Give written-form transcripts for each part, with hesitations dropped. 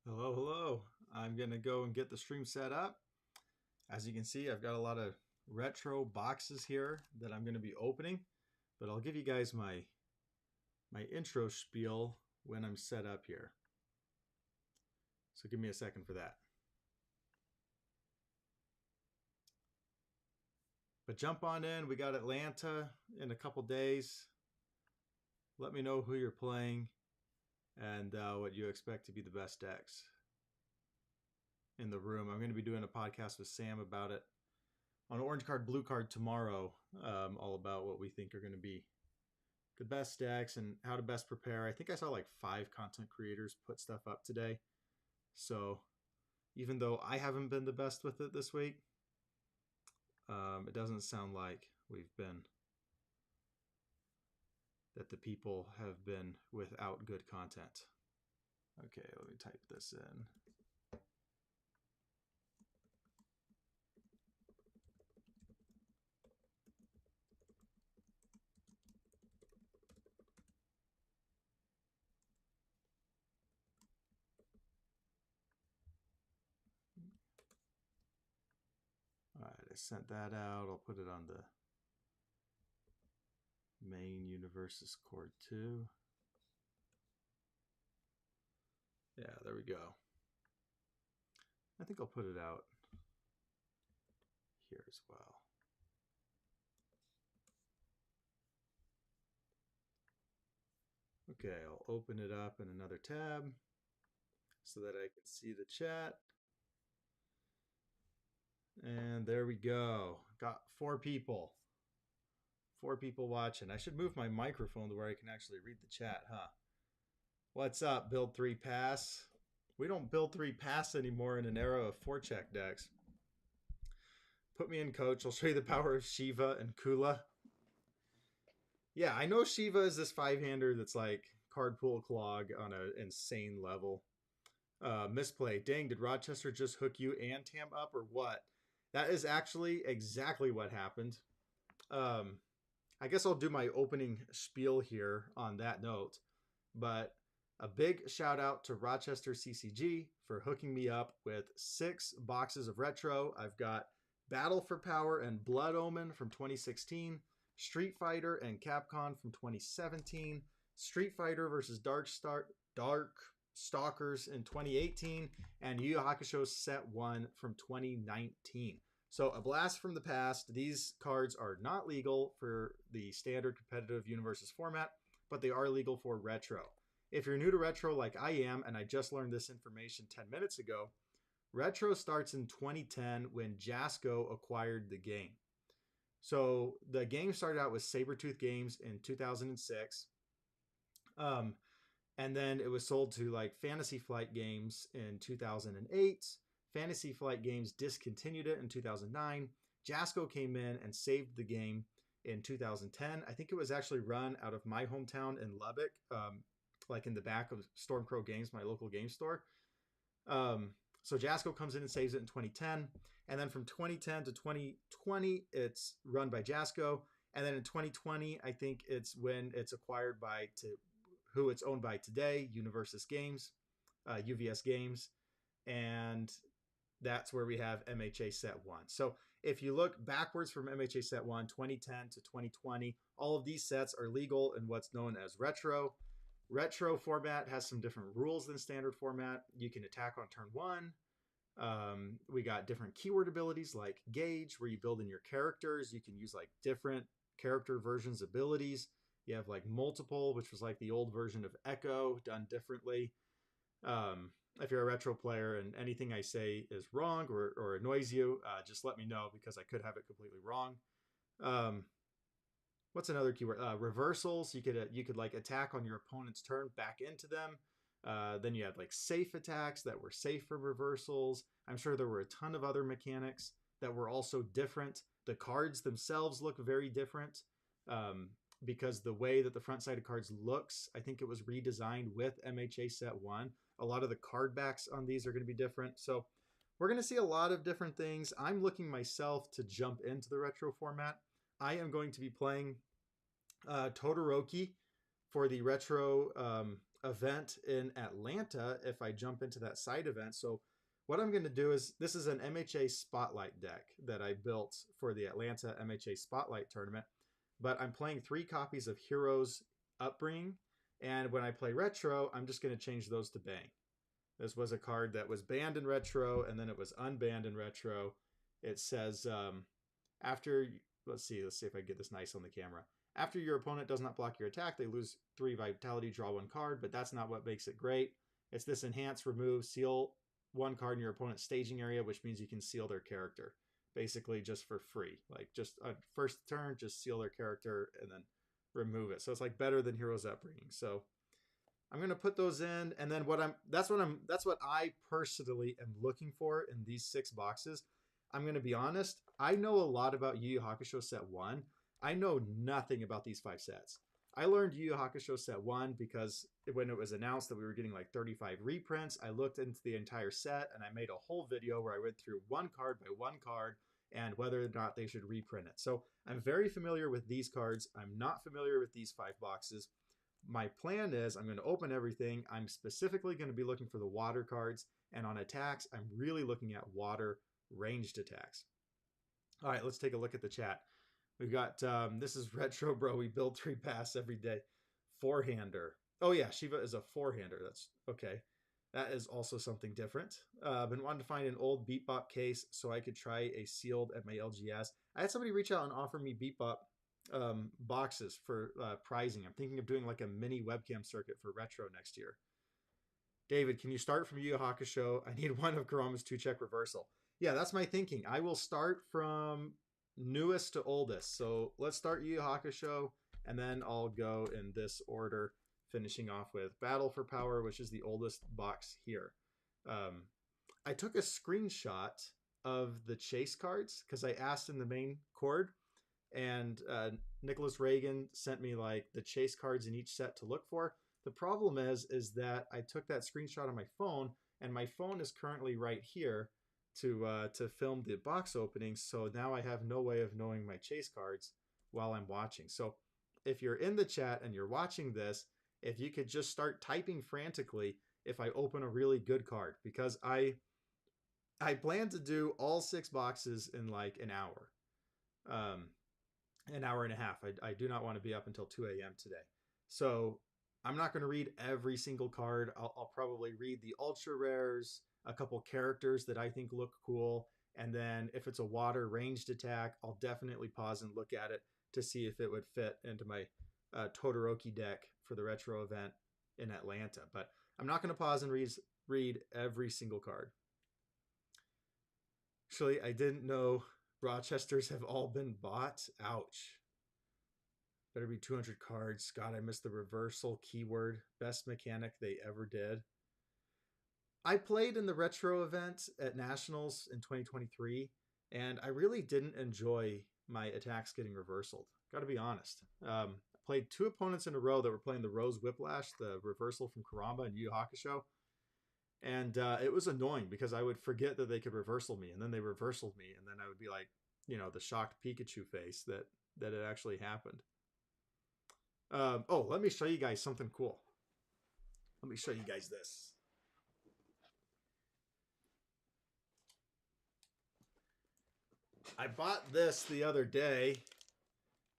Hello, hello. I'm going to go and get the stream set up. As you can see, I've got a lot of retro boxes here that I'm going to be opening, but I'll give you guys my intro spiel when I'm set up here. So give me a second for that. But jump on in. We got Atlanta in a couple days. Let me know who you're playing and what you expect to be the best decks in the room. I'm going to be doing a podcast with Sam about it on Orange Card, Blue Card tomorrow, all about what we think are going to be the best decks and how to best prepare. I think I saw like 5 content creators put stuff up today. So even though I haven't been the best with it this week, it doesn't sound like that the people have been without good content. Okay, let me type this in. All right, I sent that out. I'll put it on the main Universes Core 2. Yeah, there we go. I think I'll put it out here as well. Okay, I'll open it up in another tab so that I can see the chat. And there we go. Got 4 people. 4 people watching. I should move my microphone to where I can actually read the chat, huh? What's up, Build 3 Pass? We don't build 3 pass anymore in an era of 4-check decks. Put me in, coach. I'll show you the power of Shiva and Kula. Yeah, I know Shiva is this 5-hander that's like card pool clog on an insane level. Misplay. Dang, did Rochester just hook you and Tam up or what? That is actually exactly what happened. I guess I'll do my opening spiel here on that note. But a big shout out to Rochester CCG for hooking me up with 6 boxes of retro. I've got Battle for Power and Blood Omen from 2016, Street Fighter and Capcom from 2017, Street Fighter versus Dark Stalkers in 2018, and Yu Yu Hakusho Set 1 from 2019. So a blast from the past. These cards are not legal for the standard competitive Universes format, but they are legal for retro. If you're new to retro like I am, and I just learned this information 10 minutes ago, retro starts in 2010 when Jasco acquired the game. So the game started out with Sabretooth Games in 2006. And then it was sold to like Fantasy Flight Games in 2008. Fantasy Flight Games discontinued it in 2009. Jasco came in and saved the game in 2010. I think it was actually run out of my hometown in Lubbock, like in the back of Stormcrow Games, my local game store. So Jasco comes in and saves it in 2010. And then from 2010 to 2020, it's run by Jasco. And then in 2020, I think it's when it's acquired by who it's owned by today, Universes Games, UVS Games. And that's where we have MHA Set 1. So if you look backwards from MHA Set 1, 2010 to 2020, all of these sets are legal in what's known as retro. Retro format has some different rules than standard format. You can attack on turn 1. We got different keyword abilities like Gauge, where you build in your characters. You can use like different character versions abilities. You have like Multiple, which was like the old version of Echo done differently. If you're a retro player and anything I say is wrong or annoys you, just let me know because I could have it completely wrong. What's another keyword? Reversals. You could like attack on your opponent's turn back into them. Then you had like safe attacks that were safe from reversals. I'm sure there were a ton of other mechanics that were also different. The cards themselves look very different because the way that the front side of cards looks, I think it was redesigned with MHA Set 1. A lot of the card backs on these are going to be different. So we're going to see a lot of different things. I'm looking myself to jump into the retro format. I am going to be playing Todoroki for the retro event in Atlanta if I jump into that side event. So what I'm going to do is, this is an MHA Spotlight deck that I built for the Atlanta MHA Spotlight tournament, but I'm playing 3 copies of Heroes Upbringing, and when I play Retro, I'm just going to change those to Bang. This was a card that was banned in Retro, and then it was unbanned in Retro. It says, after, let's see if I get this nice on the camera. After your opponent does not block your attack, they lose 3 vitality, draw 1 card, but that's not what makes it great. It's this enhance, remove, seal 1 card in your opponent's staging area, which means you can seal their character, basically just for free. Like, just a first turn, just seal their character and then remove it. So it's like better than Heroes Upbringing. So I'm going to put those in, and then that's what I personally am looking for in these 6 boxes. I'm going to be honest, I know a lot about Yu Yu Hakusho set 1. I know nothing about these 5 sets. I learned Yu Yu Hakusho set 1 because when it was announced that we were getting like 35 reprints, I looked into the entire set and I made a whole video where I went through 1 card by 1 card and whether or not they should reprint it. So I'm very familiar with these cards. I'm not familiar with these 5 boxes. My plan is I'm going to open everything. I'm specifically going to be looking for the water cards, and on attacks, I'm really looking at water ranged attacks. All right, let's take a look at the chat. We've got, this is Retro Bro. We build 3 pass every day. 4-hander. Oh yeah, Shiva is a 4-hander. That's okay. That is also something different. Been wanting to find an old Beat Bop case so I could try a sealed at my LGS. I had somebody reach out and offer me Beat Bop boxes for prizing. I'm thinking of doing like a mini webcam circuit for Retro next year. David, can you start from Yu Yu Hakusho? I need one of Kurama's 2-check reversal. Yeah, that's my thinking. I will start from newest to oldest. So let's start Yu Yu Hakusho, and then I'll go in this order, finishing off with Battle for Power, which is the oldest box here. I took a screenshot of the chase cards because I asked in the main cord, and Nicholas Reagan sent me like the chase cards in each set to look for. The problem is that I took that screenshot on my phone, and my phone is currently right here to film the box opening. So now I have no way of knowing my chase cards while I'm watching. So if you're in the chat and you're watching this, if you could just start typing frantically if I open a really good card, because I plan to do all 6 boxes in like an hour. An hour and a half. I do not want to be up until 2 a.m. today. So I'm not going to read every single card. I'll probably read the ultra rares, a couple characters that I think look cool, and then if it's a water ranged attack, I'll definitely pause and look at it to see if it would fit into my Todoroki deck for the Retro event in Atlanta. But I'm not going to pause and read every single card. Actually, I didn't know Rochesters have all been bought. Ouch. Better be 200 cards. God, I missed the reversal keyword. Best mechanic they ever did. I played in the Retro event at Nationals in 2023, and I really didn't enjoy my attacks getting reversaled. Got to be honest. I played 2 opponents in a row that were playing the Rose Whiplash, the reversal from Kurama and Yu Yu Hakusho. And it was annoying because I would forget that they could reversal me, and then they reversaled me, and then I would be like, you know, the shocked Pikachu face that it actually happened. Oh, let me show you guys something cool. Let me show you guys this. I bought this the other day.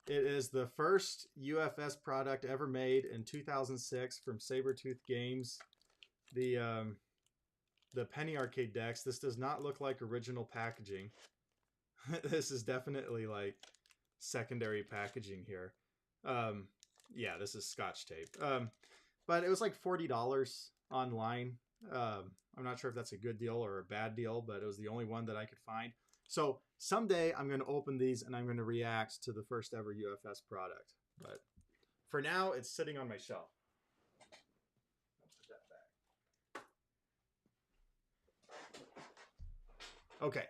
It is the first UFS product ever made in 2006 from Sabretooth Games. The Penny Arcade decks. This does not look like original packaging. This is definitely like secondary packaging here. Yeah, this is Scotch tape. But it was like $40 online. I'm not sure if that's a good deal or a bad deal, but it was the only one that I could find. So someday I'm going to open these and I'm going to react to the first ever UFS product. But for now, it's sitting on my shelf. Okay,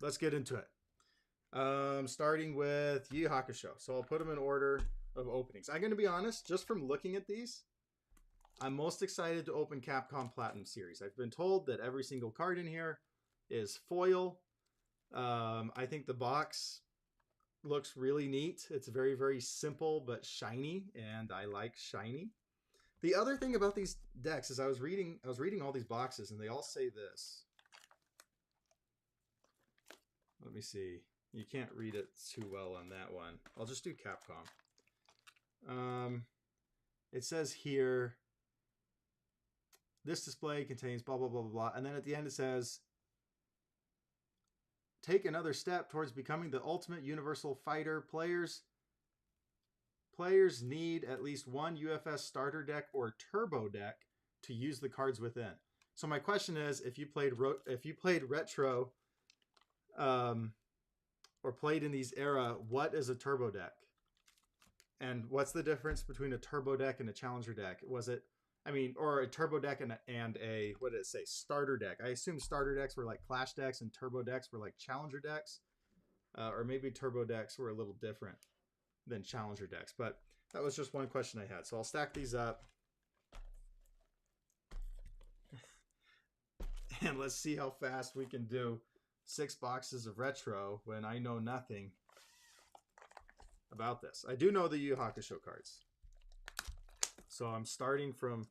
let's get into it. Starting with Yu Yu Hakusho. So I'll put them in order of openings. I'm going to be honest, just from looking at these, I'm most excited to open Capcom Platinum Series. I've been told that every single card in here is foil. I think the box looks really neat. It's very, very simple but shiny, and I like shiny. The other thing about these decks is I was reading all these boxes and they all say this. Let me see. You can't read it too well on that one. I'll just do Capcom. It says here, this display contains blah, blah, blah, blah, blah. And then at the end it says, take another step towards becoming the ultimate universal fighter. Players need at least one UFS starter deck or turbo deck to use the cards within. So my question is, if you played retro, or played in these era, what is a turbo deck? And what's the difference between a turbo deck and a challenger deck? Was it, I mean, or a turbo deck and a what did it say, starter deck? I assume starter decks were like clash decks and turbo decks were like challenger decks, or maybe turbo decks were a little different than challenger decks. But that was just one question I had. So I'll stack these up. And let's see how fast we can do 6 boxes of retro when I know nothing about this. I do know the Yu Yu Hakusho cards. So I'm starting from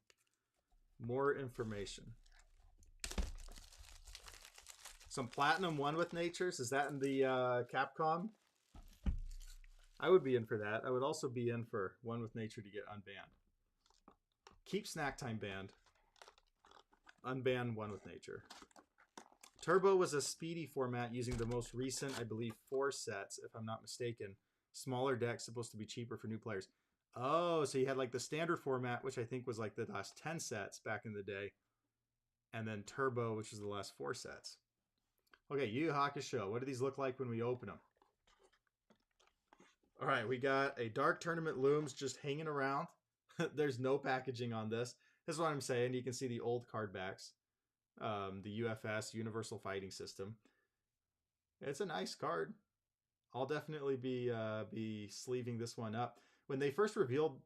more information. Some Platinum One with Natures. Is that in the Capcom? I would be in for that. I would also be in for One with Nature to get unbanned. Keep Snack Time banned. Unban One with Nature. Turbo was a speedy format using the most recent, I believe, 4 sets, if I'm not mistaken. Smaller decks supposed to be cheaper for new players. Oh, so you had like the standard format, which I think was like the last 10 sets back in the day. And then Turbo, which is the last 4 sets. Okay, Yu Yu Hakusho. What do these look like when we open them? All right, we got a Dark Tournament Looms just hanging around. There's no packaging on this. This is what I'm saying. You can see the old card backs. The UFS, Universal Fighting System. It's a nice card. I'll definitely be sleeving this one up. When they first revealed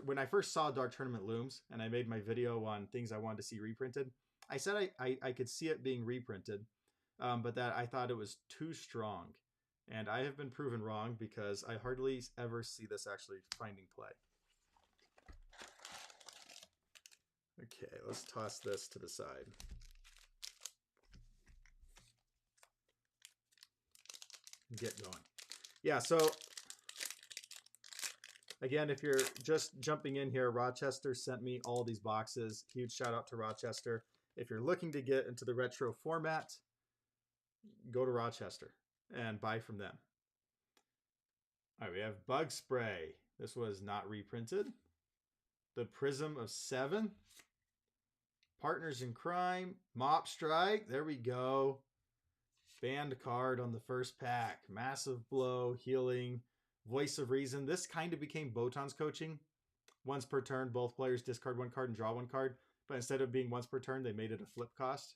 when I first saw Dark Tournament Looms, and I made my video on things I wanted to see reprinted, I said I could see it being reprinted, but that I thought it was too strong. And I have been proven wrong because I hardly ever see this actually finding play. Okay, let's toss this to the side. Get going. Yeah, so again, if you're just jumping in here, Rochester sent me all these boxes. Huge shout out to Rochester. If you're looking to get into the retro format, go to Rochester and buy from them. All right, we have Bug Spray. This was not reprinted. The Prism of 7. Partners in Crime. Mop Strike. There we go. Banned card on the first pack. Massive Blow. Healing. Voice of Reason. This kind of became Botan's coaching. Once per turn, both players discard 1 card and draw 1 card. But instead of being once per turn, they made it a flip cost.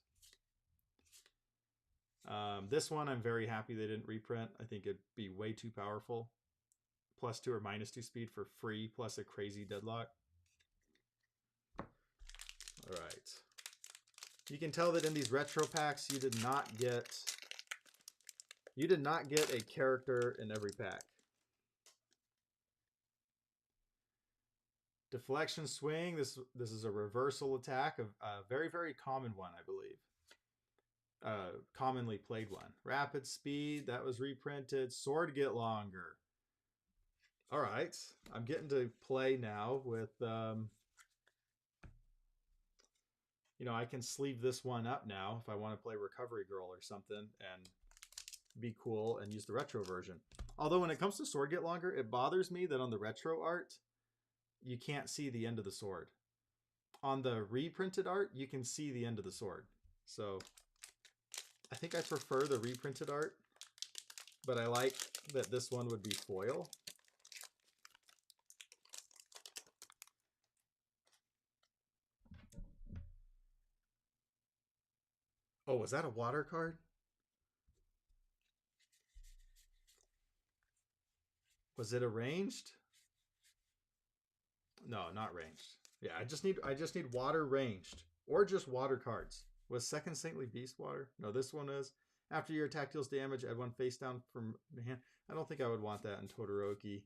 This one, I'm very happy they didn't reprint. I think it'd be way too powerful. +2 or -2 speed for free, plus a crazy deadlock. All right. You can tell that in these retro packs, you did not get a character in every pack. Deflection Swing. This is a reversal attack, a very, very common one, I believe. Commonly played one. Rapid Speed. That was reprinted. Sword Get Longer. All right. I'm getting to play now with... you know, I can sleeve this one up now if I want to play Recovery Girl or something and be cool and use the retro version. Although when it comes to Sword Get Longer, it bothers me that on the retro art, you can't see the end of the sword. On the reprinted art, you can see the end of the sword. So I think I prefer the reprinted art, but I like that this one would be foil. Oh, was that a water card? Was it arranged? No, not ranged. Yeah, I just need water ranged or just water cards. Was Second Saintly Beast water? No, this one is. After your attack deals damage, add 1 face down from the hand. I don't think I would want that in Todoroki.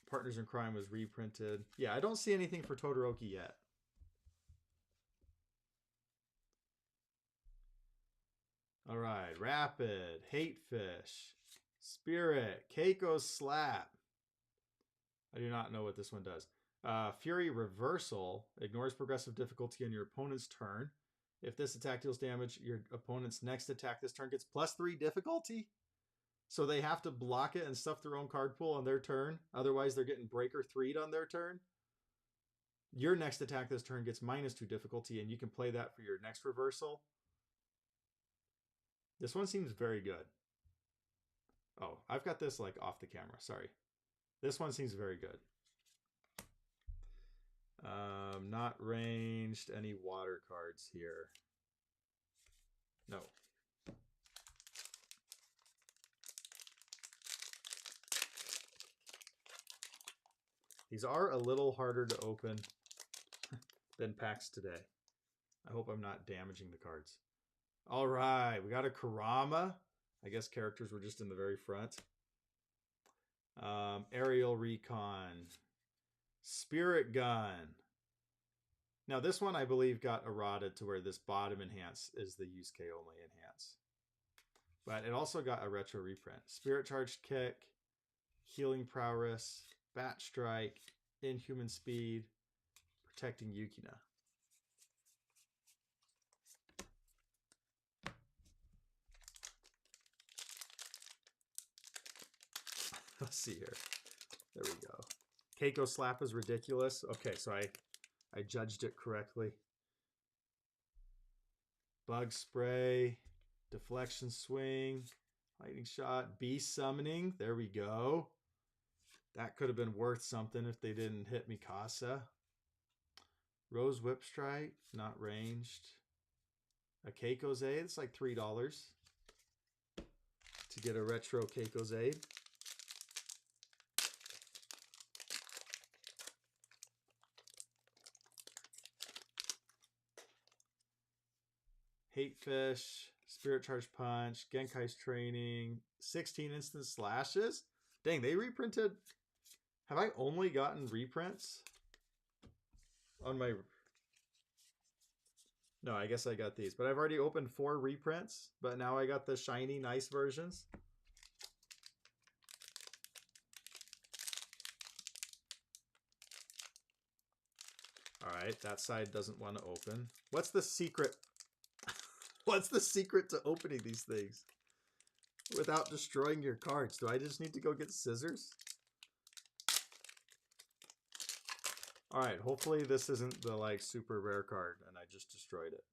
Partners in Crime was reprinted. Yeah, I don't see anything for Todoroki yet. All right, Rapid, Hate Fish, Spirit, Keiko's Slap. I do not know what this one does. Fury Reversal ignores progressive difficulty on your opponent's turn. If this attack deals damage, your opponent's next attack this turn gets +3 difficulty. So they have to block it and stuff their own card pool on their turn. Otherwise, they're getting Breaker 3'd on their turn. Your next attack this turn gets -2 difficulty, and you can play that for your next reversal. This one seems very good. Oh, I've got this like off the camera. Sorry. This one seems very good. Not ranged. Any water cards here? No. These are a little harder to open than packs today. I hope I'm not damaging the cards. All right, we got a Kurama. I guess characters were just in the very front. Aerial Recon. Spirit Gun. Now this one I believe got errata to where this bottom enhance is the Yusuke only enhance. But it also got a retro reprint. Spirit Charged Kick, Healing Prowess, Bat Strike, Inhuman Speed, Protecting Yukina. Let's see here. There we go. Keiko Slap is ridiculous. Okay, so I judged it correctly. Bug Spray, Deflection Swing, Lightning Shot, Beast Summoning. There we go. That could have been worth something if they didn't hit Mikasa. Rose Whip Strike, not ranged. A Keiko's Aid, it's like $3 to get a retro Keiko's Aid. Hate Fish, Spirit Charge Punch, Genkai's Training, 16 instant slashes. Dang, they reprinted. Have I only gotten reprints on my... No, I guess I got these. But I've already opened 4 reprints. But now I got the shiny, nice versions. All right, that side doesn't want to open. What's the secret? What's the secret to opening these things without destroying your cards? Do I just need to go get scissors? All right, hopefully this isn't the like super rare card and I just destroyed it.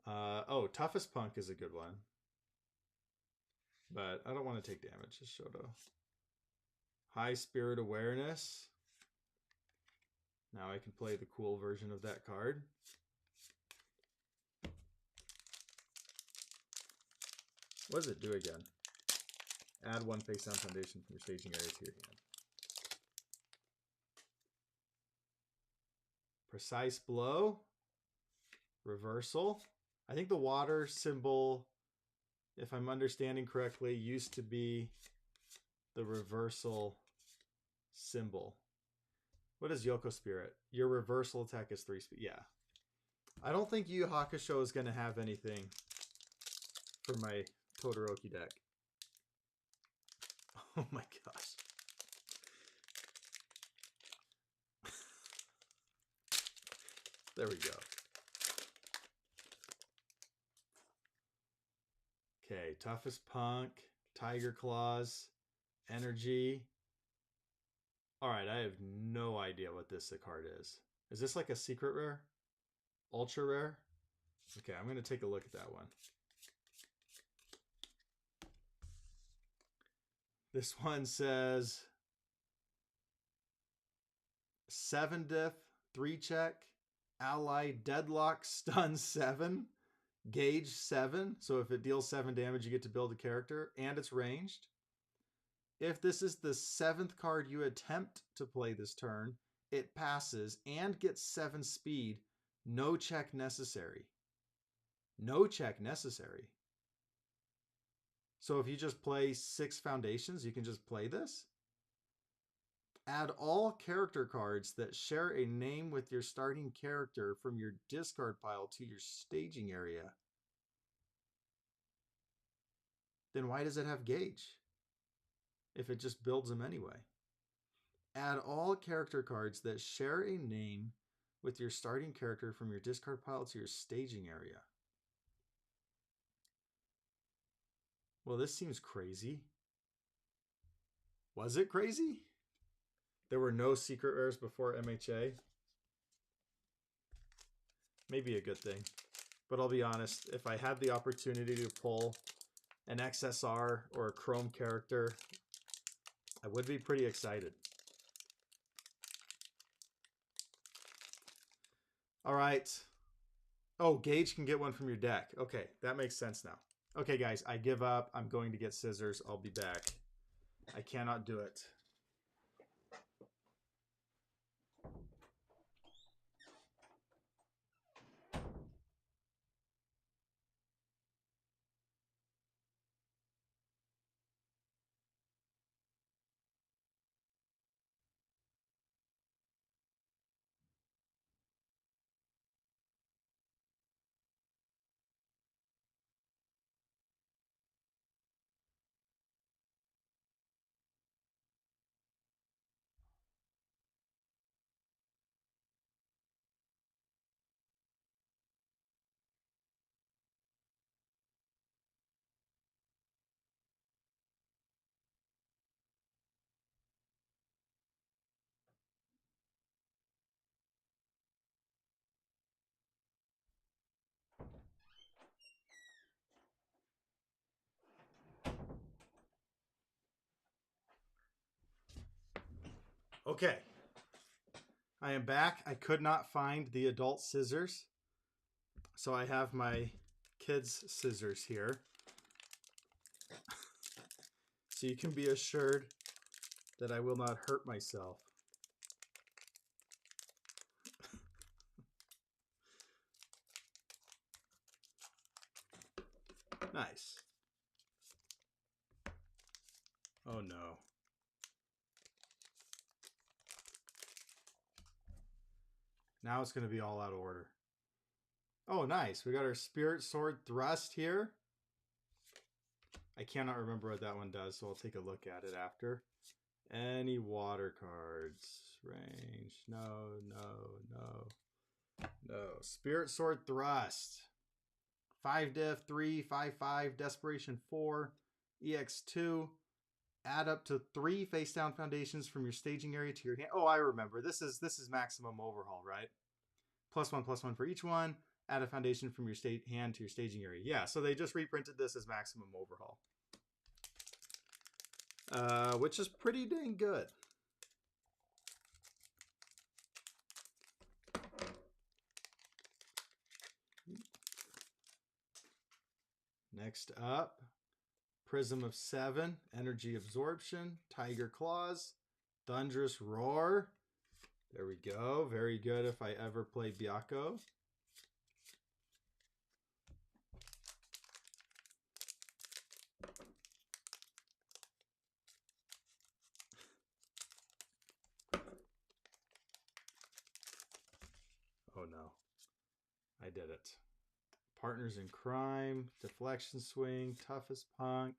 Oh, Toughest Punk is a good one. But I don't want to take damage, just Shoto. High Spirit Awareness. Now I can play the cool version of that card. What does it do again? Add 1 face down foundation from your staging area to your hand. Precise Blow. Reversal. I think the water symbol, if I'm understanding correctly, used to be the reversal symbol. What is Yoko Spirit? Your reversal attack is 3 speed. Yeah. I don't think Yu Yu Hakusho is going to have anything for my Todoroki deck. Oh my gosh. There we go. Okay, Toughest Punk, Tiger Claws, Energy. All right, I have no idea what this card is. Is this like a secret rare? Ultra rare? Okay, I'm going to take a look at that one. This one says 7 diff, 3 check, ally deadlock, stun 7, gauge 7. So if it deals 7 damage, you get to build a character, and it's ranged. If this is the 7th card you attempt to play this turn, it passes and gets 7 speed. No check necessary. No check necessary. So if you just play 6 foundations, you can just play this. Add all character cards that share a name with your starting character from your discard pile to your staging area. Then why does it have Gauge if it just builds them anyway? Add all character cards that share a name with your starting character from your discard pile to your staging area. Well, this seems crazy. Was it crazy? There were no secret rares before MHA. Maybe a good thing. But I'll be honest, if I had the opportunity to pull an XSR or a Chrome character, I would be pretty excited. All right. Oh, Gauge can get one from your deck. Okay, that makes sense now. Okay, guys, I give up. I'm going to get scissors. I'll be back. I cannot do it. Okay. I am back. I could not find the adult scissors. So I have my kids' scissors here. So you can be assured that I will not hurt myself. Nice. Oh no. Now it's going to be all out of order. Oh, nice. We got our Spirit Sword Thrust here. I cannot remember what that one does, so I'll take a look at it after. Any water cards? Range. No, no, no. No. Spirit Sword Thrust. 5 diff, 3, 5, 5, Desperation 4, EX2. Add up to 3 face down foundations from your staging area to your hand. Oh, I remember. This is maximum overhaul, right? +1/+1 for each one. Add a foundation from your hand to your staging area. Yeah, so they just reprinted this as maximum overhaul. Which is pretty dang good. Next up, Prism of 7, Energy Absorption, Tiger Claws, Thunderous Roar. There we go. Very good if I ever play Byakko. Oh no, I did it. Partners in Crime, Deflection Swing, Toughest Punk,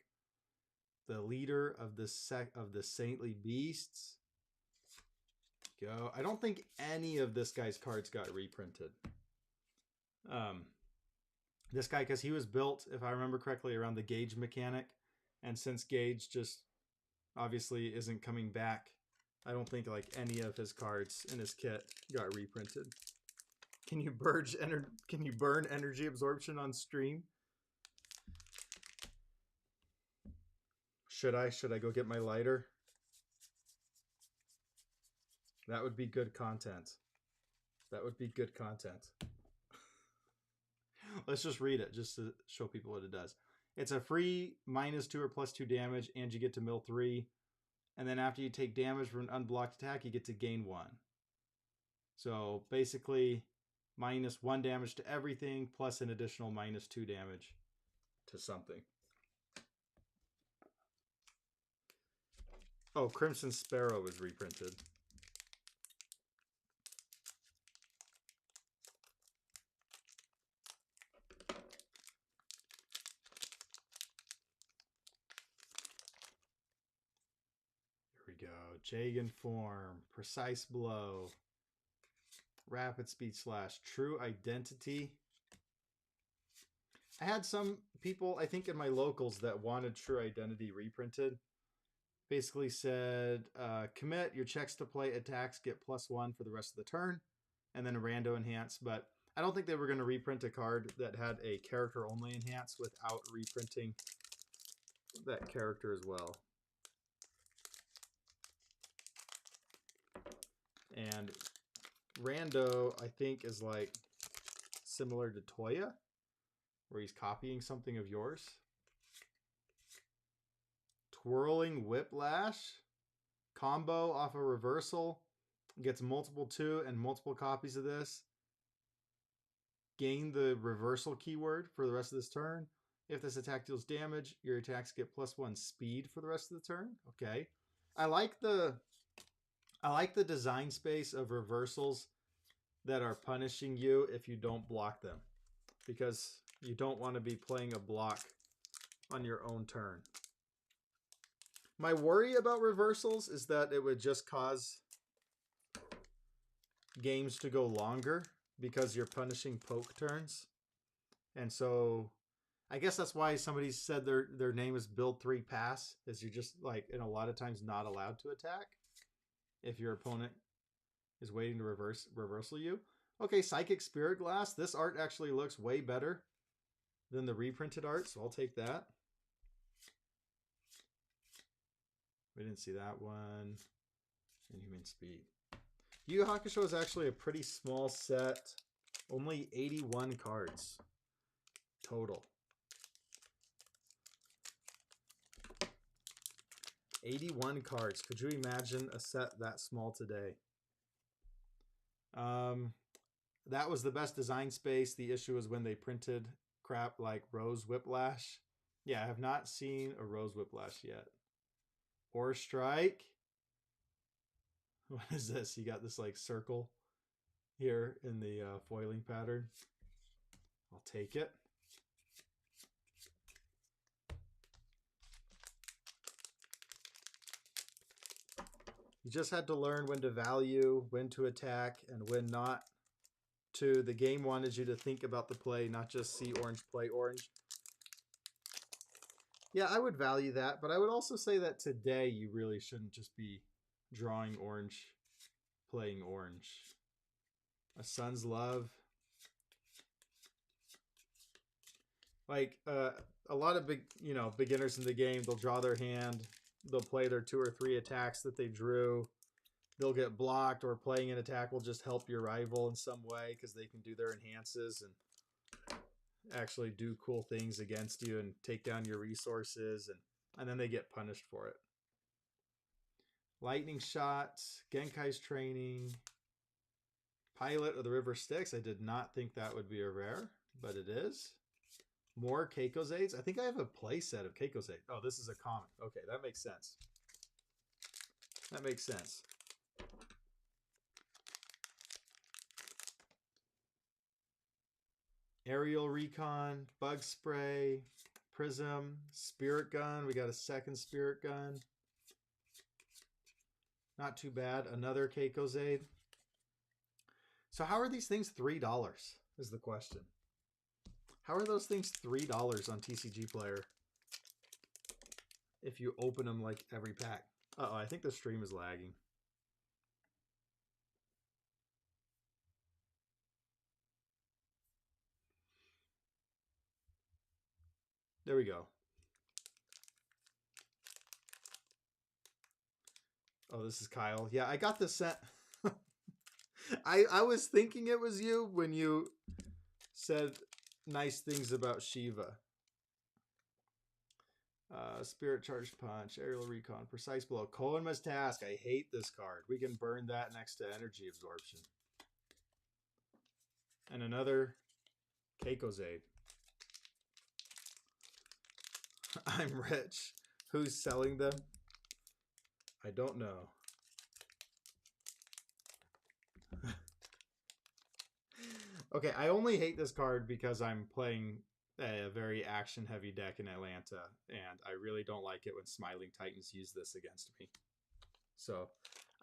the leader of the Saintly Beasts. Go. I don't think any of this guy's cards got reprinted. This guy, because he was built, if I remember correctly, around the Gauge mechanic, and since Gauge just obviously isn't coming back, I don't think like any of his cards in his kit got reprinted. Can you burn energy absorption on stream? Should I go get my lighter? That would be good content. That would be good content. Let's just read it just to show people what it does. It's a free -2 or +2 damage, and you get to mill 3. And then after you take damage from an unblocked attack, you get to gain 1. So basically, -1 damage to everything, plus an additional -2 damage to something. Oh, Crimson Sparrow was reprinted. Here we go. Jagan Form, Precise Blow, Rapid Speed Slash, True Identity. I had some people, I think in my locals, that wanted True Identity reprinted. Basically said, commit, your checks to play attacks get +1 for the rest of the turn, and then a rando enhance. But I don't think they were going to reprint a card that had a character only enhance without reprinting that character as well. And rando, I think, is like similar to Toya, where he's copying something of yours. Twirling Whiplash. Combo off a reversal. Gets multiple 2 and multiple copies of this. Gain the reversal keyword for the rest of this turn. If this attack deals damage, your attacks get +1 speed for the rest of the turn. Okay. I like the design space of reversals that are punishing you if you don't block them, because you don't want to be playing a block on your own turn. My worry about reversals is that it would just cause games to go longer because you're punishing poke turns. And so I guess that's why somebody said their name is build 3 pass, is you're just like, in a lot of times, not allowed to attack if your opponent is waiting to reversal you. Okay, Psychic Spirit Glass. This art actually looks way better than the reprinted art, so I'll take that. We didn't see that one. Inhuman Speed. Yu Yu Hakusho is actually a pretty small set. Only 81 cards total. 81 cards. Could you imagine a set that small today? That was the best design space. The issue is when they printed crap like Rose Whiplash. Yeah, I have not seen a Rose Whiplash yet. Horror Strike. What is this? You got this like circle here in the foiling pattern. I'll take it. You just had to learn when to value, when to attack, and when not to. The game wanted you to think about the play, not just see orange, play orange. Yeah, I would value that, but I would also say that today you really shouldn't just be drawing orange, playing orange. A Son's Love. Like a lot of beginners in the game, they'll draw their hand, they'll play their 2 or 3 attacks that they drew. They'll get blocked, or playing an attack will just help your rival in some way because they can do their enhances and actually do cool things against you and take down your resources, and then they get punished for it. Lightning Shot, Genkai's Training, Pilot of the River Styx. I did not think that would be a rare, but it is. More Keikoseids. I think I have a play set of Keikoseid. Oh, this is a comic. Okay, that makes sense. That makes sense. Aerial Recon, Bug Spray, Prism, Spirit Gun. We got a second Spirit Gun. Not too bad. Another Keikoseid. So how are these things $3 is the question. How are those things $3 on TCG Player if you open them like every pack? Uh-oh, I think the stream is lagging. There we go. Oh, this is Kyle. Yeah, I got the set. I was thinking it was you when you said nice things about Shiva. Spirit Charge Punch, Aerial Recon, Precise Blow, Koenma's Task. I hate this card. We can burn that next to Energy Absorption. And another Keikoseid. I'm rich. Who's selling them? I don't know. Okay, I only hate this card because I'm playing a very action-heavy deck in Atlanta, and I really don't like it when Smiling Titans use this against me. So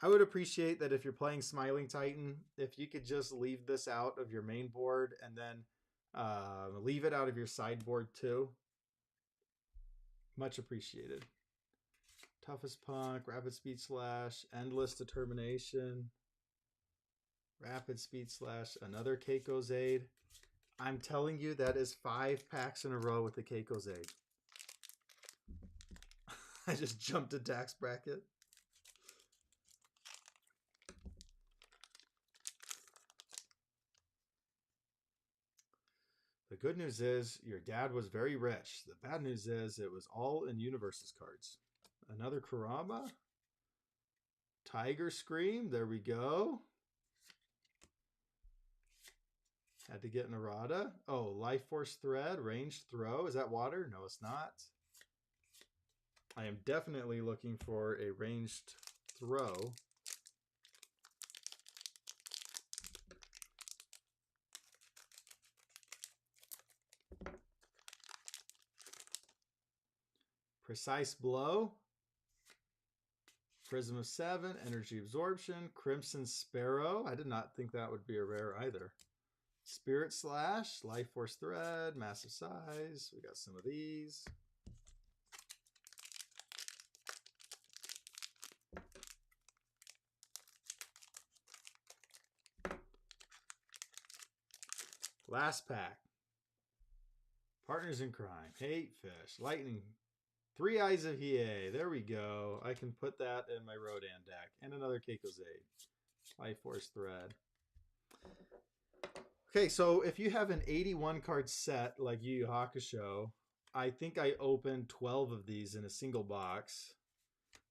I would appreciate that if you're playing Smiling Titan, if you could just leave this out of your main board and then leave it out of your sideboard too. Much appreciated. Toughest Punk, Rapid Speed Slash, Endless Determination, Rapid Speed Slash, another Keiko's Aid. I'm telling you, that is 5 packs in a row with the Keiko's Aid. I just jumped a Dax bracket. The good news is your dad was very rich. The bad news is it was all in Universes cards. Another Kurama. Tiger Scream. There we go. Had to get an errata. Oh, Life Force Thread. Ranged Throw. Is that water? No, it's not. I am definitely looking for a Ranged Throw. Precise Blow. Prism of 7. Energy Absorption. Crimson Sparrow. I did not think that would be a rare either. Spirit Slash. Life Force Thread. Massive Size. We got some of these. Last pack. Partners in Crime. Hate Fish. Lightning. 3 Eyes of Hiei. There we go. I can put that in my Rodan deck. And another Keiko's Aid. Life Force Thread. Okay, so if you have an 81 card set like Yu Yu Hakusho, I think I opened 12 of these in a single box.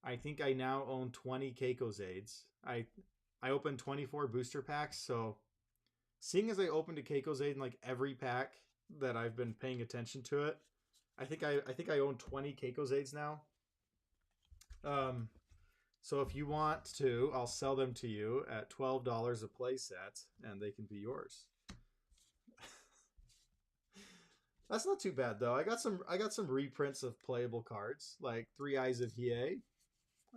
I think I now own 20 Keiko's Aids. I opened 24 booster packs, so seeing as I opened a Keiko's Aid in like every pack that I've been paying attention to it, I think I own 20 Keiko's Aids now. So if you want to, I'll sell them to you at $12 a play set, and they can be yours. That's not too bad though. I got some reprints of playable cards like 3 Eyes of Hiei,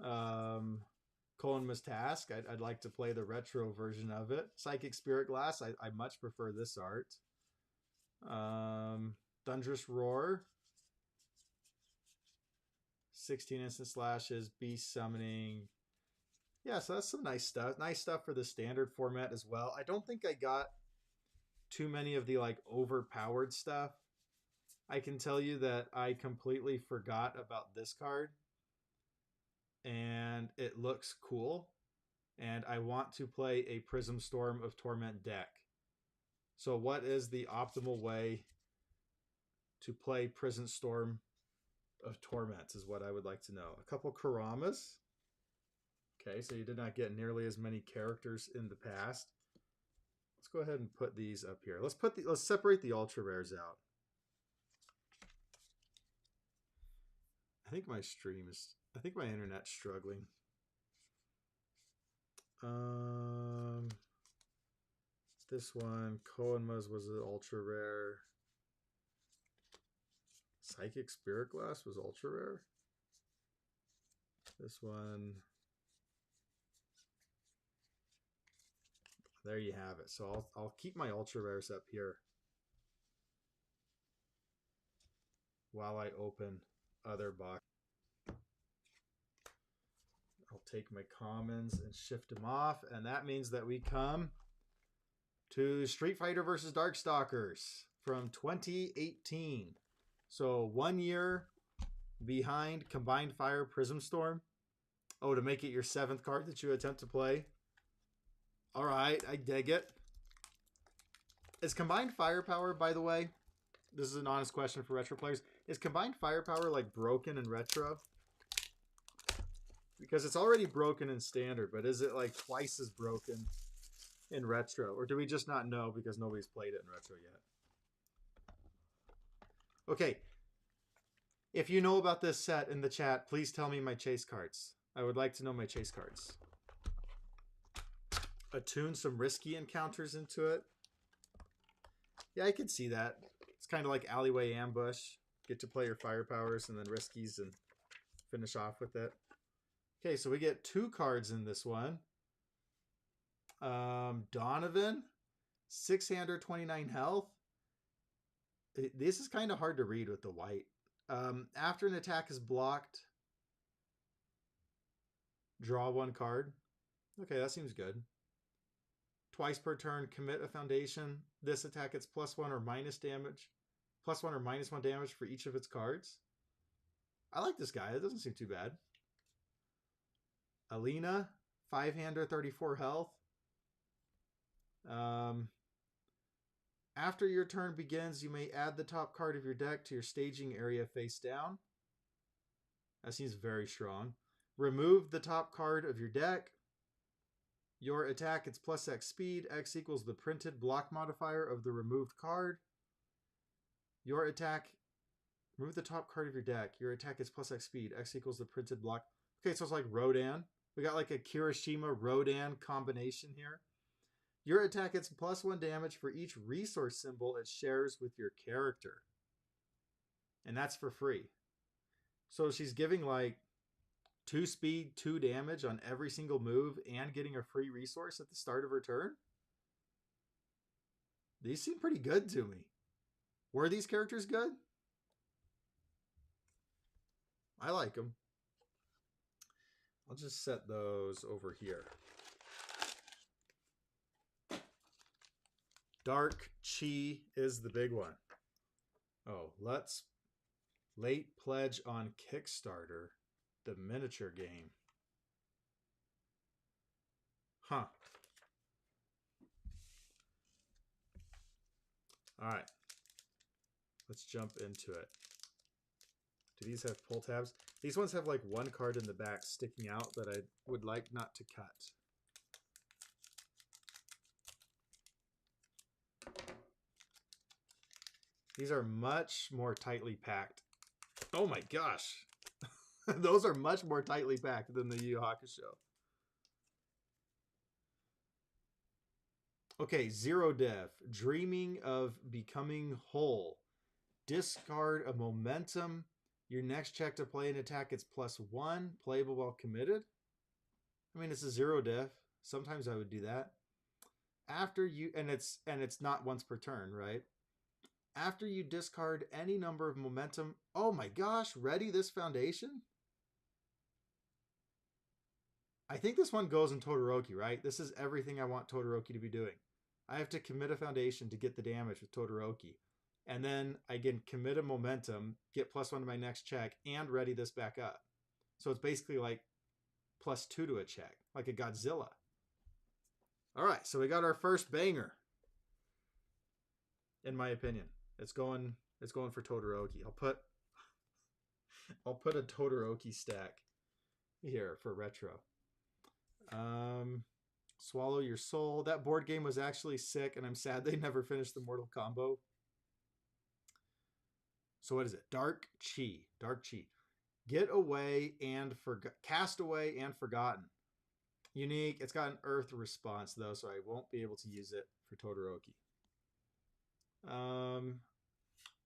Koenma's Task. I'd like to play the retro version of it. Psychic Spirit Glass. I much prefer this art. Thunderous Roar. 16 instant slashes, beast summoning. Yeah, so that's some nice stuff. Nice stuff for the standard format as well. I don't think I got too many of the like overpowered stuff. I can tell you that I completely forgot about this card. And it looks cool. And I want to play a Prism Storm of Torment deck. So what is the optimal way to play Prism Storm of Torment is what I would like to know. A couple Kuramas. Okay, so you did not get nearly as many characters in the past. Let's go ahead and put these up here. Let's separate the ultra rares out. I think my internet's struggling. This one, Koenma's was an ultra rare. Psychic Spirit Glass was ultra rare. This one. There you have it. So I'll keep my ultra rares up here while I open other boxes. I'll take my commons and shift them off, and that means that we come to Street Fighter versus Darkstalkers from 2018. So 1 year behind Combined Fire Prism Storm. Oh, to make it your 7th card that you attempt to play. All right, I dig it. Is Combined Firepower, by the way, this is an honest question for retro players, is Combined Firepower like broken in retro? Because it's already broken in standard, but is it like twice as broken in retro? Or do we just not know because nobody's played it in retro yet? Okay. If you know about this set in the chat, please tell me my chase cards. I would like to know my chase cards. Attune some risky encounters into it. Yeah, I could see that. It's kind of like alleyway ambush. Get to play your firepowers and then riskies and finish off with it. Okay, so we get 2 cards in this one. Donovan, 6-hander, 29 health. This is kind of hard to read with the white. After an attack is blocked, draw 1 card. Okay, that seems good. Twice per turn, commit a foundation. This attack gets +1 or minus damage. +1 or -1 damage for each of its cards. I like this guy. It doesn't seem too bad. Alina, 5-hander, 34 health. After your turn begins, you may add the top card of your deck to your staging area face down. That seems very strong. Remove the top card of your deck. Your attack gets +X speed. X equals the printed block modifier of the removed card. Your attack, remove the top card of your deck. Your attack gets +X speed. X equals the printed block. Okay, so it's like Rodan. We got like a Kirishima Rodan combination here. Your attack gets +1 damage for each resource symbol it shares with your character. And that's for free. So she's giving like 2 speed, 2 damage on every single move and getting a free resource at the start of her turn. These seem pretty good to me. Were these characters good? I like them. I'll just set those over here. Dark Chi is the big one. Oh, let's late pledge on Kickstarter, the miniature game. Huh. All right. Let's jump into it. Do these have pull tabs? These ones have like 1 card in the back sticking out that I would like not to cut. These are much more tightly packed. Oh my gosh. Those are much more tightly packed than the Yu Yu Hakusho. Okay, Zero Dev. Dreaming of becoming whole. Discard a momentum. Your next check to play an attack gets +1. Playable while committed. I mean, it's a 0 dev. Sometimes I would do that. After you, and it's not once per turn, right? After you discard any number of momentum. Oh my gosh, ready this foundation? I think this one goes in Todoroki, right? This is everything I want Todoroki to be doing. I have to commit a foundation to get the damage with Todoroki. And then I can commit a momentum, get +1 to my next check, and ready this back up. So it's basically like +2 to a check, like a Godzilla. All right, so we got our first banger. In my opinion, it's going for Todoroki. I'll put a Todoroki stack here for retro. Swallow Your Soul. That board game was actually sick, and I'm sad they never finished the Mortal Kombat. So what is it? Dark Chi. Dark Chi. Get away and cast away and forgotten. Unique. It's got an earth response though, so I won't be able to use it for Todoroki.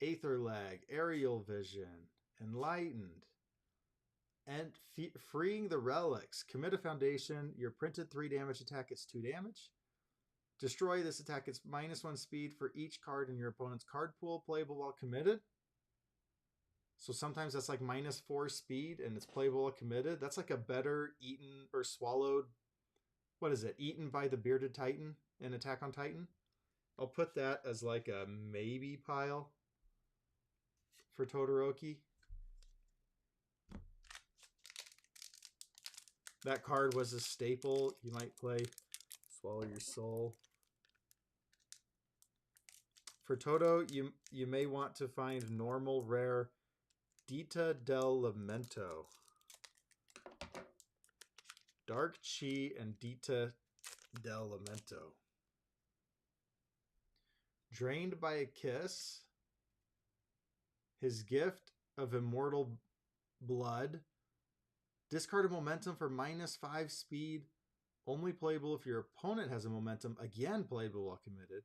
Aether Lag, Aerial Vision, Enlightened, and Freeing the Relics. Commit a foundation. Your printed 3 damage attack gets 2 damage. Destroy this attack gets -1 speed for each card in your opponent's card pool. Playable while committed. So sometimes that's like -4 speed and it's playable while committed. That's like a better eaten or swallowed. What is it? Eaten by the Bearded Titan in Attack on Titan. I'll put that as like a maybe pile for Todoroki. That card was a staple. You might play Swallow Your Soul. For Todo, you may want to find normal rare Dita del Lamento. Dark Chi and Dita del Lamento. Drained by a Kiss. His gift of immortal blood. Discard a momentum for -5 speed. Only playable if your opponent has a momentum. Again, playable while committed.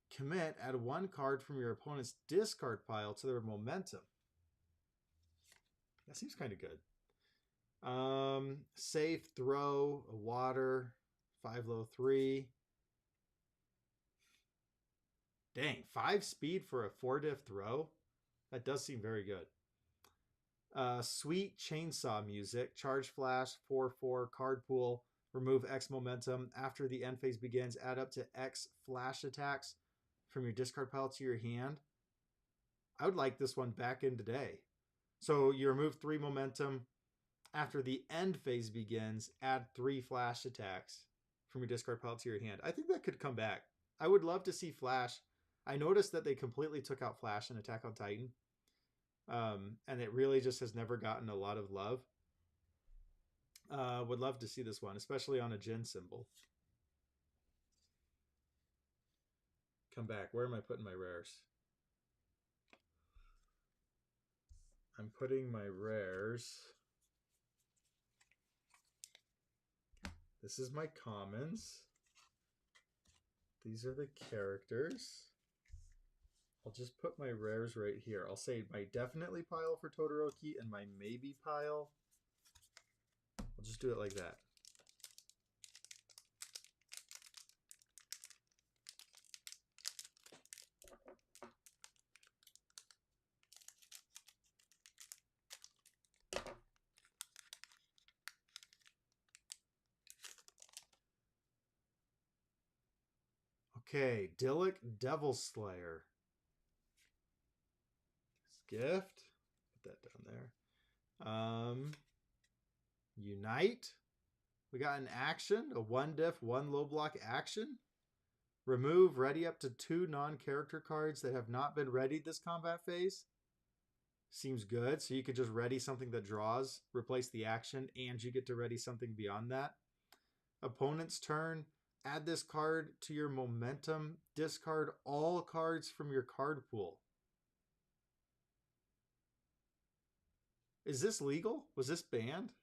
Commit, add 1 card from your opponent's discard pile to their momentum. That seems kind of good. Safe, throw, a water, 5-low-3. Dang, 5 speed for a 4-diff throw? That does seem very good. Sweet chainsaw music, charge flash, 4/4, card pool, remove X momentum. After the end phase begins, add up to X flash attacks from your discard pile to your hand. I would like this one back in today. So you remove 3 momentum. After the end phase begins, add 3 flash attacks from your discard pile to your hand. I think that could come back. I would love to see flash. I noticed that they completely took out flash in Attack on Titan. And it really just has never gotten a lot of love. Would love to see this one, especially on a Jin symbol. Come back. Where am I putting my rares? I'm putting my rares. This is my commons. These are the characters. I'll just put my rares right here. I'll say my definitely pile for Todoroki and my maybe pile. I'll just do it like that. Okay, Dillick Devil Slayer. Gift. Put that down there. Unite. We got an action, a 1-diff, 1 low block action. Remove ready up to 2 non-character cards that have not been readied this combat phase. Seems good. So you could just ready something that draws, replace the action, and you get to ready something beyond that. Opponent's turn. Add this card to your momentum. Discard all cards from your card pool. Is this legal? Was this banned?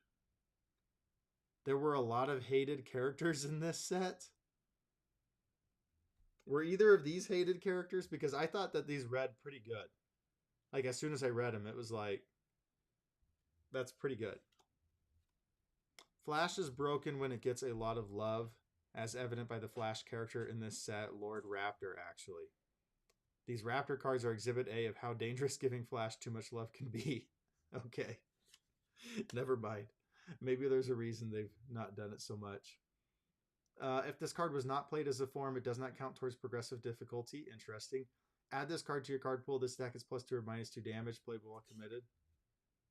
There were a lot of hated characters in this set. Were either of these hated characters? Because I thought that these read pretty good. Like, as soon as I read them, it was like, that's pretty good. Flash is broken when it gets a lot of love, as evident by the Flash character in this set, Lord Raptor, actually. These Raptor cards are Exhibit A of how dangerous giving Flash too much love can be. Okay. Never mind. Maybe there's a reason they've not done it so much. If this card was not played as a form, it does not count towards progressive difficulty. Interesting. Add this card to your card pool. This attack is +2 or -2 damage. Playable while committed.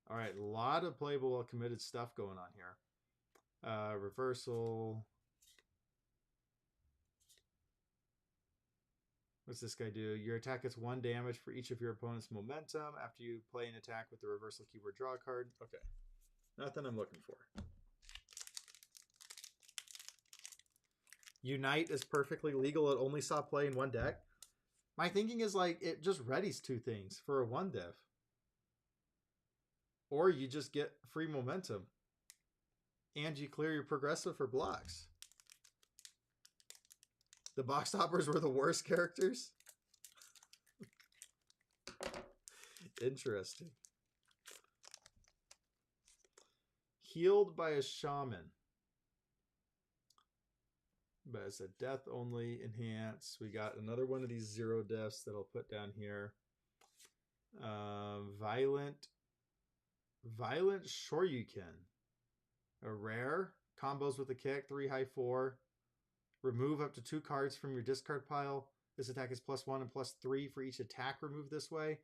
All right, a lot of playable while committed stuff going on here. Reversal. What's this guy do? Your attack gets 1 damage for each of your opponent's momentum after you play an attack with the reversal keyword draw card. Okay. Nothing I'm looking for. Unite is perfectly legal. It only saw play in 1 deck. My thinking is like it just readies 2 things for a 1-diff. Or you just get free momentum. And you clear your progressive for blocks. The box toppers were the worst characters? Interesting. Healed by a shaman. But it's a death only enhance. We got another one of these 0 deaths that I'll put down here. Violent Shoryuken. A rare. Combos with a kick. 3 high 4. Remove up to 2 cards from your discard pile. This attack is +1 and +3 for each attack removed this way.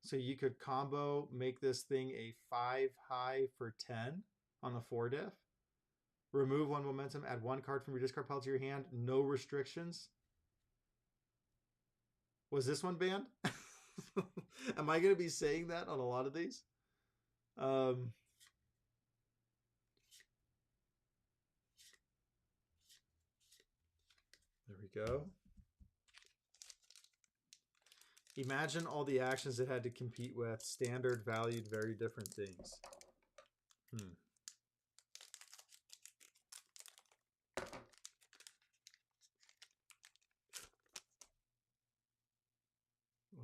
So you could combo, make this thing a 5 high for 10 on the 4-diff. Remove 1 momentum, add 1 card from your discard pile to your hand. No restrictions. Was this one banned? Am I going to be saying that on a lot of these? There we go. Imagine all the actions it had to compete with. Standard, valued, very different things.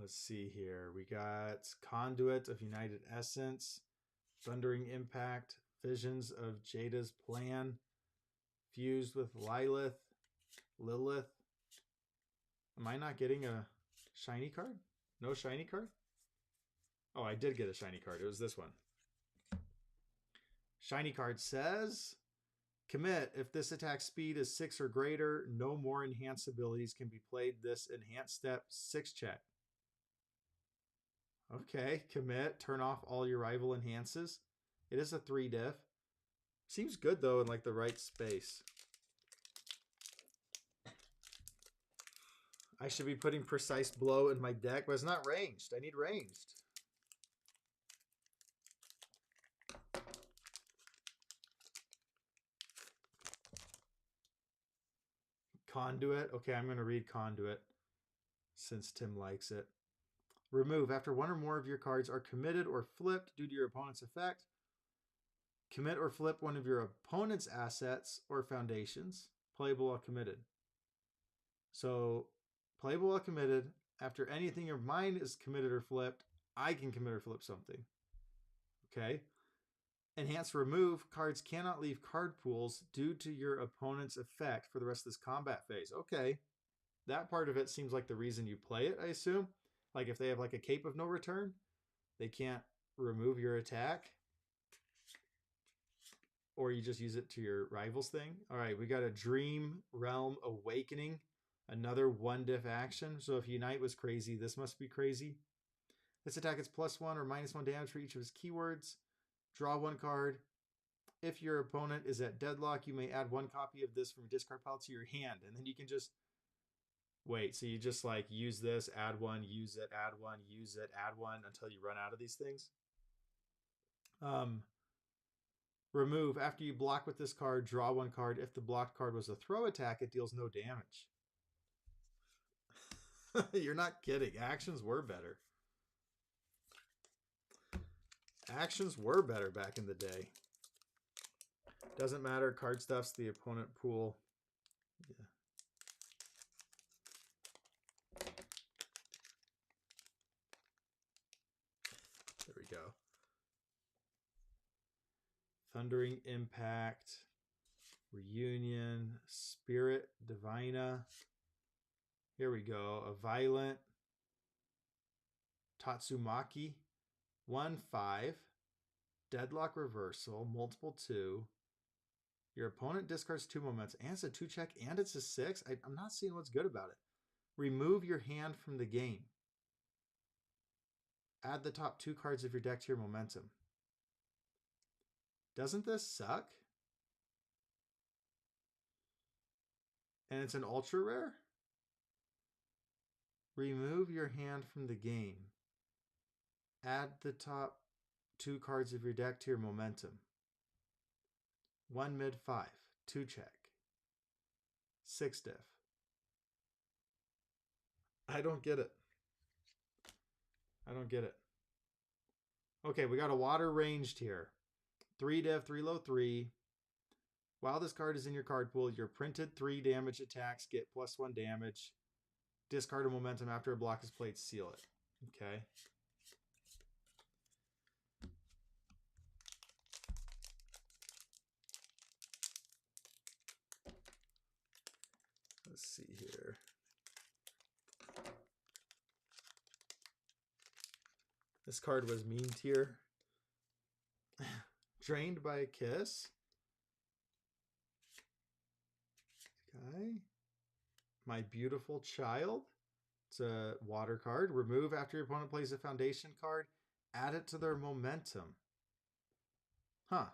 Let's see here. We got Conduit of United Essence, Thundering Impact, Visions of Jada's Plan, Fused with Lilith. Am I not getting a shiny card? No shiny card? Oh, I did get a shiny card. It was this one. Shiny card says, commit. If this attack speed is 6 or greater, no more enhanced abilities can be played this enhanced step 6 check. Okay, commit. Turn off all your rival enhances. It is a 3 diff. Seems good though in like the right space. I should be putting Precise Blow in my deck, but it's not ranged. I need ranged. Conduit. Okay, I'm going to read Conduit since Tim likes it. Remove. After one or more of your cards are committed or flipped due to your opponent's effect, commit or flip one of your opponent's assets or foundations. Playable while committed. So, playable while committed. After anything of mine is committed or flipped, I can commit or flip something. Okay. Enhance remove. Cards cannot leave card pools due to your opponent's effect for the rest of this combat phase. Okay. That part of it seems like the reason you play it, I assume. Like if they have like a Cape of No Return, they can't remove your attack. Or you just use it to your rival's thing. All right, we got a Dream Realm Awakening. Another 1 diff action. So if Unite was crazy, this must be crazy. This attack is +1 or -1 damage for each of his keywords. Draw 1 card. If your opponent is at deadlock, you may add 1 copy of this from your discard pile to your hand. And then you can just wait. So you just like use this, add 1, use it, add 1, use it, add 1 until you run out of these things. Remove. After you block with this card, draw 1 card. If the blocked card was a throw attack, it deals no damage. You're not kidding. Actions were better. Actions were better back in the day. Doesn't matter. Card stuff's the opponent pool. Yeah. There we go. Thundering Impact, Reunion, Spirit Divina. Here we go. A Violent, Tatsumaki, 1/5, Deadlock Reversal, multiple 2. Your opponent discards 2 moments, and it's a 2 check, and it's a 6. I'm not seeing what's good about it. Remove your hand from the game. Add the top 2 cards of your deck to your momentum. Doesn't this suck? And it's an ultra rare? Remove your hand from the game. Add the top 2 cards of your deck to your momentum. 1 mid-5, 2 check. 6 diff. I don't get it. I don't get it. Okay, we got a water ranged here. 3 diff, 3 low, 3. While this card is in your card pool, your printed 3 damage attacks get +1 damage. Discard a momentum after a block is played, seal it. Okay. Let's see here. This card was mean tier. Drained by a Kiss. Okay. My Beautiful Child. It's a water card. Remove after your opponent plays a foundation card. Add it to their momentum. Huh.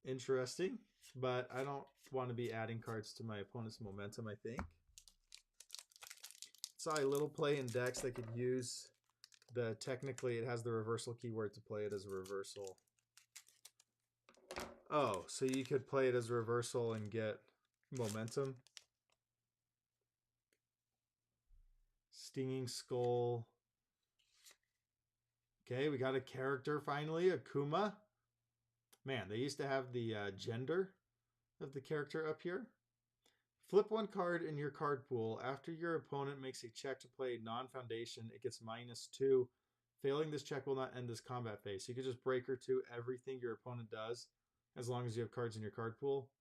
Interesting. But I don't want to be adding cards to my opponent's momentum, I think. Saw a little play in decks that could use the, technically it has the reversal keyword to play it as a reversal. Oh, so you could play it as a reversal and get momentum. Stinging Skull. Okay, we got a character finally, Akuma. Man, they used to have the gender of the character up here. Flip one card in your card pool. After your opponent makes a check to play non-foundation, it gets -2. Failing this check will not end this combat phase. So you could just breaker 2 everything your opponent does, as long as you have cards in your card pool.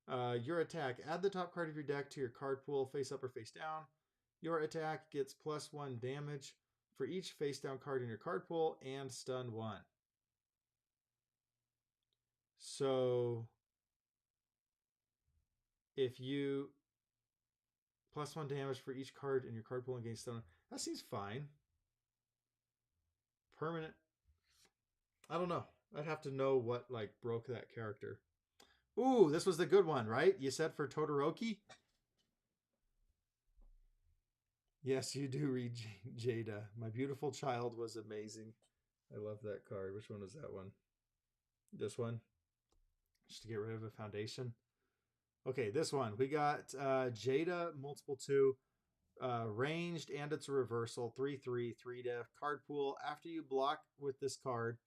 Your attack. Add the top card of your deck to your card pool, face up or face down. Your attack gets +1 damage for each face down card in your card pool and stun 1. So if you +1 damage for each card in your card pool and gain stun, that seems fine. Permanent. I don't know. I'd have to know what like broke that character. Ooh, this was the good one, right? You said for Todoroki? Yes, you do read Jada. My beautiful child was amazing. I love that card. Which one was that one? This one? Just to get rid of a foundation. Okay, this one. We got Jada multiple 2, ranged, and it's a reversal. 3/3, 3-def, card pool. After you block with this card,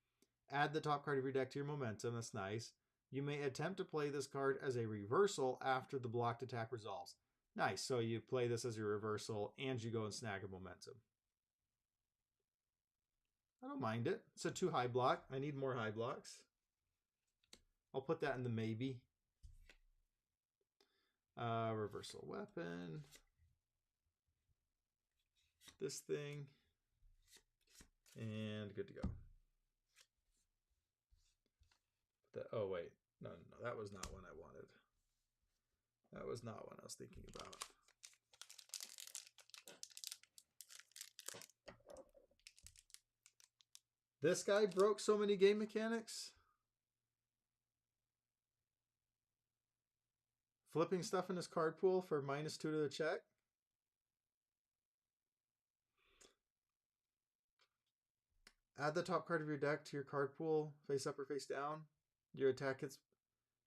add the top card of your deck to your momentum. That's nice. You may attempt to play this card as a reversal after the blocked attack resolves. Nice. So you play this as a reversal and you go and snag a momentum. I don't mind it. It's a 2 high block. I need more high blocks. I'll put that in the maybe. Reversal weapon. This thing. And good to go. Oh, wait. No, that was not one I wanted. That was not one I was thinking about. This guy broke so many game mechanics. Flipping stuff in his card pool for -2 to the check. Add the top card of your deck to your card pool, face up or face down. Your attack gets...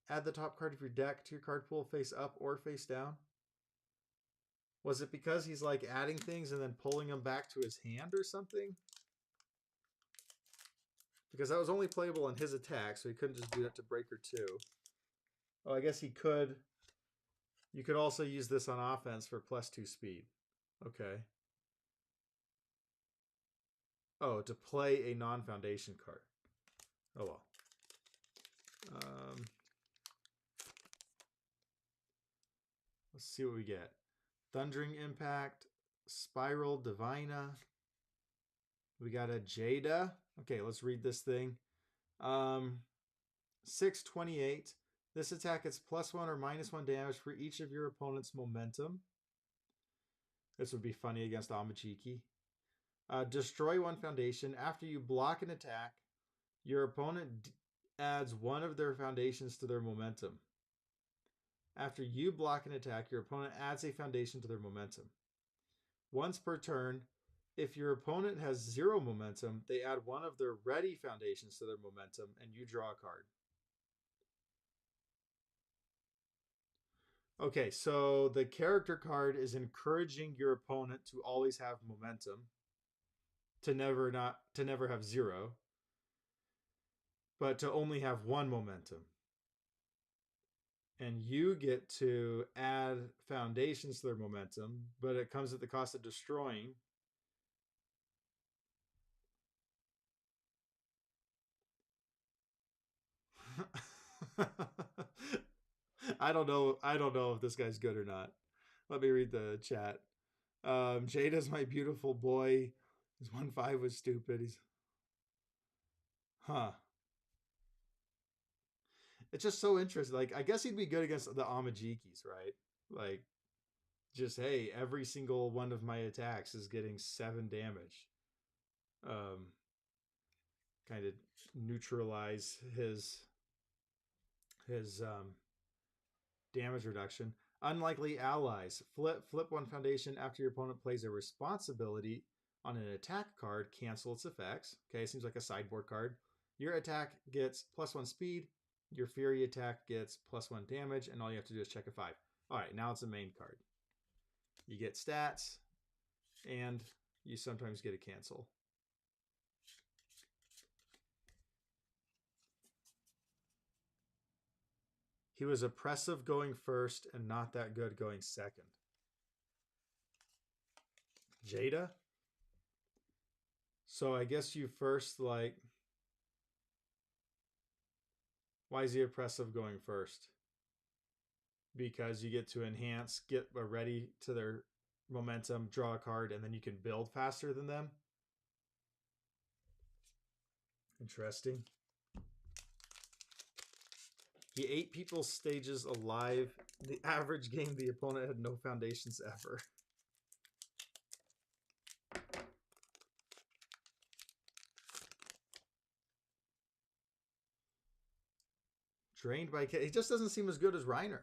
Add the top card of your deck to your card pool, face up or face down. Was it because he's like adding things and then pulling them back to his hand or something? Because that was only playable in his attack, so he couldn't just do that to breaker 2. Oh, I guess he could. You could also use this on offense for +2 speed. Okay. Oh, to play a non-foundation card. Oh, well. Let's see what we get. Thundering Impact, Spiral Divina. We got a Jada. Okay, let's read this thing. 6/28. This attack gets +1 or -1 damage for each of your opponent's momentum. This would be funny against Amajiki. Destroy 1 foundation. After you block an attack, your opponent adds 1 of their foundations to their momentum. After you block an attack, your opponent adds a foundation to their momentum. Once per turn, if your opponent has 0 momentum, they add 1 of their ready foundations to their momentum, and you draw a card. Okay, so the character card is encouraging your opponent to always have momentum, to never have 0, but to only have 1 momentum. And you get to add foundations to their momentum, but it comes at the cost of destroying. I don't know if this guy's good or not. Let me read the chat. Jada's my beautiful boy. His 1/5 was stupid. He's It's just so interesting. Like, I guess he'd be good against the Amajikis, right? Like, just, hey, every single one of my attacks is getting 7 damage. Kind of neutralize his damage reduction. Unlikely allies. Flip 1 foundation after your opponent plays a responsibility on an attack card. Cancel its effects. Okay, seems like a sideboard card. Your attack gets +1 speed. Your Fury attack gets +1 damage, and all you have to do is check a 5. All right, now it's a main card. You get stats, and you sometimes get a cancel. He was oppressive going first and not that good going second. Jada? So I guess you first, like... Why is he oppressive going first? Because you get to enhance, get ready to their momentum, draw a card, and then you can build faster than them. Interesting. He ate people's stages alive. The average game, the opponent had no foundations ever. Drained by K. He just doesn't seem as good as Reiner.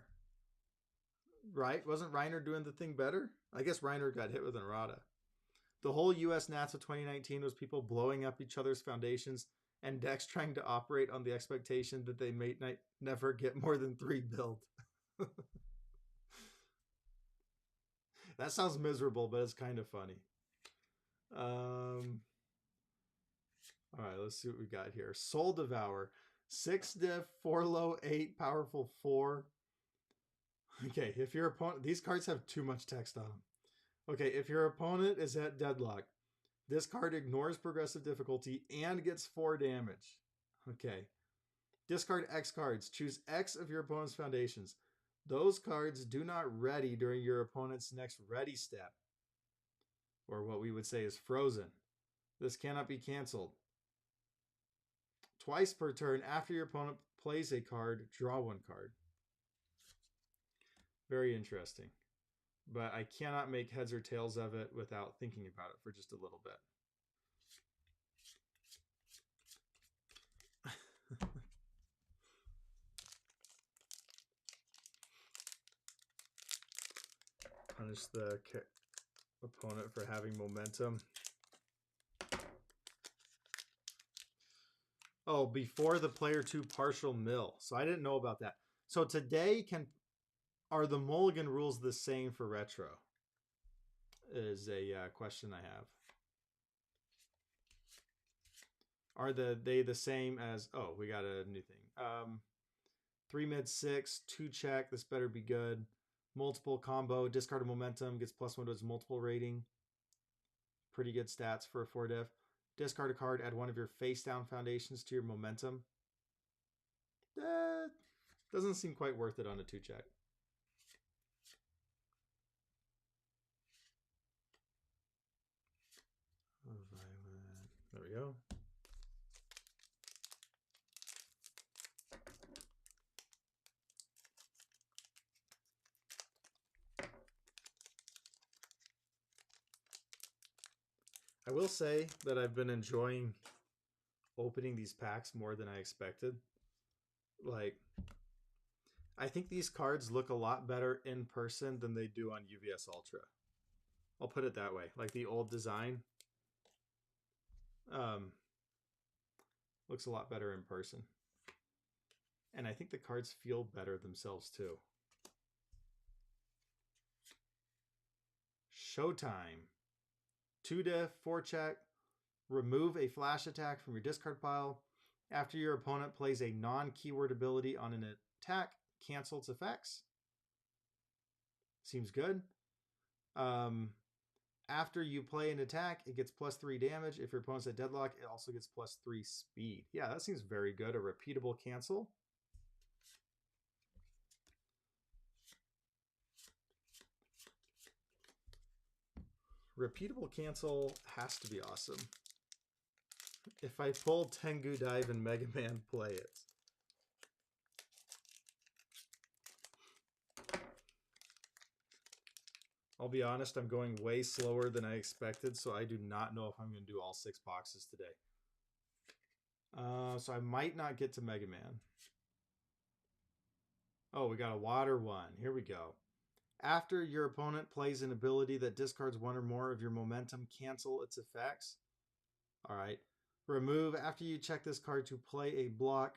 Right? Wasn't Reiner doing the thing better? I guess Reiner got hit with an errata. The whole US Nats of 2019 was people blowing up each other's foundations and decks trying to operate on the expectation that they may never get more than 3 built. That sounds miserable, but it's kind of funny. All right, let's see what we got here. Soul Devour. 6 diff, 4 low, 8 powerful, 4. Okay, if your opponent... These cards have too much text on them. Okay, if your opponent is at deadlock, this card ignores progressive difficulty and gets 4 damage. Okay. Discard X cards. Choose X of your opponent's foundations. Those cards do not ready during your opponent's next ready step, or what we would say is frozen. This cannot be canceled. Twice per turn after your opponent plays a card, draw 1 card. Very interesting. But I cannot make heads or tails of it without thinking about it for just a little bit. Punish the opponent for having momentum. Oh, before the player 2 partial mill. So I didn't know about that. So today, are the mulligan rules the same for retro? Is a question I have. Are they the same as... Oh, we got a new thing. 3 mid 6, 2 check. This better be good. Multiple combo. Discard a momentum. Gets +1 to its multiple rating. Pretty good stats for a 4 diff. Discard a card. Add 1 of your face down foundations to your momentum. Doesn't seem quite worth it on a 2 check. There we go. I will say that I've been enjoying opening these packs more than I expected. Like, I think these cards look a lot better in person than they do on UVS Ultra. I'll put it that way. Like the old design looks a lot better in person. And I think the cards feel better themselves too. Showtime. 2 diff, 4 check. Remove a flash attack from your discard pile. After your opponent plays a non-keyword ability on an attack, cancel its effects. Seems good. After you play an attack, it gets +3 damage. If your opponent's at deadlock, it also gets +3 speed. Yeah, that seems very good. A repeatable cancel. Repeatable cancel has to be awesome. If I pull Tengu Dive and Mega Man, play it. I'll be honest, I'm going way slower than I expected, so I do not know if I'm going to do all 6 boxes today. So I might not get to Mega Man. Oh, we got a water one. Here we go. After your opponent plays an ability that discards 1 or more of your momentum, cancel its effects. All right. Remove after you check this card to play a block.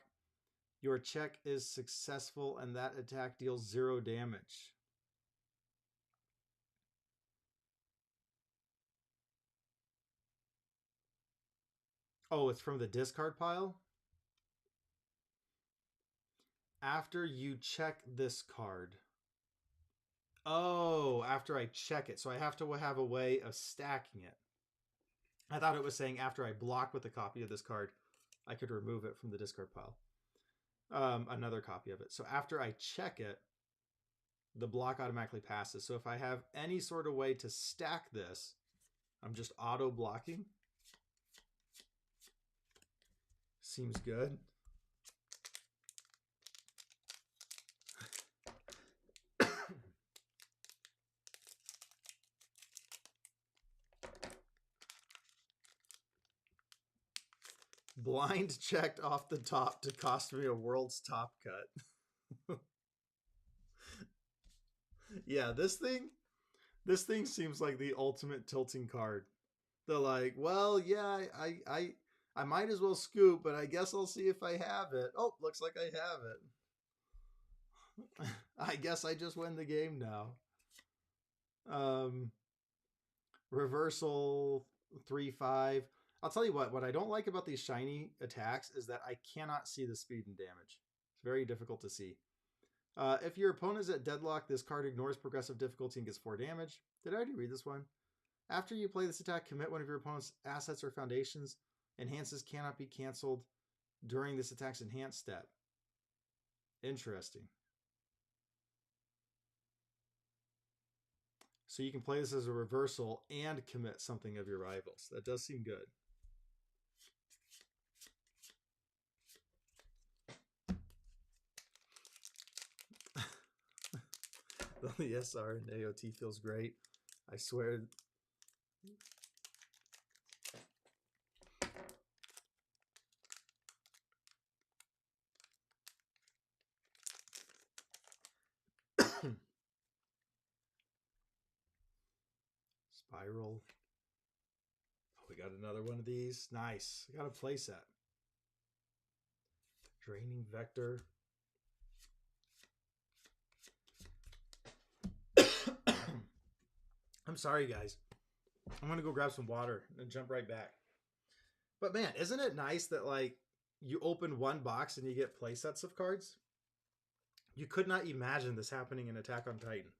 Your check is successful and that attack deals 0 damage. Oh, it's from the discard pile? After you check this card. Oh, after I check it. So I have to have a way of stacking it. I thought it was saying after I block with a copy of this card, I could remove it from the discard pile. Another copy of it. So after I check it, the block automatically passes. So if I have any sort of way to stack this, I'm just auto blocking. Seems good. Blind checked off the top to cost me a world's top cut. Yeah, this thing seems like the ultimate tilting card. They're like, well, yeah, I might as well scoop, but I guess I'll see if I have it. Oh, looks like I have it. I guess I just win the game now. Reversal 3-5. I'll tell you what I don't like about these shiny attacks is that I cannot see the speed and damage. It's very difficult to see. If your opponent is at deadlock, this card ignores progressive difficulty and gets 4 damage. Did I already read this one? After you play this attack, commit one of your opponent's assets or foundations. Enhances cannot be canceled during this attack's enhance step. Interesting. So you can play this as a reversal and commit something of your rivals. That does seem good. The SR and AOT feels great. I swear. Spiral. Oh, we got another one of these. Nice. I got a playset. Draining Vector. I'm sorry, guys. I'm going to go grab some water and jump right back. But man, isn't it nice that like you open one box and you get play sets of cards? You could not imagine this happening in Attack on Titan.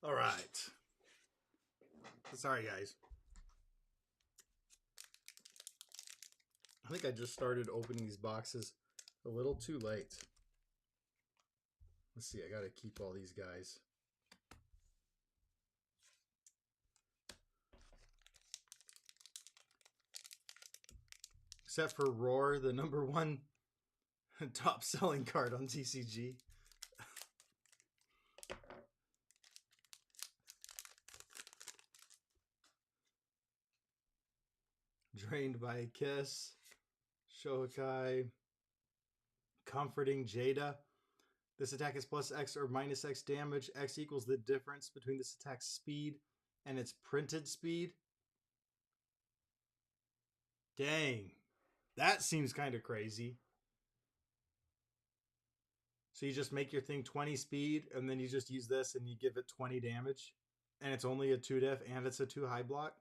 All right. Sorry, guys. I think I just started opening these boxes a little too late. Let's see. I got to keep all these guys. Except for Roar, the #1 top selling card on TCG. Drained by a Kiss. Shokai. Comforting Jada. This attack is plus X or minus X damage. X equals the difference between this attack's speed and its printed speed. Dang. That seems kind of crazy. So you just make your thing 20 speed, and then you just use this and you give it 20 damage. And it's only a 2 def, and it's a 2 high block.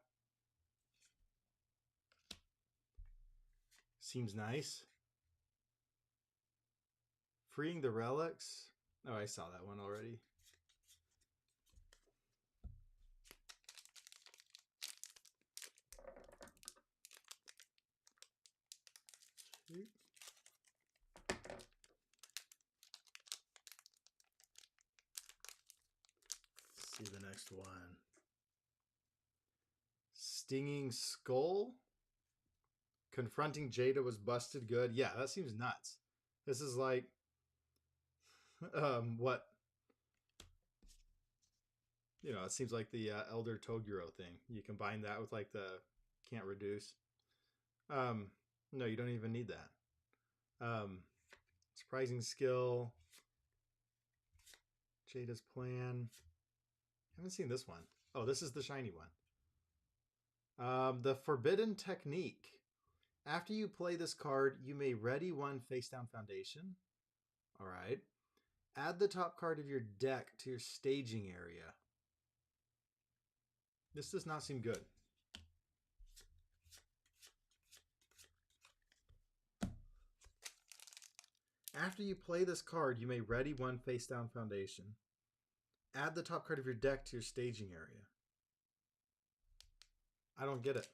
Seems nice. Freeing the relics. Oh, I saw that one already. See the next one. Stinging Skull. Confronting Jada was busted good. Yeah, that seems nuts. This is like what, you know, it seems like the Elder Toguro thing. You combine that with like the can't reduce. No, you don't even need that. Surprising skill. Jada's plan. I haven't seen this one. Oh, this is the shiny one. The Forbidden Technique. After you play this card, you may ready one face down foundation. All right. Add the top card of your deck to your staging area. This does not seem good. After you play this card, you may ready one face down foundation. Add the top card of your deck to your staging area. I don't get it.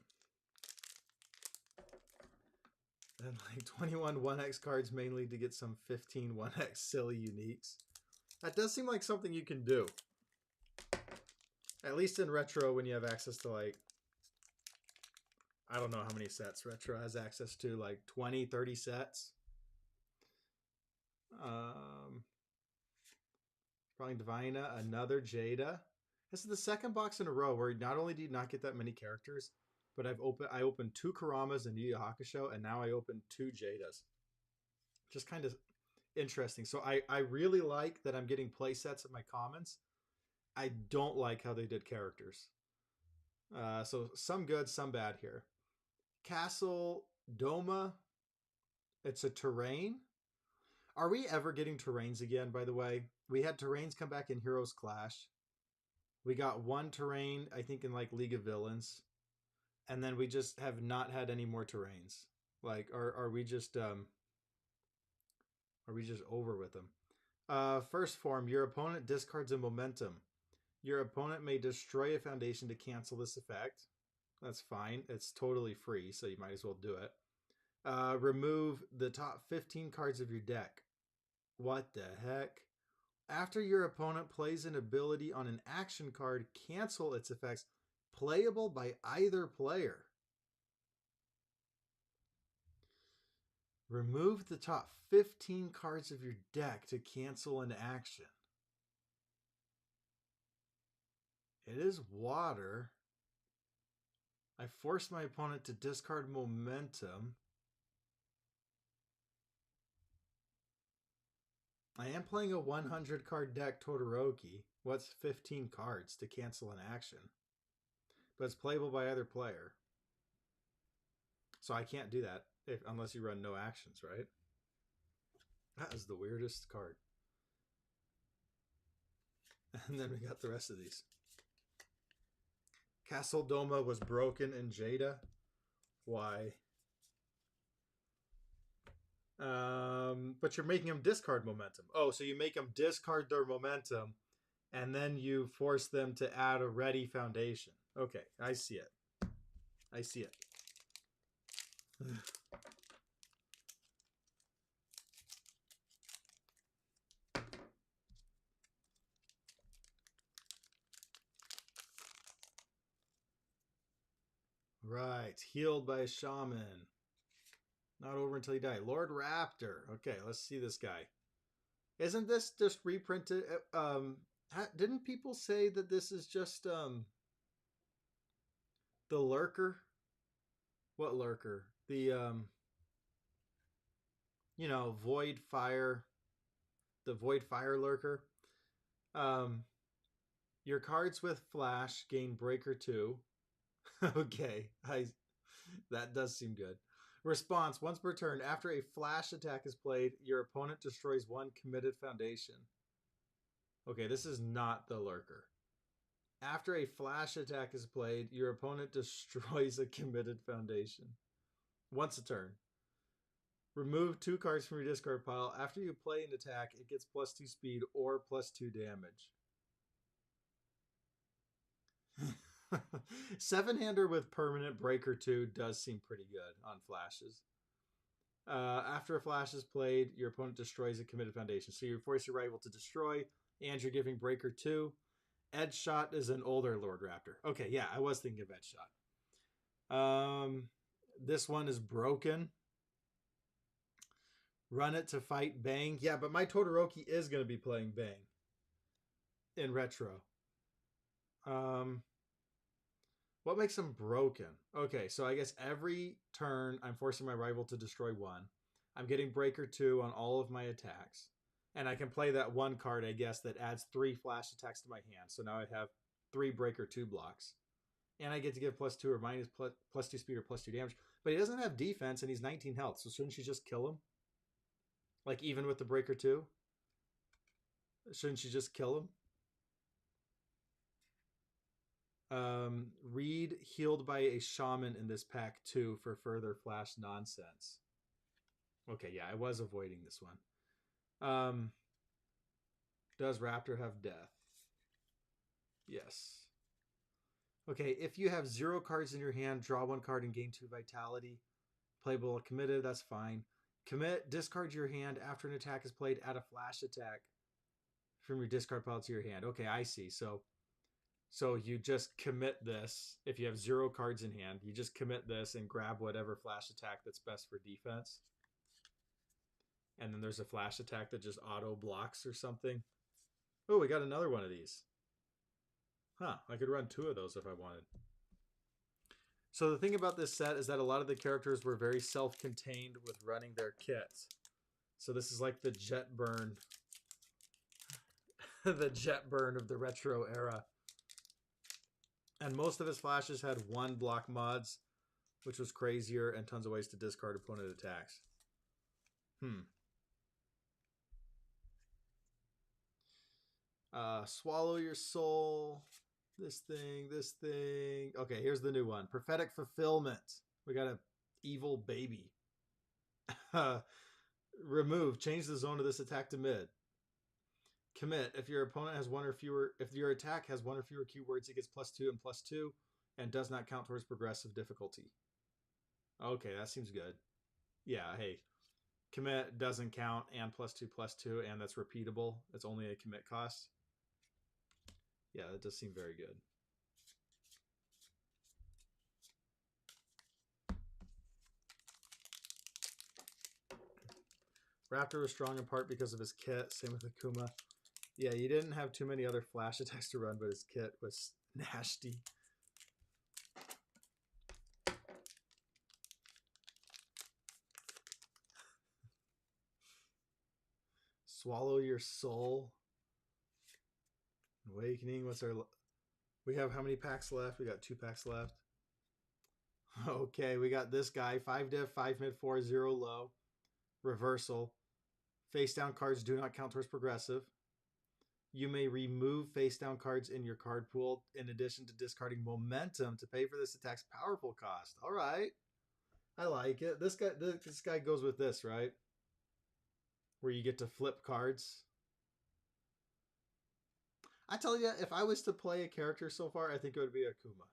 And like 21 1x cards mainly to get some 15 1x silly uniques. That does seem like something you can do. At least in Retro, when you have access to like, I don't know how many sets Retro has access to, like 20, 30 sets. Probably Divina, another Jada. This is the second box in a row where not only do you not get that many characters, but I opened 2 Kuramas and Yu Yu Hakusho, and now I opened 2 Jadas. Just kind of interesting. So I really like that I'm getting play sets of my commons. I don't like how they did characters. So some good, some bad here. Castle Doma. It's a terrain. Are we ever getting terrains again, by the way? We had terrains come back in Heroes Clash. We got one terrain, I think, in like League of Villains. And then we just have not had any more terrains. Like, are we just over with them? First form, your opponent discards a momentum. Your opponent may destroy a foundation to cancel this effect. That's fine. It's totally free, so you might as well do it. Remove the top 15 cards of your deck. What the heck? After your opponent plays an ability on an action card, cancel its effects playable by either player. Remove the top 15 cards of your deck to cancel an action. It is water. I force my opponent to discard momentum. I am playing a 100 card deck Todoroki. What's 15 cards to cancel an action? But it's playable by either player. So I can't do that unless you run no actions, right? That is the weirdest card. And then we got the rest of these. Castle Doma was broken in Jada. Why? But you're making them discard momentum. Oh, so you make them discard their momentum, and then you force them to add a ready foundation. Okay, I see it. I see it. Right, healed by a shaman. Not over until you die. Lord Raptor. Okay, let's see this guy. Isn't this just reprinted? Didn't people say that this is just the lurker? What lurker? The you know, Void Fire, the Void Fire Lurker. Um, your cards with Flash gain Breaker 2. Okay, that does seem good. Response: once per turn, after a flash attack is played, your opponent destroys one committed foundation. Okay, this is not the lurker. After a flash attack is played, your opponent destroys a committed foundation. Once a turn. Remove 2 cards from your discard pile. After you play an attack, it gets +2 speed or +2 damage. 7-hander with permanent Breaker 2 does seem pretty good on flashes. After a flash is played, your opponent destroys a committed foundation. So you force your rival to destroy, and you're giving Breaker 2. Edge Shot is an older Lord Raptor. Okay, yeah, I was thinking of Edge Shot. This one is broken. Run it to fight Bang. Yeah, but my Todoroki is going to be playing Bang in retro. What makes them broken? Okay, so I guess every turn I'm forcing my rival to destroy 1. I'm getting Breaker 2 on all of my attacks. And I can play that 1 card, I guess, that adds 3 flash attacks to my hand. So now I have 3 Breaker 2 blocks. And I get to give +2 or +2 speed or +2 damage. But he doesn't have defense and he's 19 health. So shouldn't you just kill him? Like even with the Breaker 2? Shouldn't you just kill him? Reed healed by a shaman in this pack too for further flash nonsense. Okay, yeah, I was avoiding this one. Does Raptor have death? Yes. Okay, if you have 0 cards in your hand, draw 1 card and gain 2 vitality. Playable committed, that's fine. Commit, discard your hand after an attack is played, add a flash attack from your discard pile to your hand. Okay, I see. So you just commit this. If you have 0 cards in hand, you just commit this and grab whatever flash attack that's best for defense. And then there's a flash attack that just auto blocks or something. Oh, we got another one of these. Huh, I could run 2 of those if I wanted. So the thing about this set is that a lot of the characters were very self-contained with running their kits. So this is like the jet burn. The jet burn of the retro era. And most of his flashes had 1 block mods, which was crazier, and tons of ways to discard opponent attacks. Swallow your soul. This thing. Okay, here's the new one. Prophetic Fulfillment. We got a evil baby. Remove. Change the zone of this attack to mid. Commit. If your opponent has 1 or fewer, if your attack has 1 or fewer keywords, it gets +2 and +2, and does not count towards progressive difficulty. Okay, that seems good. Yeah, hey. Commit doesn't count, and +2/+2, and that's repeatable. It's only a commit cost. Yeah, that does seem very good. Raptor was strong in part because of his kit. Same with Akuma. Yeah, you didn't have too many other flash attacks to run, but his kit was nasty. Swallow your soul. Awakening. What's our... We have how many packs left? We got 2 packs left. Okay, we got this guy. 5 diff, 5 mid, 4, 0 low. Reversal. Face down cards do not count towards progressive. You may remove face down cards in your card pool in addition to discarding momentum to pay for this attack's powerful cost. All right. I like it. This guy goes with this, right? Where you get to flip cards. I tell you, if I was to play a character so far, I think it would be Akuma.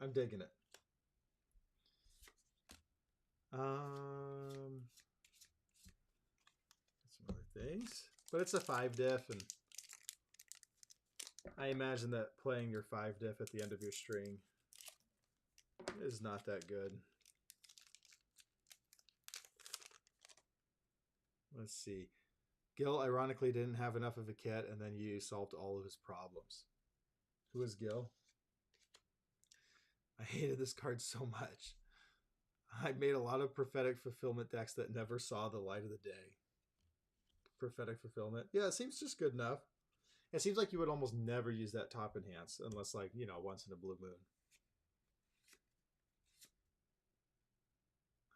I'm digging it. Some other things. But it's a 5 diff, and I imagine that playing your 5 diff at the end of your string is not that good. Let's see. Gil ironically didn't have enough of a kit, and then you solved all of his problems. Who is Gil? I hated this card so much. I made a lot of prophetic fulfillment decks that never saw the light of the day. Prophetic fulfillment. Yeah, it seems just good enough. It seems like you would almost never use that top enhance unless, like, you know, once in a blue moon.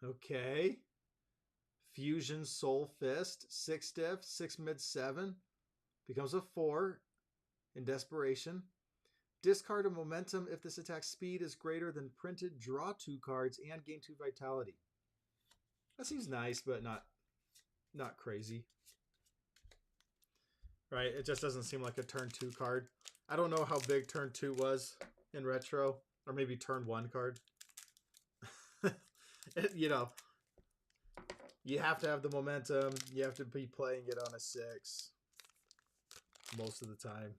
Okay. Fusion Soul Fist. 6 diff, 6 mid 7. Becomes a 4 in desperation. Discard a momentum if this attack's speed is greater than printed. Draw 2 cards and gain 2 vitality. That seems nice, but not crazy. Right? It just doesn't seem like a turn 2 card. I don't know how big turn 2 was in Retro. Or maybe turn 1 card. You know, you have to have the momentum. You have to be playing it on a 6 most of the time.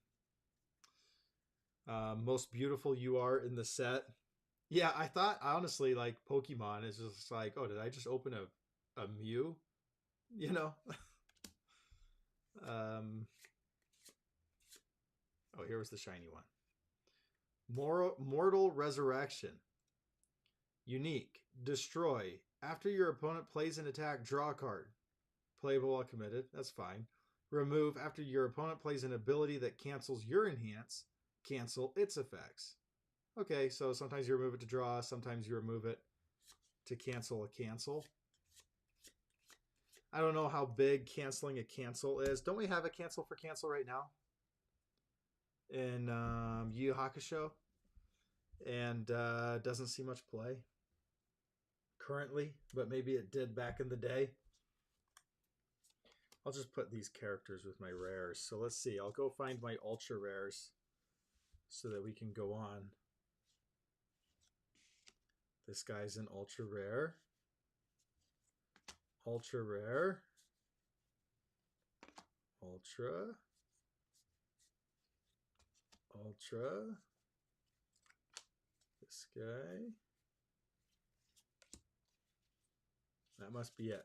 Most beautiful you are in the set. Yeah, I thought, honestly, like, Pokemon is just like, oh, did I just open a Mew? You know? Oh, here was the shiny one. Mortal Resurrection. Unique. Destroy. After your opponent plays an attack, draw a card. Playable while committed. That's fine. Remove. After your opponent plays an ability that cancels your enhance, cancel its effects. Okay, so sometimes you remove it to draw, sometimes you remove it to cancel a cancel. I don't know how big canceling a cancel is. Don't we have a cancel for cancel right now? In Yu Yu Hakusho? And doesn't see much play currently, but maybe it did back in the day. I'll just put these characters with my rares. So let's see. I'll go find my ultra rares so that we can go on. This guy's an ultra rare. Ultra rare. Ultra. Ultra. This guy. That must be it.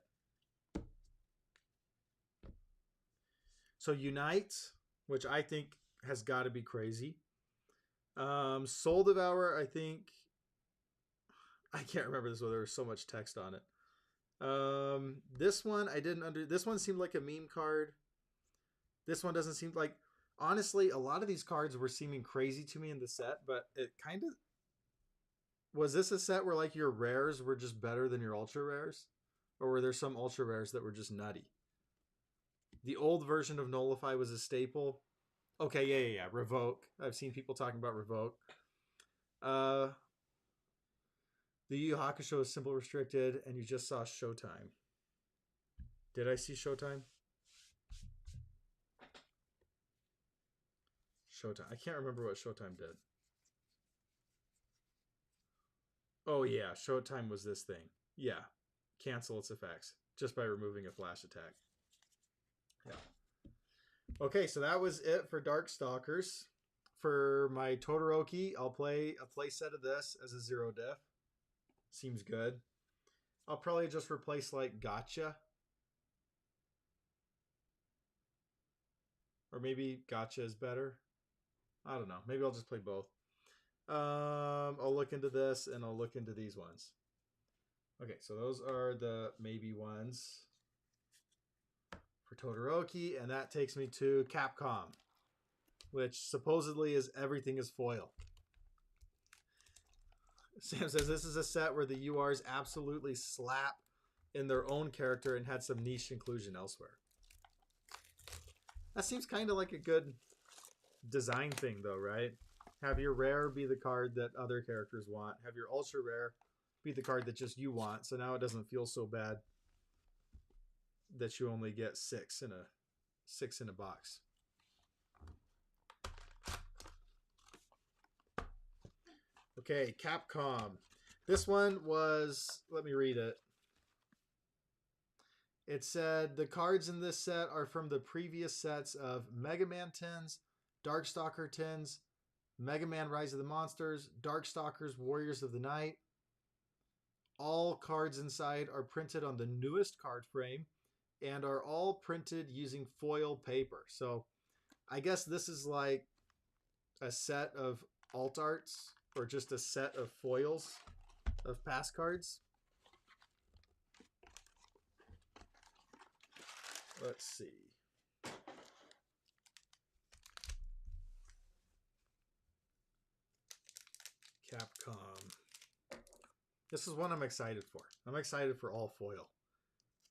So Unite, which I think has got to be crazy. Soul Devourer, I think. I can't remember this one. There was so much text on it. This one, I didn't this one seemed like a meme card. This one doesn't seem like... Honestly, a lot of these cards were seeming crazy to me in the set, but it kind of... Was this a set where, like, your rares were just better than your ultra rares? Or were there some ultra rares that were just nutty? The old version of Nullify was a staple. Okay, yeah. Revoke. I've seen people talking about Revoke. The Yu Yu Hakusho is simple restricted, and you just saw Showtime. Did I see Showtime? Showtime. I can't remember what Showtime did. Oh, yeah. Showtime was this thing. Yeah. Cancel its effects just by removing a flash attack. Yeah. Okay, so that was it for Darkstalkers. For my Todoroki, I'll play a playset of this as a 0 diff. Seems good. I'll probably just replace, like, Gotcha. Or maybe Gotcha is better. I don't know. Maybe I'll just play both. I'll look into this, and I'll look into these ones. Okay, so those are the maybe ones for Todoroki, and that takes me to Capcom, which supposedly is everything is foil. Sam says this is a set where the URs absolutely slap in their own character and had some niche inclusion elsewhere. That seems kind of like a good design thing, though, right? Have your rare be the card that other characters want. Have your ultra rare be the card that just you want. So now it doesn't feel so bad that you only get 6 in a box. Okay, Capcom. This one was, let me read it. It said the cards in this set are from the previous sets of Mega Man Tins, Darkstalker Tins, Mega Man Rise of the Monsters, Darkstalkers Warriors of the Night. All cards inside are printed on the newest card frame and are all printed using foil paper. So I guess this is like a set of alt arts or just a set of foils of past cards. Let's see. Capcom. This is one I'm excited for. I'm excited for all foil.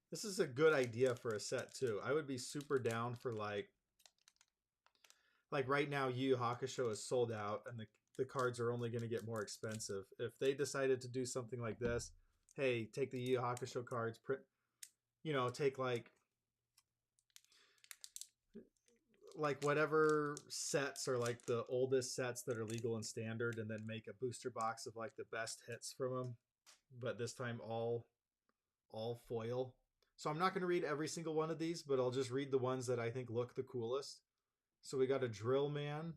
This is a good idea for a set too. I would be super down for like right now Yu Yu Hakusho is sold out and the cards are only going to get more expensive. If they decided to do something like this, hey, take the Yu Yu Hakusho cards, print, you know, take like whatever sets are like the oldest sets that are legal and standard, and then make a booster box of like the best hits from them, but this time all foil. So I'm not going to read every single one of these, but I'll just read the ones that I think look the coolest. So we got a Drill Man,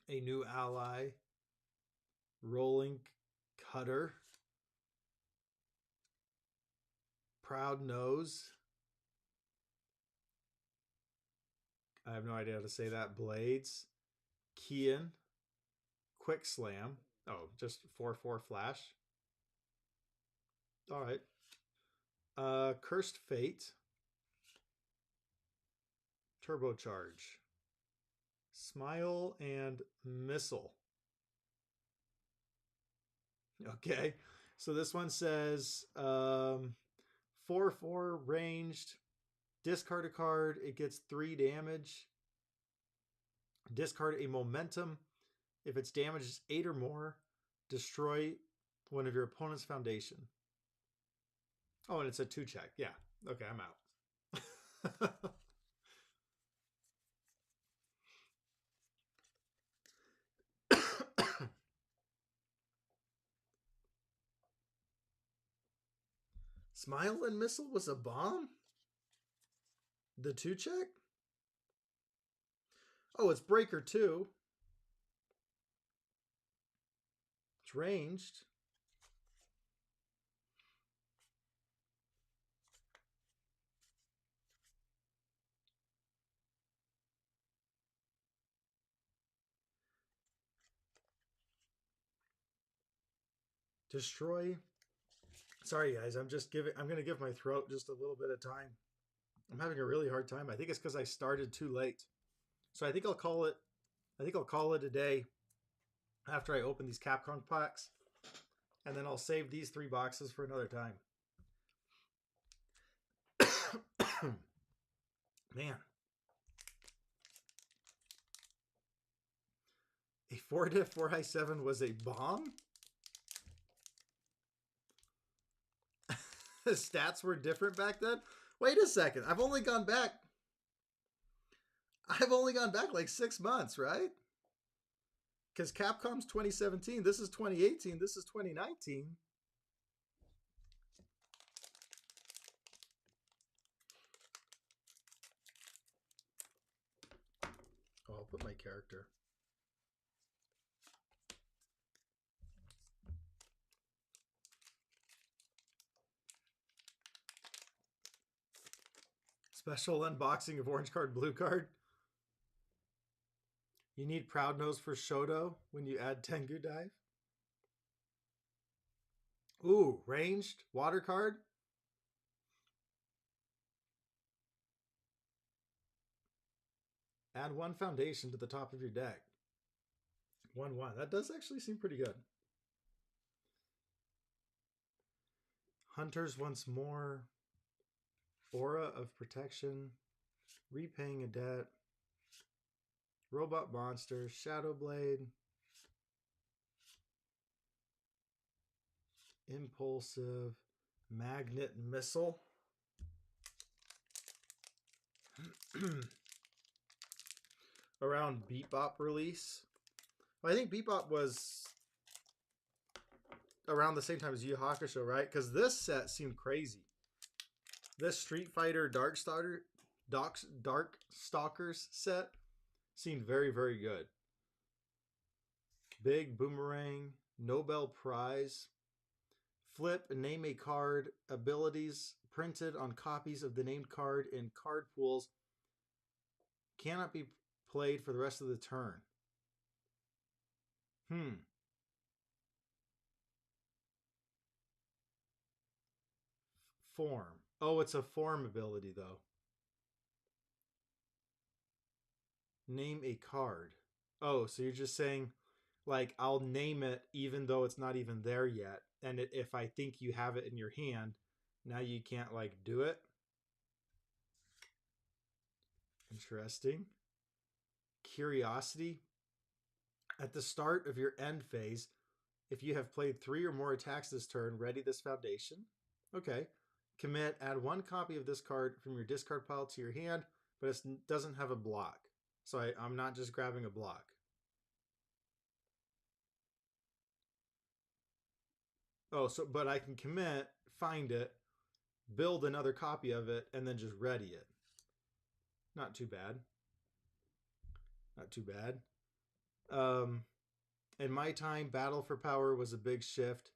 a new ally, Rolling Cutter, Proud Nose, I have no idea how to say that, Blades, Kian, Quick Slam, oh, just 4/4 flash. All right. Cursed Fate, Turbocharge, Smile, and Missile. Okay, so this one says 4/4 ranged. Discard a card, it gets 3 damage. Discard a momentum. If its damage is 8 or more, destroy one of your opponent's foundation. Oh, and it's a 2-check. Yeah. Okay, I'm out. Smile and Missile was a bomb? The 2-check? Oh, it's Breaker 2. It's ranged. Destroy. Sorry guys, I'm going to give my throat just a little bit of time. I'm having a really hard time. I think it's because I started too late. So I think I'll call it a day after I open these Capcom packs. And then I'll save these 3 boxes for another time. Man. A 4-diff 4i7 was a bomb? The stats were different back then? Wait a second. I've only gone back like 6 months, right? Because Capcom's 2017. This is 2018. This is 2019. Oh, I'll put my character. Special unboxing of orange card, blue card. You need Proud Nose for Shoto when you add Tengu Dive. Ooh, ranged water card. Add 1 foundation to the top of your deck. 1/1. That does actually seem pretty good. Hunters once more. Aura of Protection. Repaying a Debt. Robot Monster. Shadow Blade. Impulsive. Magnet Missile. Around Bebop release. Well, I think Bebop was around the same time as Yu Yu Hakusho, right? Because this set seemed crazy. This Street Fighter Dark Stalkers set seemed very, very good. Big Boomerang, Nobel Prize, flip and name a card, abilities printed on copies of the named card in card pools cannot be played for the rest of the turn. Form. Oh, it's a form ability, though. Name a card. Oh, so you're just saying, like, I'll name it even though it's not even there yet. And if I think you have it in your hand, now you can't, like, do it? Interesting. Curiosity. At the start of your end phase, if you have played 3 or more attacks this turn, ready this foundation. Okay. Commit, add 1 copy of this card from your discard pile to your hand, but it doesn't have a block. So I'm not just grabbing a block. Oh, so but I can commit, find it, build another copy of it, and then just ready it. Not too bad. Not too bad. In my time, Battle for Power was a big shift,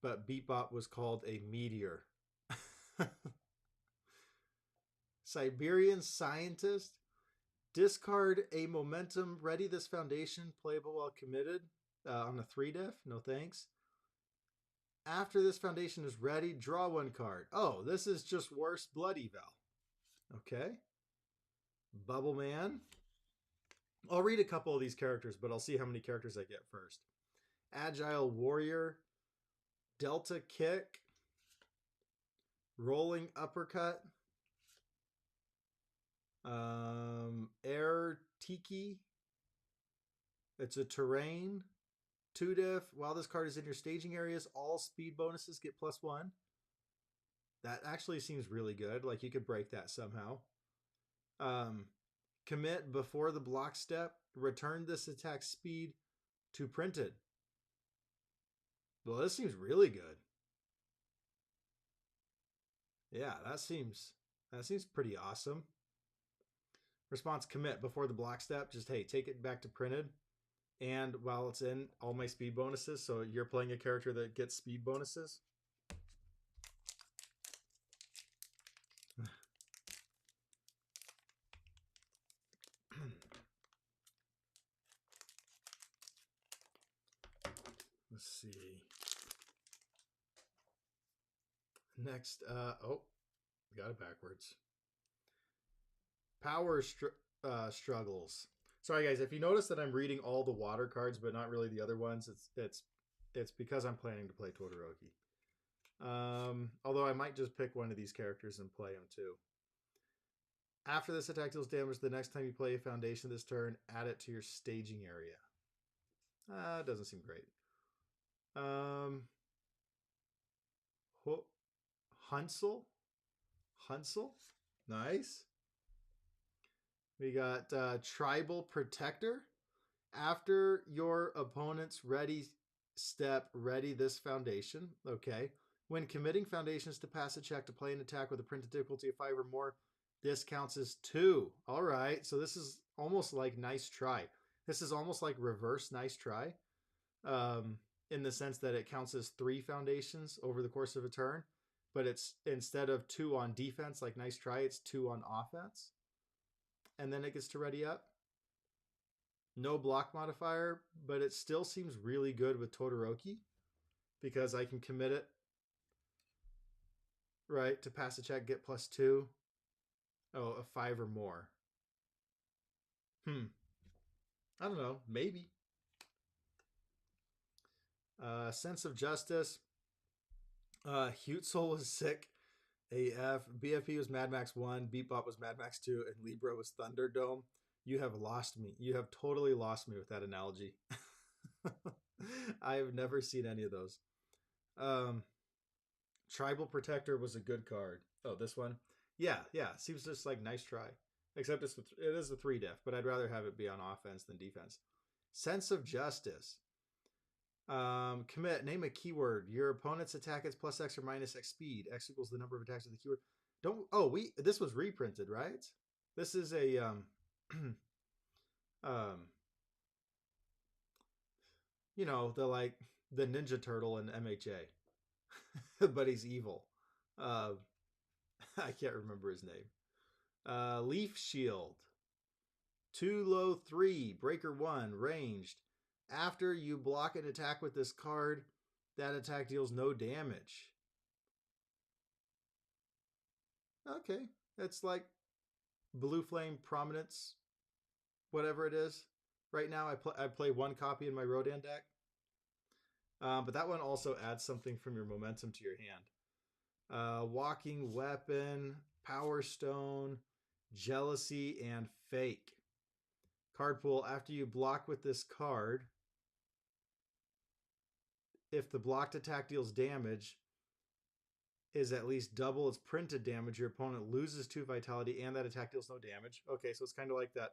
but Beatbop was called a meteor. Siberian Scientist. Discard a momentum. Ready this foundation. Playable while committed. On a 3-diff. No thanks. After this foundation is ready, draw 1 card. Oh, this is just worse Blood Eval. Okay. Bubble Man. I'll read a couple of these characters, but I'll see how many characters I get first. Agile Warrior. Delta Kick. Rolling Uppercut. Air Tiki. It's a terrain. 2-diff. While this card is in your staging areas, all speed bonuses get +1. That actually seems really good. Like, you could break that somehow. Commit before the block step. Return this attack speed to printed. Well, this seems really good. Yeah, that seems pretty awesome. Response, commit before the block step. Just, hey, take it back to printed. And while it's in, all my speed bonuses. So you're playing a character that gets speed bonuses. Let's see. Next, oh, got it backwards. Power struggles. Sorry guys, if you notice that I'm reading all the water cards but not really the other ones, it's because I'm planning to play Todoroki. Although I might just pick one of these characters and play him too. After this attack deals damage, the next time you play a foundation this turn, add it to your staging area. Doesn't seem great. Hunsel? Nice. We got Tribal Protector. After your opponent's ready step, ready this foundation. Okay. When committing foundations to pass a check to play an attack with a printed difficulty of 5 or more, this counts as 2. All right. So this is almost like Nice Try. This is almost like reverse Nice Try. In the sense that it counts as 3 foundations over the course of a turn. But it's instead of 2 on defense, like Nice Try, it's 2 on offense. And then it gets to ready up. No block modifier, but it still seems really good with Todoroki because I can commit it, right, to pass a check, get +2. Oh, a 5 or more. I don't know, maybe. Sense of Justice. Hutzel was sick AF. BFP was Mad Max 1, Beatbop was Mad Max 2, and Libra was Thunderdome. You have lost me. You have totally lost me with that analogy. I have never seen any of those. Tribal Protector was a good card. Oh, this one? Yeah. Seems just like Nice Try. Except it is a 3-diff, but I'd rather have it be on offense than defense. Sense of Justice. Commit. Name a keyword. Your opponent's attack is +X or -X speed. X equals the number of attacks with the keyword. This was reprinted, right? This is a you know, the Ninja Turtle in MHA, but he's evil. I can't remember his name. Leaf Shield. 2 low 3, breaker 1, ranged. After you block an attack with this card, that attack deals no damage. Okay, it's like Blue Flame Prominence, whatever it is. Right now, I play one copy in my Rodan deck, but that one also adds something from your momentum to your hand. Walking Weapon, Power Stone, Jealousy, and Fake. Card pool, after you block with this card, if the blocked attack deals damage is at least double its printed damage, your opponent loses 2 vitality and that attack deals no damage. Okay, so it's kind of like that.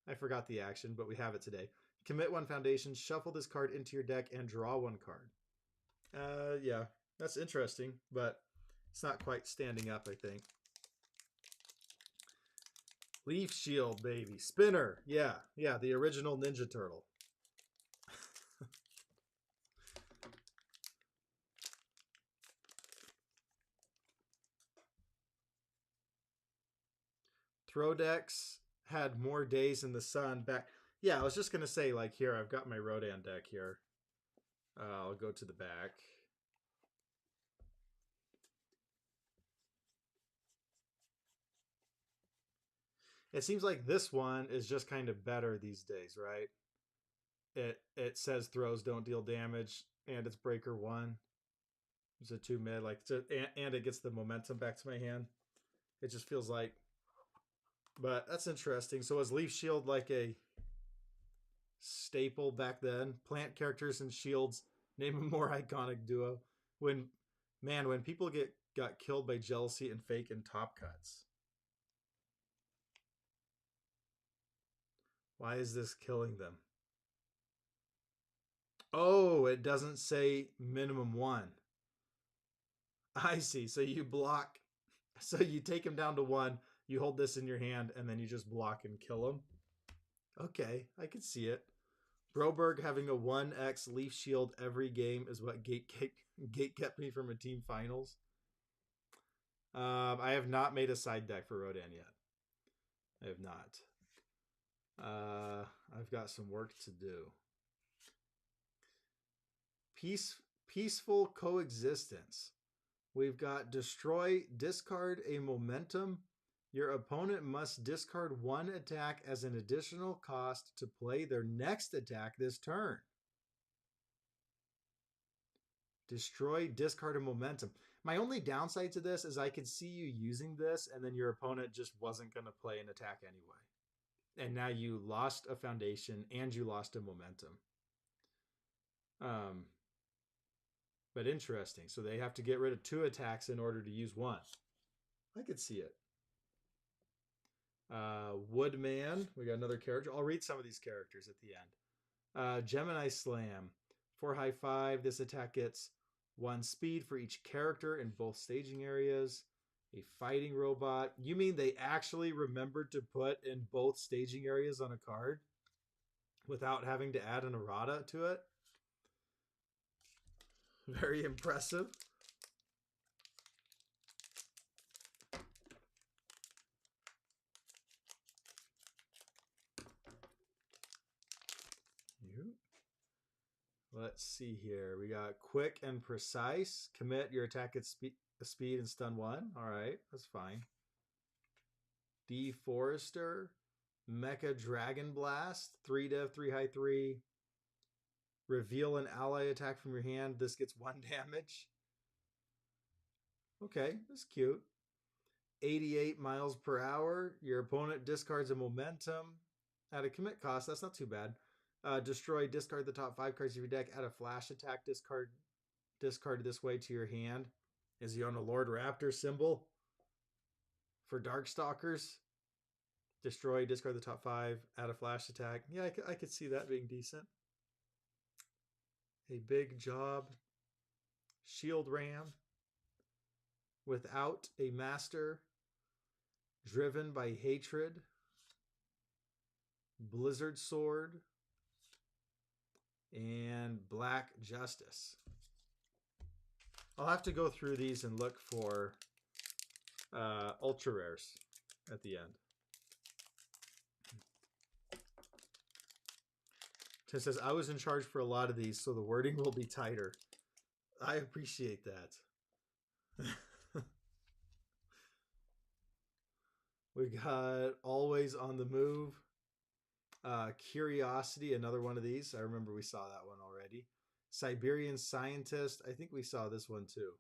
I forgot the action, but we have it today. Commit 1 foundation, shuffle this card into your deck, and draw 1 card. Yeah, that's interesting, but it's not quite standing up, I think. Leaf Shield, baby. Spinner. Yeah, the original Ninja Turtle. Throw decks had more days in the sun back. Yeah, I was just going to say, like, here, I've got my Rodan deck here. I'll go to the back. It seems like this one is just kind of better these days, right? It says throws don't deal damage, and it's breaker 1. It's a 2 mid, like, and it gets the momentum back to my hand. It just feels like, but that's interesting. So was Leaf Shield like a staple back then? Plant characters and shields, name a more iconic duo. When people got killed by Jealousy and Fake in Top Cuts. Why is this killing them? Oh, it doesn't say minimum 1. I see. So you block. So you take him down to 1. You hold this in your hand, and then you just block and kill him. Okay, I can see it. Broberg having a 1x Leaf Shield every game is what gate kept me from a team finals. I have not made a side deck for Rodan yet. I have not. I've got some work to do. Peaceful Coexistence. We've got destroy, discard a momentum. Your opponent must discard 1 attack as an additional cost to play their next attack this turn. Destroy, discard a momentum. My only downside to this is I could see you using this and then your opponent just wasn't going to play an attack anyway. And now you lost a foundation and you lost a momentum. But interesting. So they have to get rid of 2 attacks in order to use 1. I could see it. Woodman. We got another character. I'll read some of these characters at the end. Gemini Slam. 4 high 5. This attack gets 1 speed for each character in both staging areas. A fighting robot. You mean they actually remembered to put in both staging areas on a card without having to add an errata to it? Very impressive. Let's see here. We got quick and precise. Commit your attack at speed and stun 1. All right, that's fine. Deforester. Mecha Dragon Blast. 3 dev, 3 high 3. Reveal an ally attack from your hand. This gets 1 damage. Okay, that's cute. 88 miles per hour. Your opponent discards a momentum at a commit cost. That's not too bad. Destroy, discard the top 5 cards of your deck. Add a flash attack. Discard this way to your hand. Is he on a Lord Raptor symbol? For Darkstalkers. Destroy, discard the top 5. Add a flash attack. Yeah, I could see that being decent. A big job. Shield Ram. Without a master. Driven by hatred. Blizzard Sword. And Black Justice. I'll have to go through these and look for ultra rares at the end. It says, I was in charge for a lot of these, so the wording will be tighter. I appreciate that. We got Always on the Move. Curiosity, another one of these. I remember we saw that one already. Siberian Scientist. I think we saw this one too.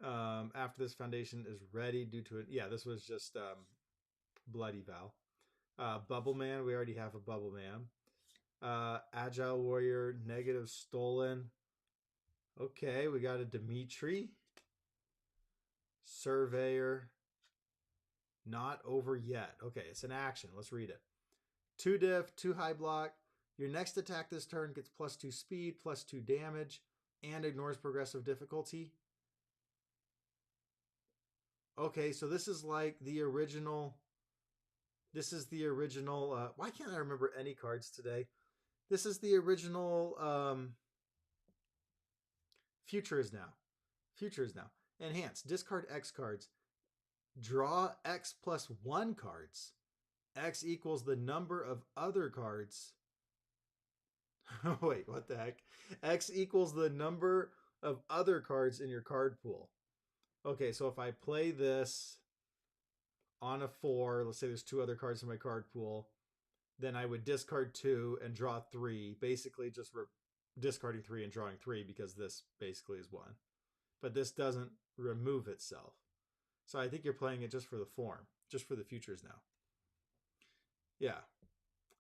After this foundation is ready due to it. Yeah, this was just Bloody Val. Bubble Man. We already have a Bubble Man. Agile Warrior. Negative Stolen. Okay, we got a Dimitri. Surveyor. Not over yet. Okay, it's an action. Let's read it. 2 diff, 2 high block. Your next attack this turn gets +2 speed, +2 damage, and ignores progressive difficulty. Okay, so this is like the original. This is the original. Why can't I remember any cards today? This is the original. Future is now. Future is now. Enhance. Discard X cards. Draw X +1 cards. X equals the number of other cards. Wait, what the heck? X equals the number of other cards in your card pool. Okay, so if I play this on a 4, let's say there's 2 other cards in my card pool, then I would discard 2 and draw 3, basically just discarding 3 and drawing 3 because this basically is 1. But this doesn't remove itself. So I think you're playing it just for the form, just for the futures now. Yeah.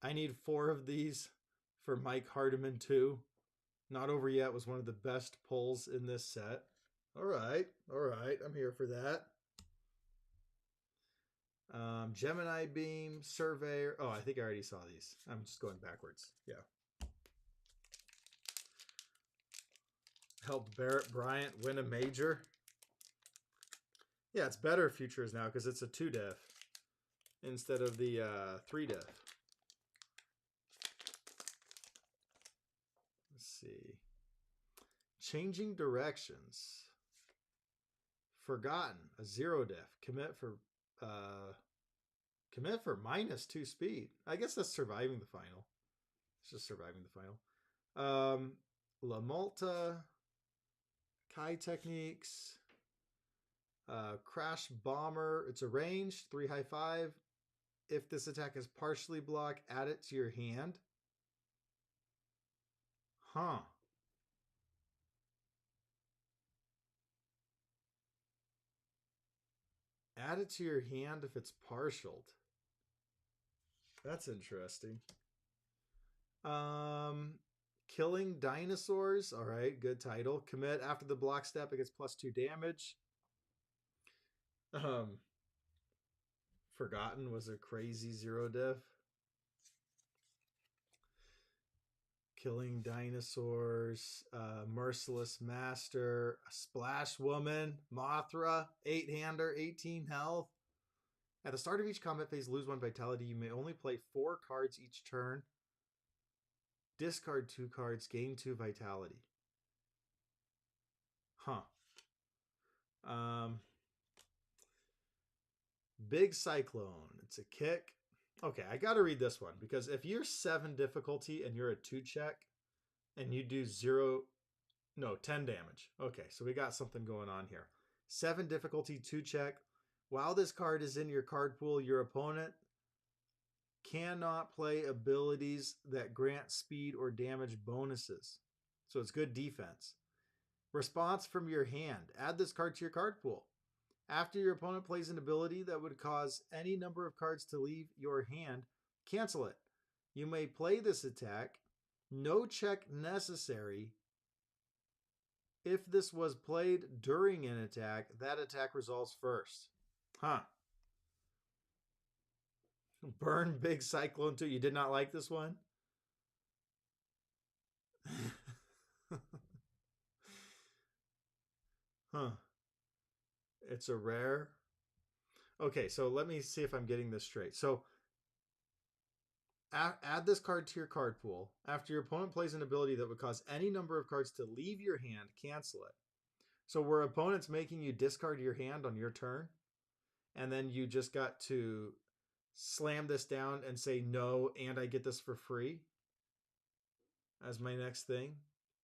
I need 4 of these for Mike Hardiman too. Not Over Yet was one of the best pulls in this set. All right. I'm here for that. Gemini Beam, Surveyor. Oh, I think I already saw these. I'm just going backwards. Yeah. Help Barrett Bryant win a major. Yeah, it's better futures now because it's a 2 diff instead of the 3 diff. Let's see. Changing Directions. Forgotten, a 0 diff. Commit for -2 speed. I guess that's surviving the final. It's just surviving the final. La Malta, Kai Techniques, Crash Bomber. It's a range, 3 high 5. If this attack is partially blocked, add it to your hand. Huh. Add it to your hand if it's partialed. That's interesting. Killing Dinosaurs. All right, good title. Commit after the block step, it gets +2 damage. Forgotten was a crazy 0 diff. Killing Dinosaurs, Merciless Master, Splash Woman, Mothra, 8-hander, 18 health. At the start of each combat phase, lose 1 vitality. You may only play 4 cards each turn. Discard 2 cards, gain 2 vitality. Huh. Big Cyclone. It's a kick. Okay, I got to read this one because if you're 7 difficulty and you're a 2 check and you do 10 damage. Okay, so we got something going on here. 7 difficulty, 2 check. While this card is in your card pool, your opponent cannot play abilities that grant speed or damage bonuses. So it's good defense. Response from your hand. Add this card to your card pool. After your opponent plays an ability that would cause any number of cards to leave your hand, cancel it. You may play this attack. No check necessary. If this was played during an attack, that attack resolves first. Huh. Burn Big Cyclone 2. You did not like this one? Huh. It's a rare. Okay, so let me see if I'm getting this straight. So add this card to your card pool. After your opponent plays an ability that would cause any number of cards to leave your hand, cancel it. So were opponents making you discard your hand on your turn? And then you just got to slam this down and say no, and I get this for free as my next thing.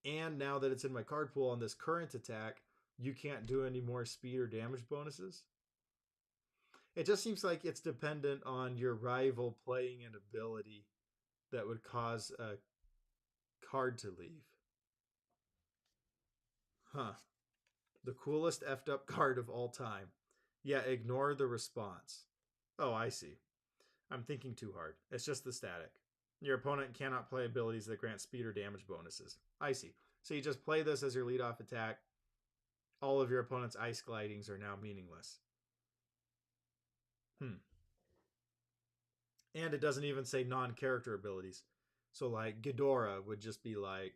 And now that it's in my card pool on this current attack, you can't do any more speed or damage bonuses. It just seems like it's dependent on your rival playing an ability that would cause a card to leave. Huh. The coolest effed up card of all time. Yeah, ignore the response. Oh, I see. I'm thinking too hard. It's just the static. Your opponent cannot play abilities that grant speed or damage bonuses. I see. So you just play this as your leadoff attack. All of your opponent's ice glidings are now meaningless. And it doesn't even say non-character abilities. So like Ghidorah would just be like,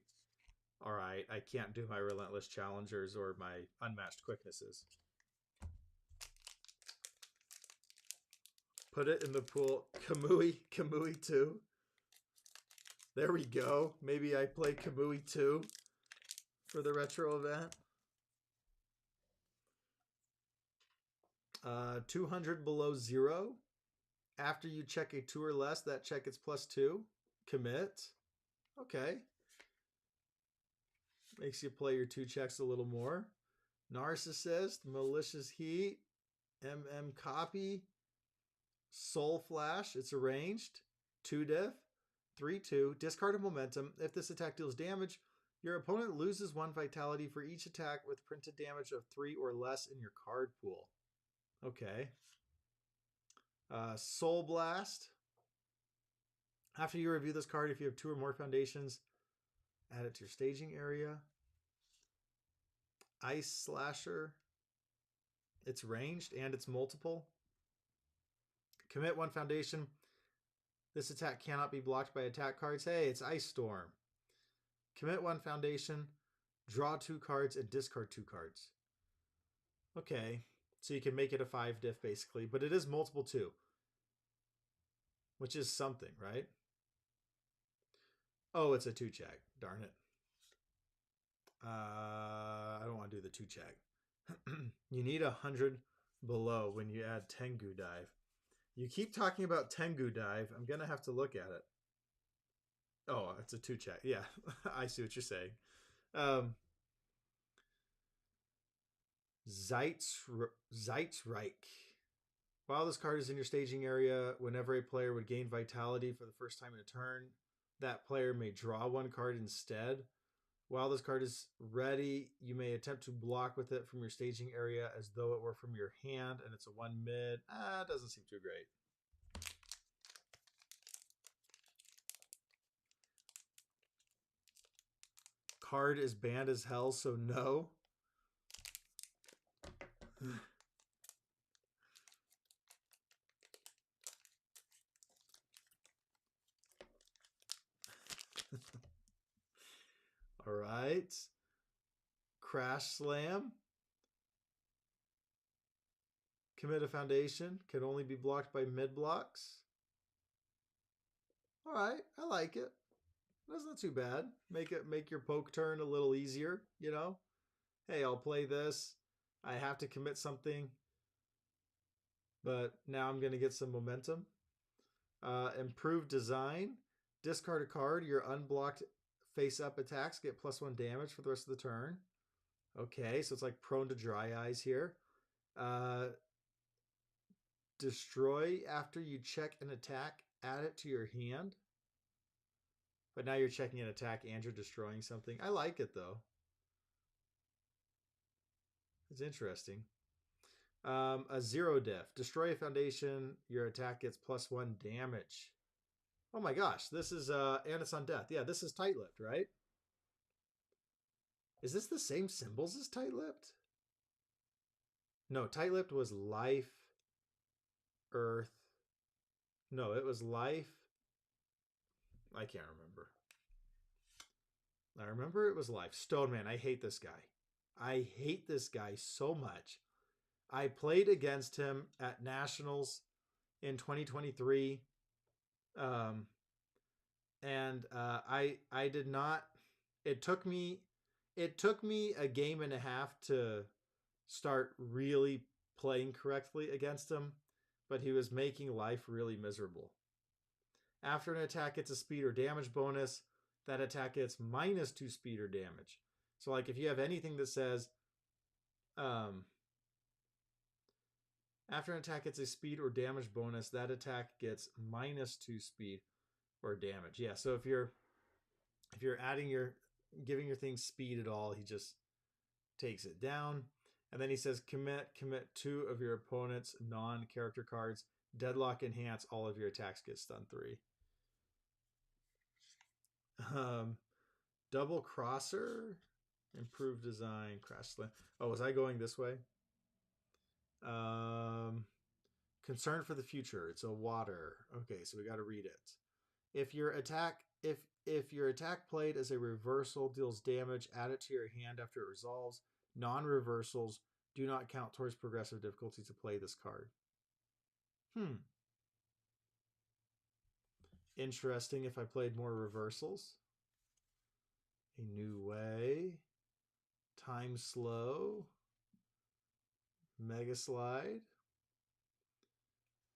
all right, I can't do my Relentless Challengers or my Unmatched Quicknesses. Put it in the pool. Kamui 2. There we go. Maybe I play Kamui 2 for the retro event. 200 below 0. After you check a 2 or less, that check gets +2. Commit. Okay. Makes you play your 2 checks a little more. Narcissist, Malicious Heat, Copy, Soul Flash. It's arranged. 2 diff. 3/2. Discard a momentum. If this attack deals damage, your opponent loses 1 vitality for each attack with printed damage of 3 or less in your card pool. Okay. Soul Blast. After you review this card, if you have 2 or more foundations, add it to your staging area. Ice Slasher. It's ranged and it's multiple. Commit 1 foundation. This attack cannot be blocked by attack cards. Hey, it's Ice Storm. Commit 1 foundation. Draw 2 cards and discard 2 cards. Okay. So you can make it a 5 diff basically, but it is multiple too. Which is something, right? Oh, it's a 2 check. Darn it. I don't want to do the 2 check. You need 100 below when you add Tengu Dive. You keep talking about Tengu Dive. I'm going to have to look at it. Oh, it's a 2 check. Yeah, I see what you're saying. Zeitzreich. While this card is in your staging area, whenever a player would gain vitality for the first time in a turn, that player may draw 1 card instead. While this card is ready, you may attempt to block with it from your staging area as though it were from your hand, and it's a 1 mid. Doesn't seem too great. Card is banned as hell, so no. All right. Crash Slam. Commit a foundation. Can only be blocked by mid blocks. All right. I like it. That's not too bad. Make your poke turn a little easier, you know? Hey, I'll play this. I have to commit something. But now I'm going to get some momentum. Improved design. Discard a card. Your unblocked face-up attacks get +1 damage for the rest of the turn. Okay, so it's like prone to dry eyes here. Destroy after you check an attack. Add it to your hand. But now you're checking an attack and you're destroying something. I like it, though. It's interesting. A 0 diff. Destroy a foundation. Your attack gets +1 damage. Oh my gosh, this is and it's on death. Yeah, this is tight-lipped, right? Is this the same symbols as tight-lipped? No, tight-lipped was life, earth. No, it was life. I can't remember. I remember it was life. Stoneman, I hate this guy. I hate this guy so much. I played against him at Nationals in 2023. I did not. It took me a game and a half to start really playing correctly against him, but he was making life really miserable. After an attack gets a speed or damage bonus, that attack gets -2 speed or damage. So like if you have anything that says After an attack gets a speed or damage bonus, that attack gets -2 speed or damage. Yeah, so if you're adding your giving your thing speed at all, he just takes it down. And then he says commit 2 of your opponent's non-character cards. Deadlock enhance, all of your attacks get stun 3. Double crosser, improved design, crash slam. Oh, was I going this way? Concern for the future. It's a water. Okay, so we got to read it. If your attack played as a reversal deals damage, add it to your hand after it resolves. Non-reversals do not count towards progressive difficulty to play this card. Interesting if I played more reversals. A new way. Time slow. Mega slide.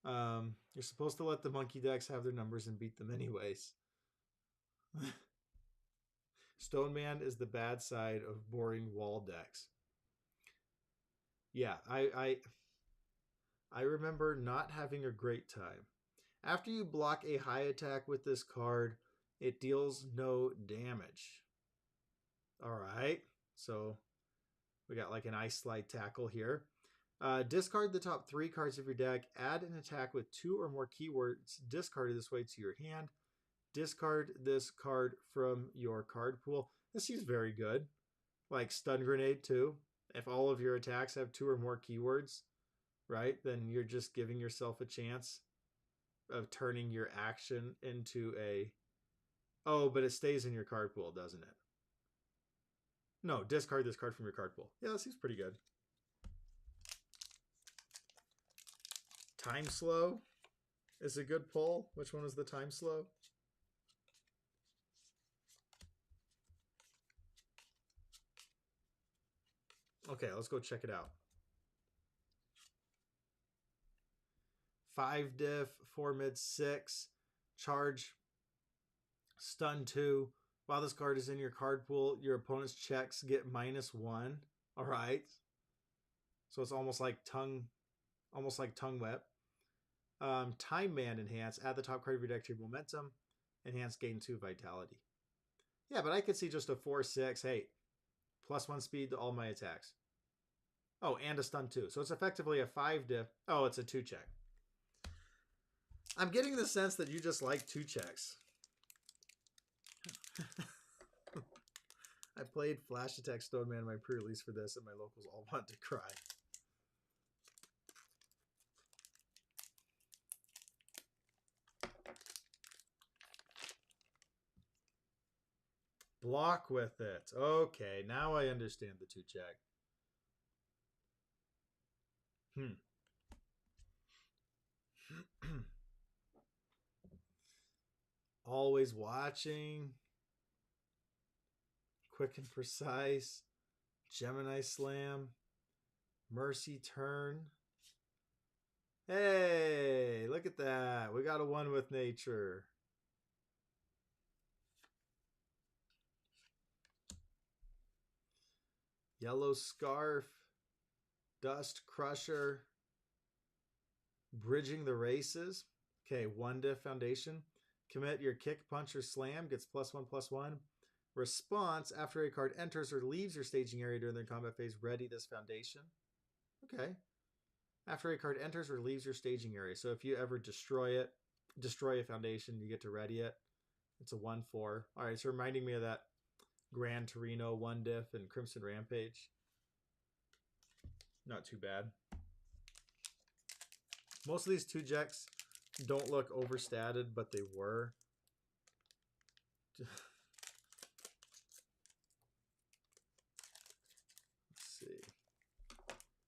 You're supposed to let the monkey decks have their numbers and beat them anyways. Stone Man is the bad side of boring wall decks. Yeah, I remember not having a great time. After you block a high attack with this card, it deals no damage. All right, so we got like an Ice Slide Tackle here. Discard the top 3 cards of your deck. Add an attack with 2 or more keywords discarded this way to your hand. Discard this card from your card pool. This seems very good. Like Stun Grenade too. If all of your attacks have 2 or more keywords, right, then you're just giving yourself a chance of turning your action into a... Oh, but it stays in your card pool, doesn't it? No, discard this card from your card pool. Yeah, that seems pretty good. Time slow is a good pull. Which one was the time slow? Okay, let's go check it out. 5 diff, 4 mid, 6, charge, stun 2. While this card is in your card pool, your opponent's checks get -1. All right. So it's almost like tongue whip. Time Man enhance. Add the top card of your deck to your momentum. Enhance gain 2 vitality. Yeah, but I could see just a 4/6. Hey, +1 speed to all my attacks. Oh, and a stun 2. So it's effectively a 5 diff. Oh, it's a 2 check. I'm getting the sense that you just like 2 checks. I played Flash Attack Stone Man in my pre-release for this, and my locals all want to cry. Block with it. Okay, now I understand the 2 check. Always watching. Quick and precise. Gemini Slam. Mercy Turn. Hey, look at that. We got a 1 with nature. Yellow Scarf. Dust Crusher. Bridging the Races. Okay, 1 diff foundation. Commit your kick, punch, or slam. Gets +1/+1. Response, after a card enters or leaves your staging area during the combat phase, ready this foundation. Okay. After a card enters or leaves your staging area. So if you ever destroy a foundation, you get to ready it. It's a 1/4. All right, so reminding me of that Gran Torino 1 diff and Crimson Rampage. Not too bad. Most of these 2 jacks don't look overstated, but they were. Let's see.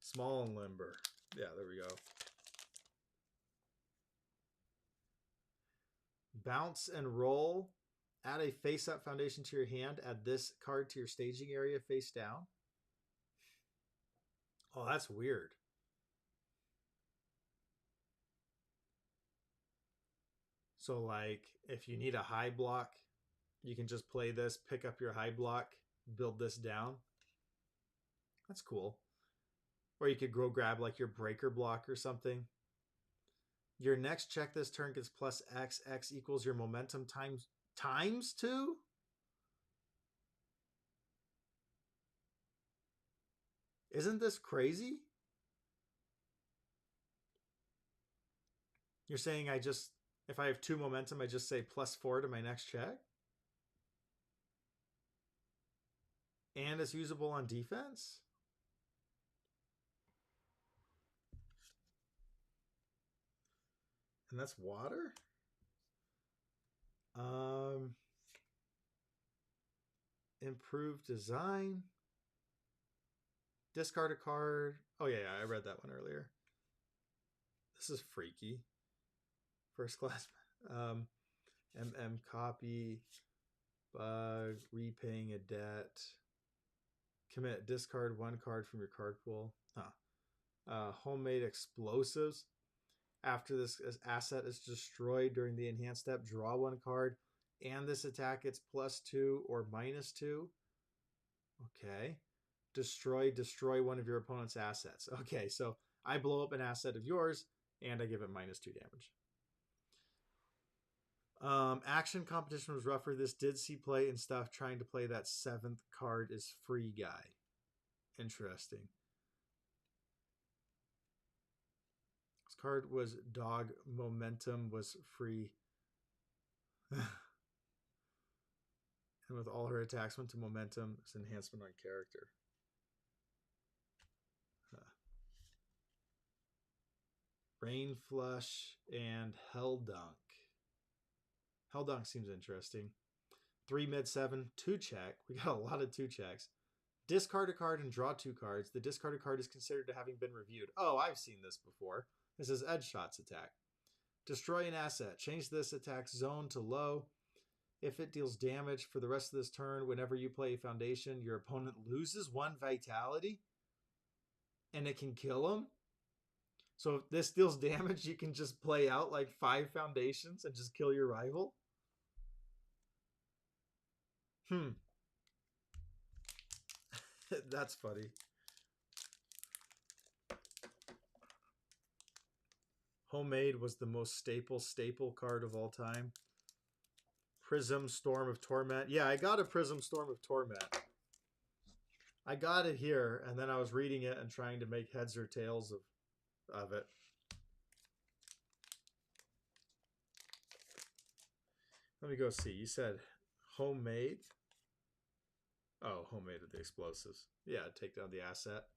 Small and limber. Yeah, there we go. Bounce and roll. Add a face-up foundation to your hand. Add this card to your staging area face down. Oh, that's weird. So, like, if you need a high block, you can just play this, pick up your high block, build this down. That's cool. Or you could go grab like your breaker block or something. Your next check this turn gets plus X. X equals your momentum times 2? Isn't this crazy? You're saying if I have 2 momentum, I just say +4 to my next check? And it's usable on defense? And that's water? Improved design. Discard a card. Oh, yeah, I read that one earlier. This is freaky. First class. MM copy. Bug. Repaying a debt. Commit. Discard 1 card from your card pool. Homemade explosives. After this asset is destroyed during the enhanced step, draw 1 card. And this attack gets +2 or -2. Okay. Destroy one of your opponent's assets. Okay, so I blow up an asset of yours, and I give it -2 damage. Action competition was rougher. This did see play and stuff. Trying to play that 7th card is free guy. Interesting. This card was dog. Momentum was free. And with all her attacks went to momentum, it's enhancement on character. Rain Flush and Hell Dunk. Hell Dunk seems interesting. 3 mid-7, 2 check. We got a lot of 2 checks. Discard a card and draw 2 cards. The discarded card is considered to having been reviewed. Oh, I've seen this before. This is Edge Shot's attack. Destroy an asset. Change this attack's zone to low. If it deals damage for the rest of this turn, whenever you play a foundation, your opponent loses 1 vitality and it can kill him. So if this deals damage, you can just play out like 5 foundations and just kill your rival. That's funny. Homemade was the most staple card of all time. Prism Storm of Torment. Yeah, I got a Prism Storm of Torment. I got it here, and then I was reading it and trying to make heads or tails of it. Let me go see. You said homemade? Oh, homemade of the explosives. Yeah, take down the asset.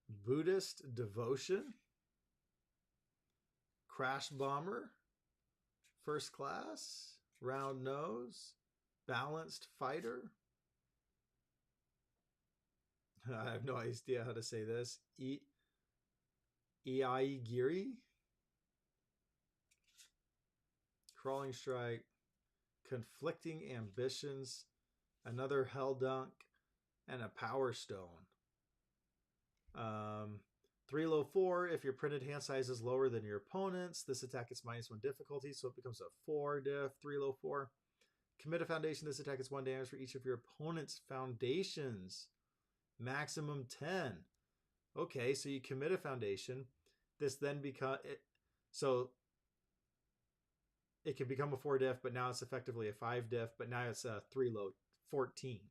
Buddhist Devotion. Crash Bomber. First Class. Round Nose. Balanced Fighter. I have no idea how to say this. Iaigiri. Crawling Strike. Conflicting Ambitions. Another Hell Dunk. And a Power Stone. 3 low 4. If your printed hand size is lower than your opponent's, this attack is -1 difficulty, so it becomes a 4 diff. 3 low 4. Commit a foundation. This attack is 1 damage for each of your opponent's foundations. Maximum 10. Okay, so you commit a foundation. This then so it can become a 4 diff, but now it's effectively a 5 diff, but now it's a 3 low 14.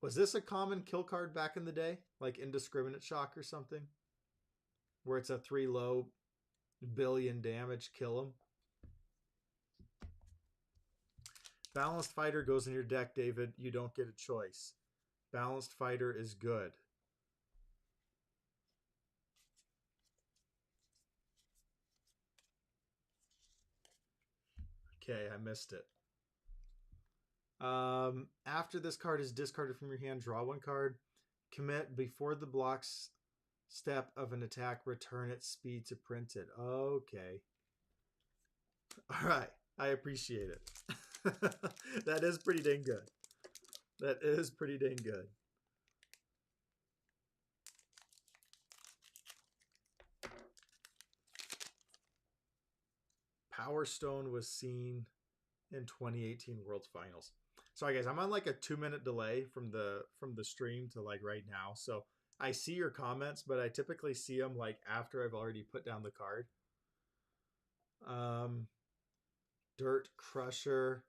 Was this a common kill card back in the day? Like Indiscriminate Shock or something? Where it's a 3 low billion damage, kill him. Balanced Fighter goes in your deck, David. You don't get a choice. Balanced Fighter is good. Okay, I missed it. After this card is discarded from your hand, draw 1 card. Commit before the blocks step of an attack, return its speed to printed. Okay. All right. I appreciate it. That is pretty dang good. That is pretty dang good. Power Stone was seen in 2018 World Finals. Sorry guys, I'm on like a 2-minute delay from the stream to like right now. So I see your comments, but I typically see them like after I've already put down the card. Dirt Crusher,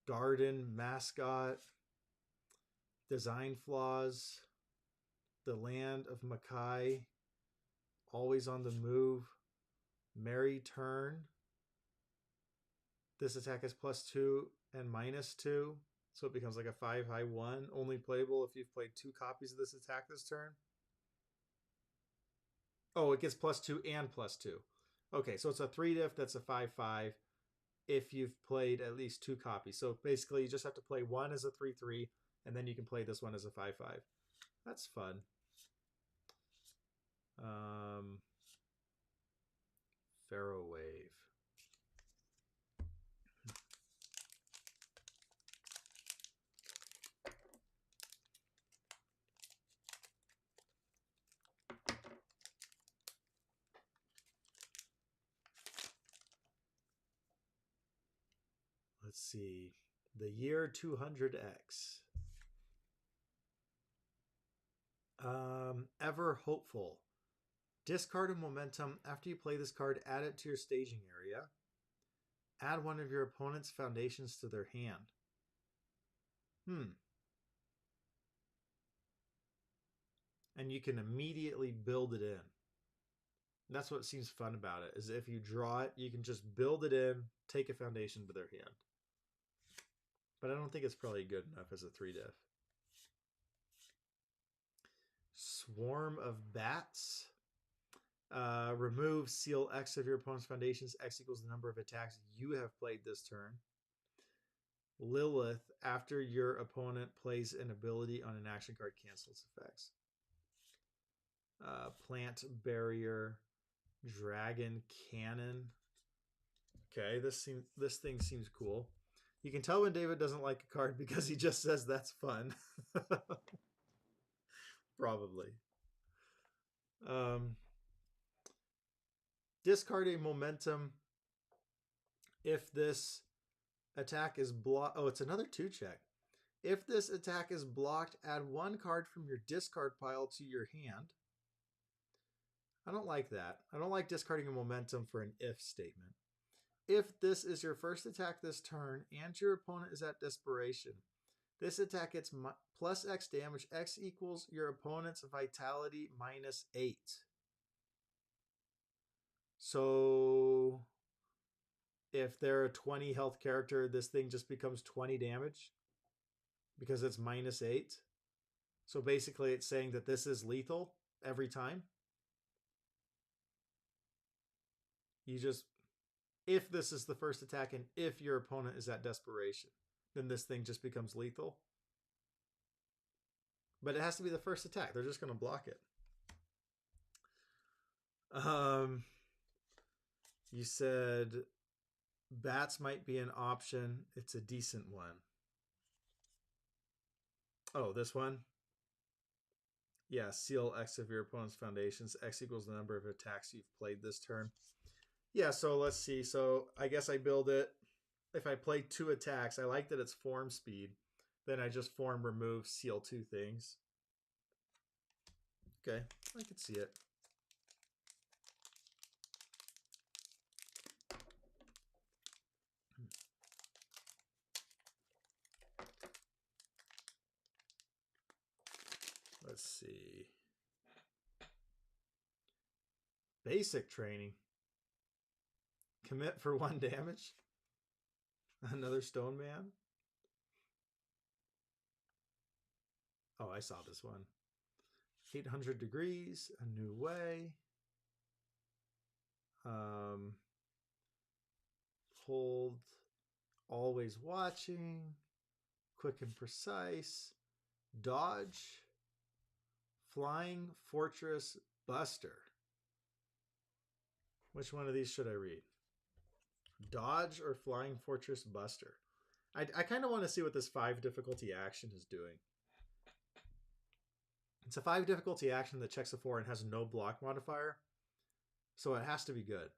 Garden Mascot, Design Flaws, The Land of Makai, Always on the Move, Merry Turn. This attack is +2 and -2, so it becomes like a 5/1. Only playable if you've played 2 copies of this attack this turn. Oh, it gets +2 and +2. Okay, so it's a 3-diff that's a 5/5 if you've played at least 2 copies. So basically, you just have to play one as a 3/3, and then you can play this one as a 5/5. That's fun. Pharaoh Wave. Let's see. The Year 200X. Ever Hopeful. Discard a momentum. After you play this card, add it to your staging area. Add one of your opponent's foundations to their hand. And you can immediately build it in. That's what seems fun about it, is if you draw it, you can just build it in, take a foundation to their hand. But I don't think it's probably good enough as a 3-diff. Swarm of Bats. Remove seal X of your opponent's foundations. X equals the number of attacks you have played this turn. Lilith, after your opponent plays an ability on an action card, cancels effects. Plant Barrier, Dragon Cannon. Okay, this thing seems cool. You can tell when David doesn't like a card because he just says that's fun. Probably. Discard a momentum if this attack is blocked. Oh, it's another 2-check. If this attack is blocked, add 1 card from your discard pile to your hand. I don't like that. I don't like discarding a momentum for an if statement. If this is your first attack this turn and your opponent is at desperation, this attack gets +X damage. X equals your opponent's vitality -8. So if they're a 20 health character, this thing just becomes 20 damage because it's -8. So basically it's saying that this is lethal every time. You just, if this is the first attack and if your opponent is at desperation, then this thing just becomes lethal. But it has to be the first attack. They're just going to block it. You said bats might be an option. It's a decent one. Oh, this one? Yeah, seal X of your opponent's foundations. X equals the number of attacks you've played this turn. Yeah, so let's see. So I guess I build it. If I play 2 attacks, I like that it's form speed. Then I just form, remove, seal 2 things. Okay, I can see it. Let's see. Basic training. Commit for 1 damage. Another Stone Man. Oh, I saw this one. 800 Degrees, A New Way. Hold, Always Watching, Quick and Precise, Dodge, Flying Fortress Buster. Which one of these should I read? Dodge or Flying Fortress Buster? I kind of want to see what this 5 difficulty action is doing. It's a 5 difficulty action that checks a 4 and has no block modifier. So it has to be good.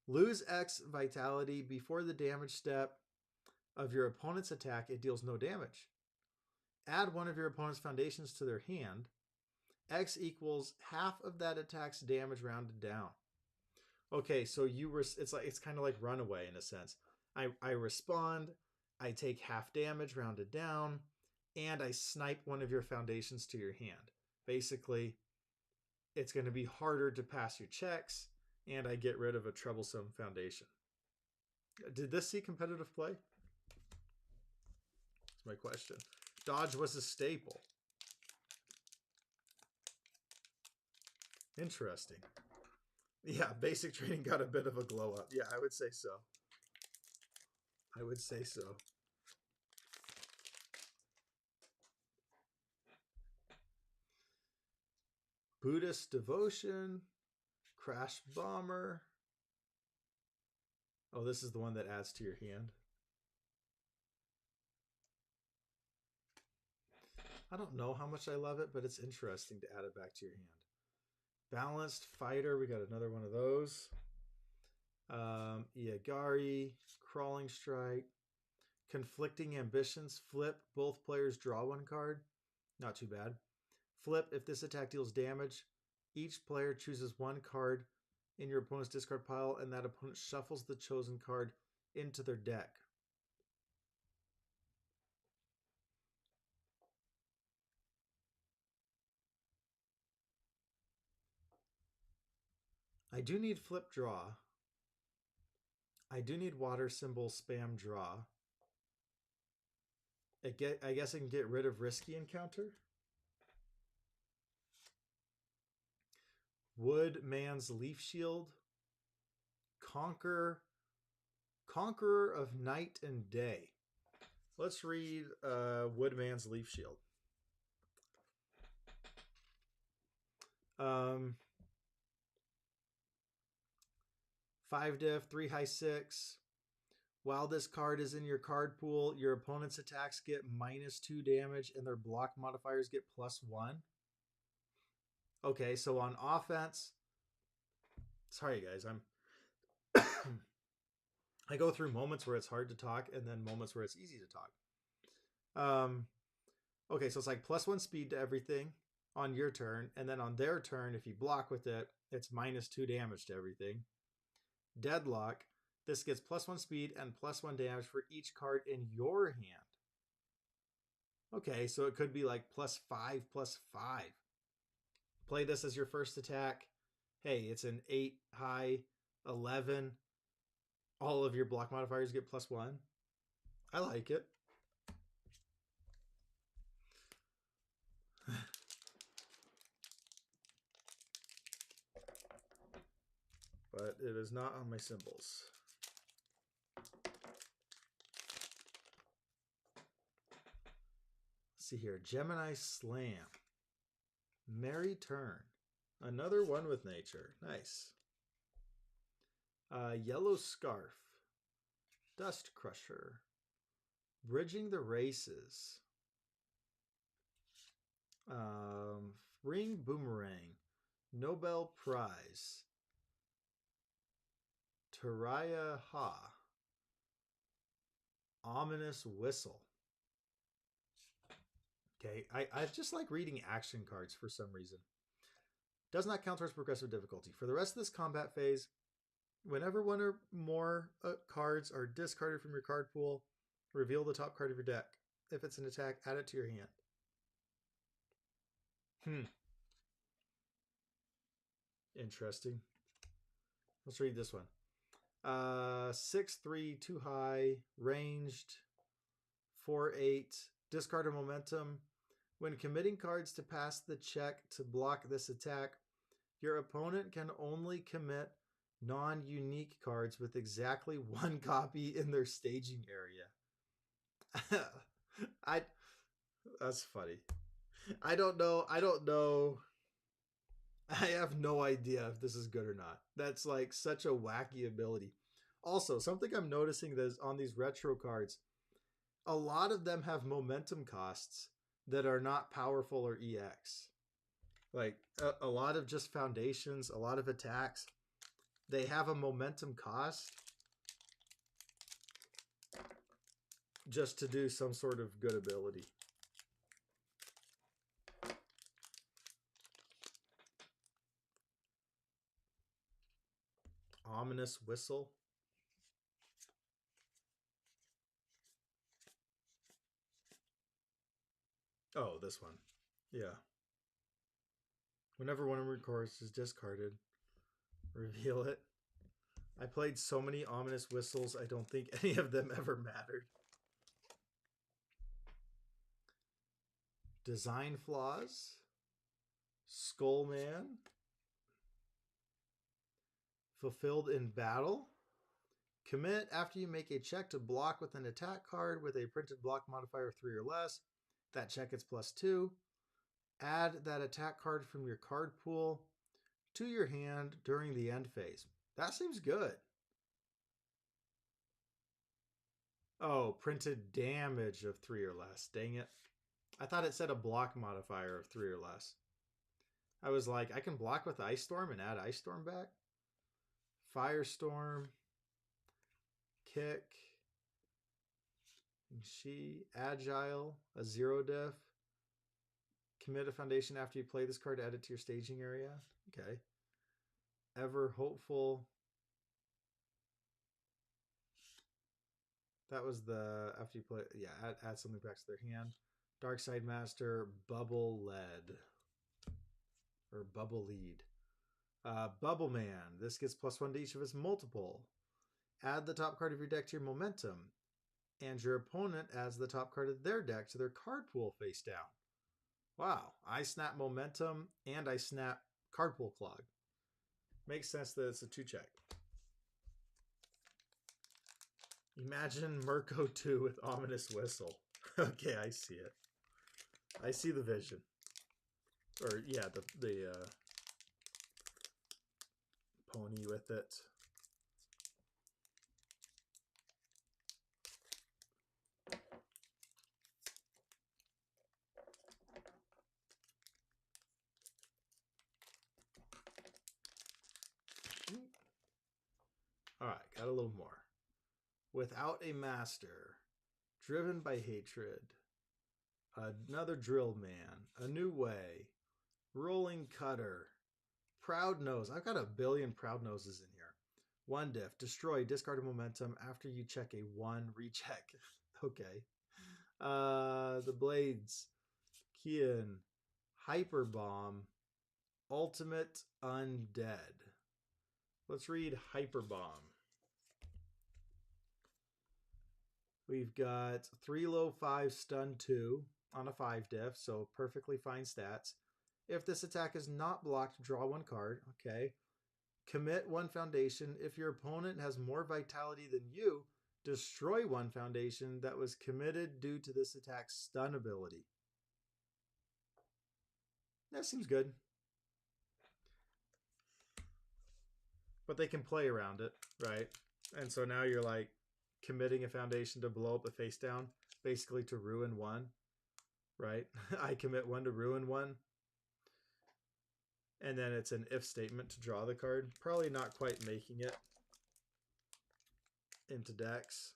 Lose X vitality before the damage step. of your opponent's attack, it deals no damage. Add one of your opponent's foundations to their hand. X equals half of that attack's damage rounded down. Okay, so it's kind of like Runaway in a sense. I respond, I take half damage rounded down, and I snipe one of your foundations to your hand. Basically, it's going to be harder to pass your checks, and I get rid of a troublesome foundation. Did this see competitive play? That's my question. Dodge was a staple. Interesting. Yeah, basic training got a bit of a glow up. Yeah, I would say so. I would say so. Buddhist Devotion, Crash Bomber. Oh, this is the one that adds to your hand. I don't know how much I love it, but it's interesting to add it back to your hand. Balanced Fighter, we got another one of those. Iagari, Crawling Strike, Conflicting Ambitions, flip, both players draw one card. Not too bad. Flip, if this attack deals damage, each player chooses one card in your opponent's discard pile, and that opponent shuffles the chosen card into their deck. I do need flip draw. I do need water symbol spam draw. I guess I can get rid of risky encounter. Woodman's Leaf Shield. Conqueror of Night and Day. Let's read Woodman's Leaf Shield. 5 diff, 3 high 6. While this card is in your card pool, your opponent's attacks get -2 damage and their block modifiers get +1. Okay, so on offense, sorry guys, I go through moments where it's hard to talk and then moments where it's easy to talk. Okay, so it's like +1 speed to everything on your turn, and then on their turn, if you block with it, it's -2 damage to everything. Deadlock, this gets +1 speed and +1 damage for each card in your hand. Okay, so it could be like +5/+5. Play this as your first attack. Hey, it's an 8 high, 11. All of your block modifiers get +1. I like it. But it is not on my symbols. Let's see here. Gemini Slam. Merry Turn. Another one with nature. Nice. Yellow Scarf. Dust Crusher. Bridging the Races. Ring Boomerang. Nobel Prize. Taraya Ha. Ominous Whistle. Okay, I just like reading action cards for some reason. Does not count towards progressive difficulty. For the rest of this combat phase, whenever one or more cards are discarded from your card pool, reveal the top card of your deck. If it's an attack, add it to your hand. Interesting. Let's read this one. 6/3, 2 high, ranged, 4/8, discard a momentum. When committing cards to pass the check to block this attack, your opponent can only commit non-unique cards with exactly 1 copy in their staging area. That's funny. I don't know. I have no idea if this is good or not. That's like such a wacky ability. Also, something I'm noticing is on these retro cards, a lot of them have momentum costs that are not powerful or EX. Like a lot of just foundations, a lot of attacks, they have a momentum cost just to do some sort of good ability. Ominous Whistle. Oh, this one. Yeah. Whenever one of your cards is discarded, reveal it. I played so many Ominous Whistles, I don't think any of them ever mattered. Design Flaws. Skullman. Fulfilled in Battle. Commit after you make a check to block with an attack card with a printed block modifier of 3 or less. That check gets +2. Add that attack card from your card pool to your hand during the end phase. That seems good. Oh, printed damage of 3 or less. Dang it. I thought it said a block modifier of 3 or less. I was like, I can block with Ice Storm and add Ice Storm back? Firestorm. Kick. She. Agile. A 0 diff. Commit a foundation after you play this card, add it to your staging area. Okay. Ever Hopeful. That was the, after you play, yeah, add something back to their hand. Darkside Master, Bubble Lead. Or Bubble Lead. Bubble Man. This gets +1 to each of its multiple. Add the top card of your deck to your momentum. And your opponent adds the top card of their deck to their card pool face down. Wow. I snap momentum and I snap card pool clog. Makes sense that it's a 2-check. Imagine Murko 2 with Ominous Whistle. Okay, I see it. I see the vision. Or, yeah, the pony with it. All right, got a little more. Without a Master, Driven by Hatred, Another Drill Man, A New Way, Rolling Cutter, Proud Nose. I've got a billion Proud Noses in here. 1 diff, destroy, discard a momentum after you check a 1, recheck. Okay. The Blades, Kian, Hyper Bomb, Ultimate Undead. Let's read Hyper Bomb. We've got 3 low 5 stun 2 on a 5 diff, so perfectly fine stats. If this attack is not blocked, draw 1 card. Okay. Commit 1 foundation. If your opponent has more vitality than you, destroy 1 foundation that was committed due to this attack's stun ability. That seems good. But they can play around it, right? And so now you're like committing a foundation to blow up a face down, basically to ruin 1, right? I commit 1 to ruin 1. And then it's an if statement to draw the card. Probably not quite making it into decks.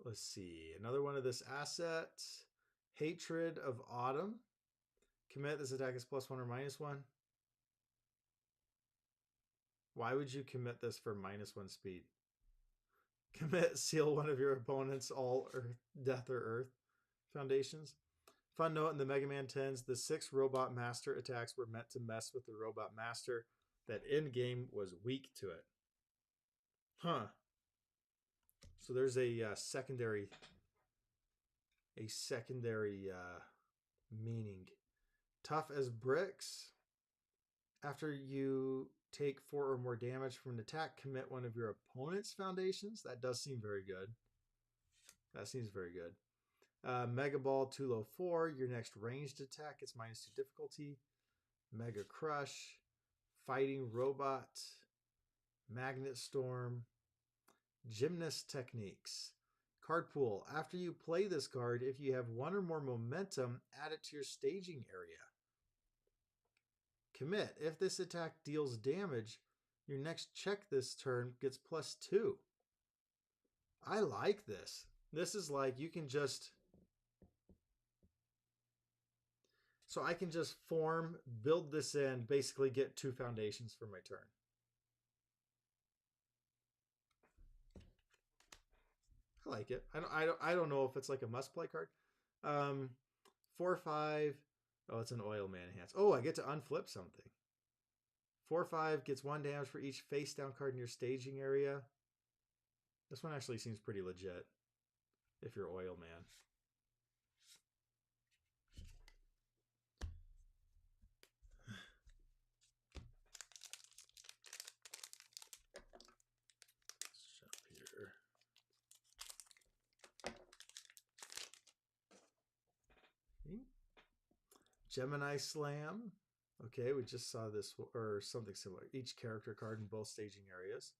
Let's see. Another one of this asset. Hatred of Autumn. Commit, this attack is +1 or -1. Why would you commit this for -1 speed? Commit, seal 1 of your opponent's all Earth, Death or Earth foundations. Fun note, in the Mega Man 10s, the 6 Robot Master attacks were meant to mess with the Robot Master that in-game was weak to it. Huh. So there's a secondary meaning. Tough as Bricks. After you take 4 or more damage from an attack, commit 1 of your opponent's foundations. That does seem very good. That seems very good. Mega Ball 2 low 4. Your next ranged attack is -2 difficulty. Mega Crush. Fighting Robot. Magnet Storm. Gymnast Techniques. Card pool. After you play this card, if you have 1 or more momentum, add it to your staging area. Commit. If this attack deals damage, your next check this turn gets +2. I like this. This is like you can just... So I can just form, build this in, basically get 2 foundations for my turn. I like it. I don't know if it's like a must play card. 4/5. Oh, it's an oil man enhance. Oh, I get to unflip something. 4/5 gets 1 damage for each face down card in your staging area. This one actually seems pretty legit if you're oil man. Gemini Slam. Okay, we just saw this, or something similar. Each character card in both staging areas.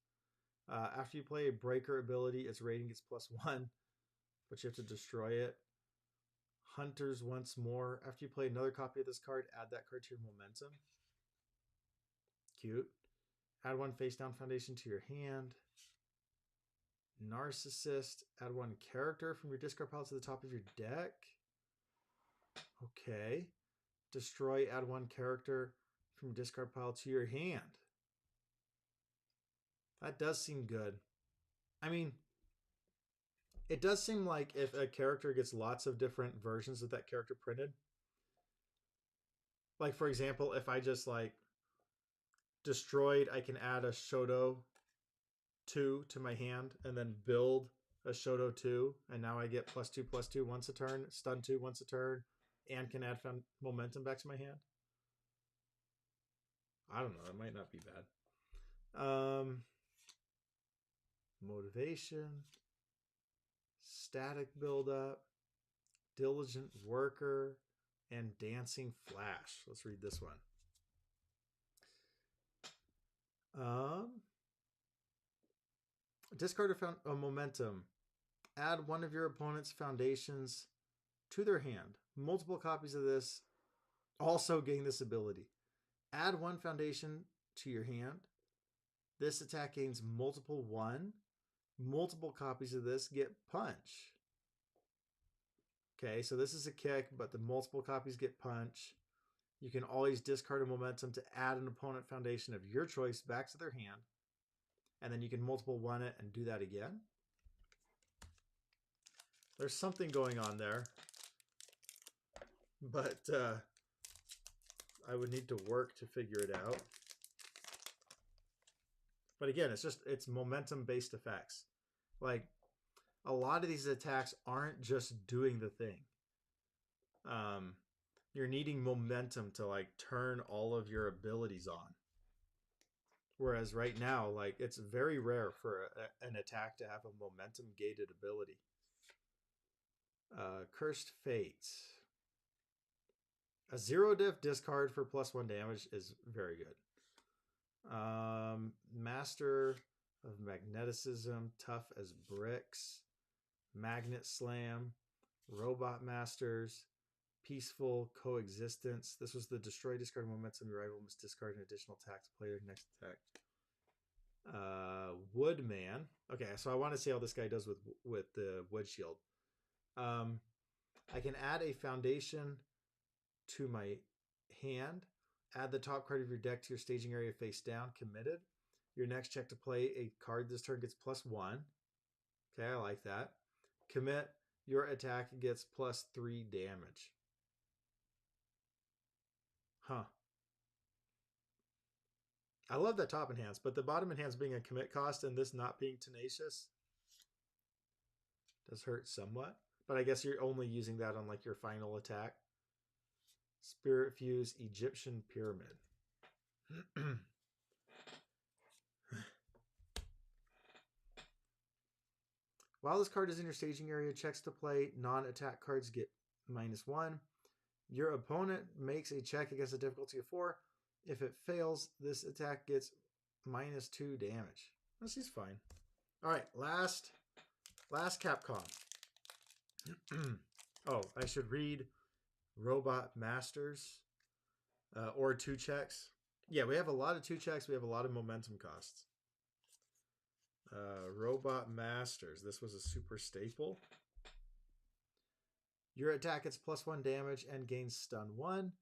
After you play a breaker ability, its rating gets +1, but you have to destroy it. Hunters once more. After you play another copy of this card, add that card to your momentum. Cute. Add 1 face down foundation to your hand. Narcissist. Add 1 character from your discard pile to the top of your deck. Okay. Destroy, add 1 character from your discard pile to your hand. That does seem good. I mean, it does seem like if a character gets lots of different versions of that character printed, like for example, if I just like destroyed, I can add a Shoto 2 to my hand and then build a Shoto 2, and now I get +2/+2 once a turn, stun 2 once a turn, and can add momentum back to my hand. I don't know. It might not be bad. Motivation, static buildup, diligent worker, and dancing flash. Let's read this one. Discard a momentum. Add 1 of your opponent's foundations to their hand. Multiple copies of this also gain this ability. Add 1 foundation to your hand. This attack gains multiple 1. Multiple copies of this get punch. Okay, so this is a kick, but the multiple copies get punch. You can always discard a momentum to add an opponent foundation of your choice back to their hand. And then you can multiple 1 it and do that again. There's something going on there. But I would need to work to figure it out. But again, it's momentum based effects. Like a lot of these attacks aren't just doing the thing. You're needing momentum to like turn all of your abilities on. Whereas right now, like it's very rare for an attack to have a momentum gated ability. Cursed Fate. A 0-diff discard for +1 damage is very good. Master of Magneticism, tough as bricks. Magnet Slam, Robot Masters, Peaceful Coexistence. This was the destroy, discard momentum. Your rival must discard an additional attack to play their next attack. Woodman. Okay, so I want to see how this guy does with the wood shield. I can add a foundation to my hand. Add the top card of your deck to your staging area face down. Committed. Your next check to play a card this turn gets +1. Okay, I like that. Commit. Your attack gets +3 damage. Huh. I love that top enhance, but the bottom enhance being a commit cost and this not being tenacious does hurt somewhat. But I guess you're only using that on like your final attack. Spirit Fuse, Egyptian Pyramid. While this card is in your staging area, checks to play non-attack cards get -1. Your opponent makes a check against a difficulty of 4. If it fails, this attack gets -2 damage. This is fine. All right, last Capcom. Oh, I should read Robot Masters. Or two checks. Yeah, we have a lot of two checks. We have a lot of momentum costs. Robot Masters. This was a super staple. Your attack gets +1 damage and gains stun 1.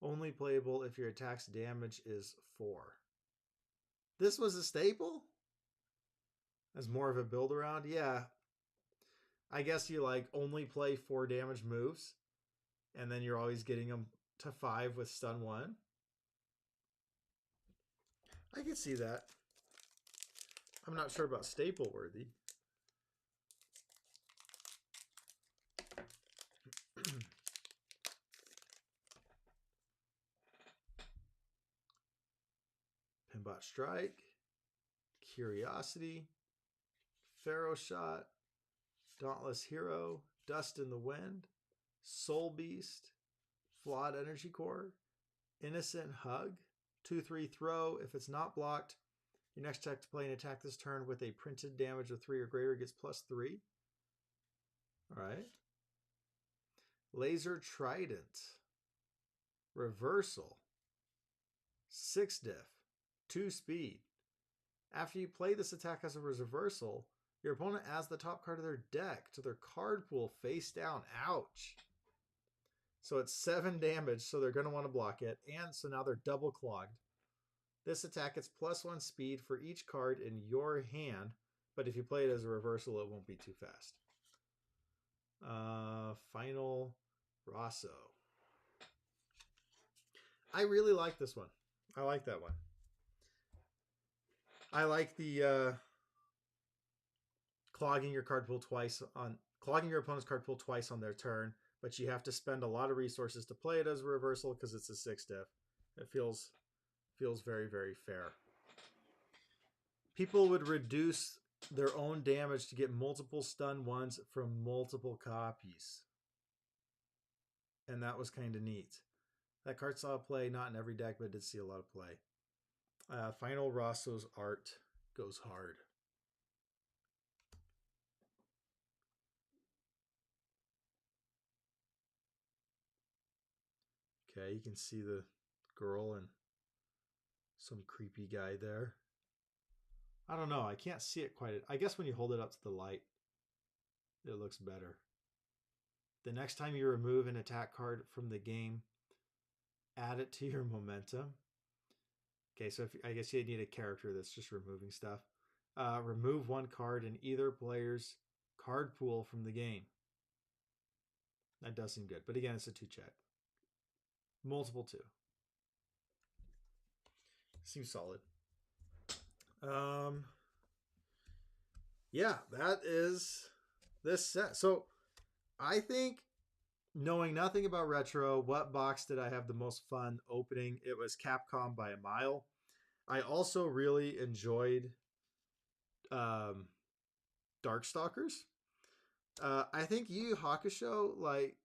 Only playable if your attack's damage is 4. This was a staple? As more of a build around? Yeah. I guess you like only play 4 damage moves, and then you're always getting them to 5 with stun 1. I can see that. I'm not sure about staple worthy. Pinbot Strike, Curiosity, Pharaoh Shot, Dauntless Hero, Dust in the Wind, Soul Beast, Flawed Energy Core, Innocent Hug, 2/3 Throw. If it's not blocked, your next check to play an attack this turn with a printed damage of 3 or greater gets +3. All right. Laser Trident, Reversal, 6 diff, 2 speed. After you play this attack as a reversal, your opponent adds the top card of their deck to their card pool face down. Ouch. So it's 7 damage, so they're going to want to block it. And so now they're double clogged. This attack gets +1 speed for each card in your hand, but if you play it as a reversal, it won't be too fast. Final Rosso. I really like this one. I like that one. I like the clogging your opponent's card pool twice on their turn, but you have to spend a lot of resources to play it as a reversal because it's a 6 diff. It feels very, very fair. People would reduce their own damage to get multiple stun 1s from multiple copies. And that was kind of neat. That card saw play, not in every deck, but did see a lot of play. Final Rosso's art goes hard. Okay, you can see the girl and some creepy guy there. I don't know. I can't see it quite. I guess when you hold it up to the light, it looks better. The next time you remove an attack card from the game, add it to your momentum. Okay, so I guess you need a character that's just removing stuff. Remove 1 card in either player's card pool from the game. That does seem good. But again, it's a 2 check. Multiple 2. Seems solid. Yeah, that is this set. So I think, knowing nothing about retro, what box did I have the most fun opening? It was Capcom by a mile. I also really enjoyed Darkstalkers. I think Yu Yu Hakusho, like,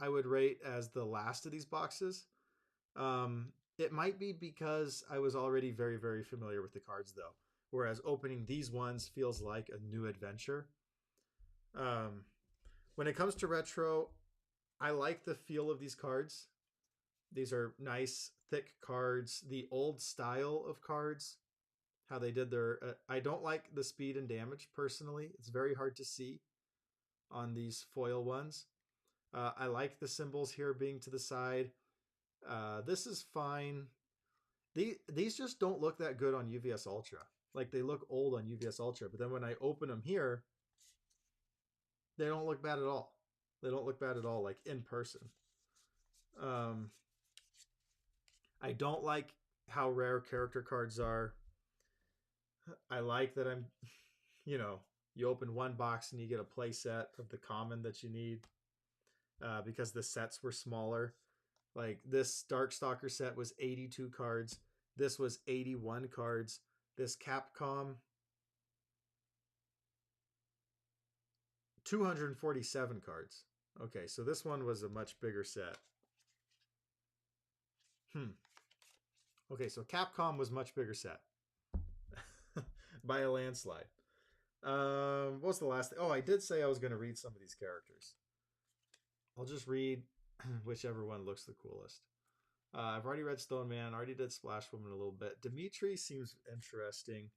I would rate as the last of these boxes. It might be because I was already very, very familiar with the cards, though. Whereas opening these ones feels like a new adventure. When it comes to retro, I like the feel of these cards. These are nice, thick cards. The old style of cards, how they did their... I don't like the speed and damage, personally. It's very hard to see on these foil ones. I like the symbols here being to the side. This is fine. These just don't look that good on UVS Ultra. Like, they look old on UVS Ultra, but then when I open them here, they don't look bad at all. They don't look bad at all, like, in person. I don't like how rare character cards are. I like that I'm, you open one box and you get a play set of the common that you need, because the sets were smaller. Like, this Darkstalker set was 82 cards. This was 81 cards. This Capcom, 247 cards. Okay, so this one was a much bigger set. Okay, so Capcom was much bigger set. By a landslide. What was the last thing? Oh, I did say I was going to read some of these characters. I'll just read whichever one looks the coolest. I've already read Stone Man. Already did Splash Woman a little bit. Dimitri seems interesting.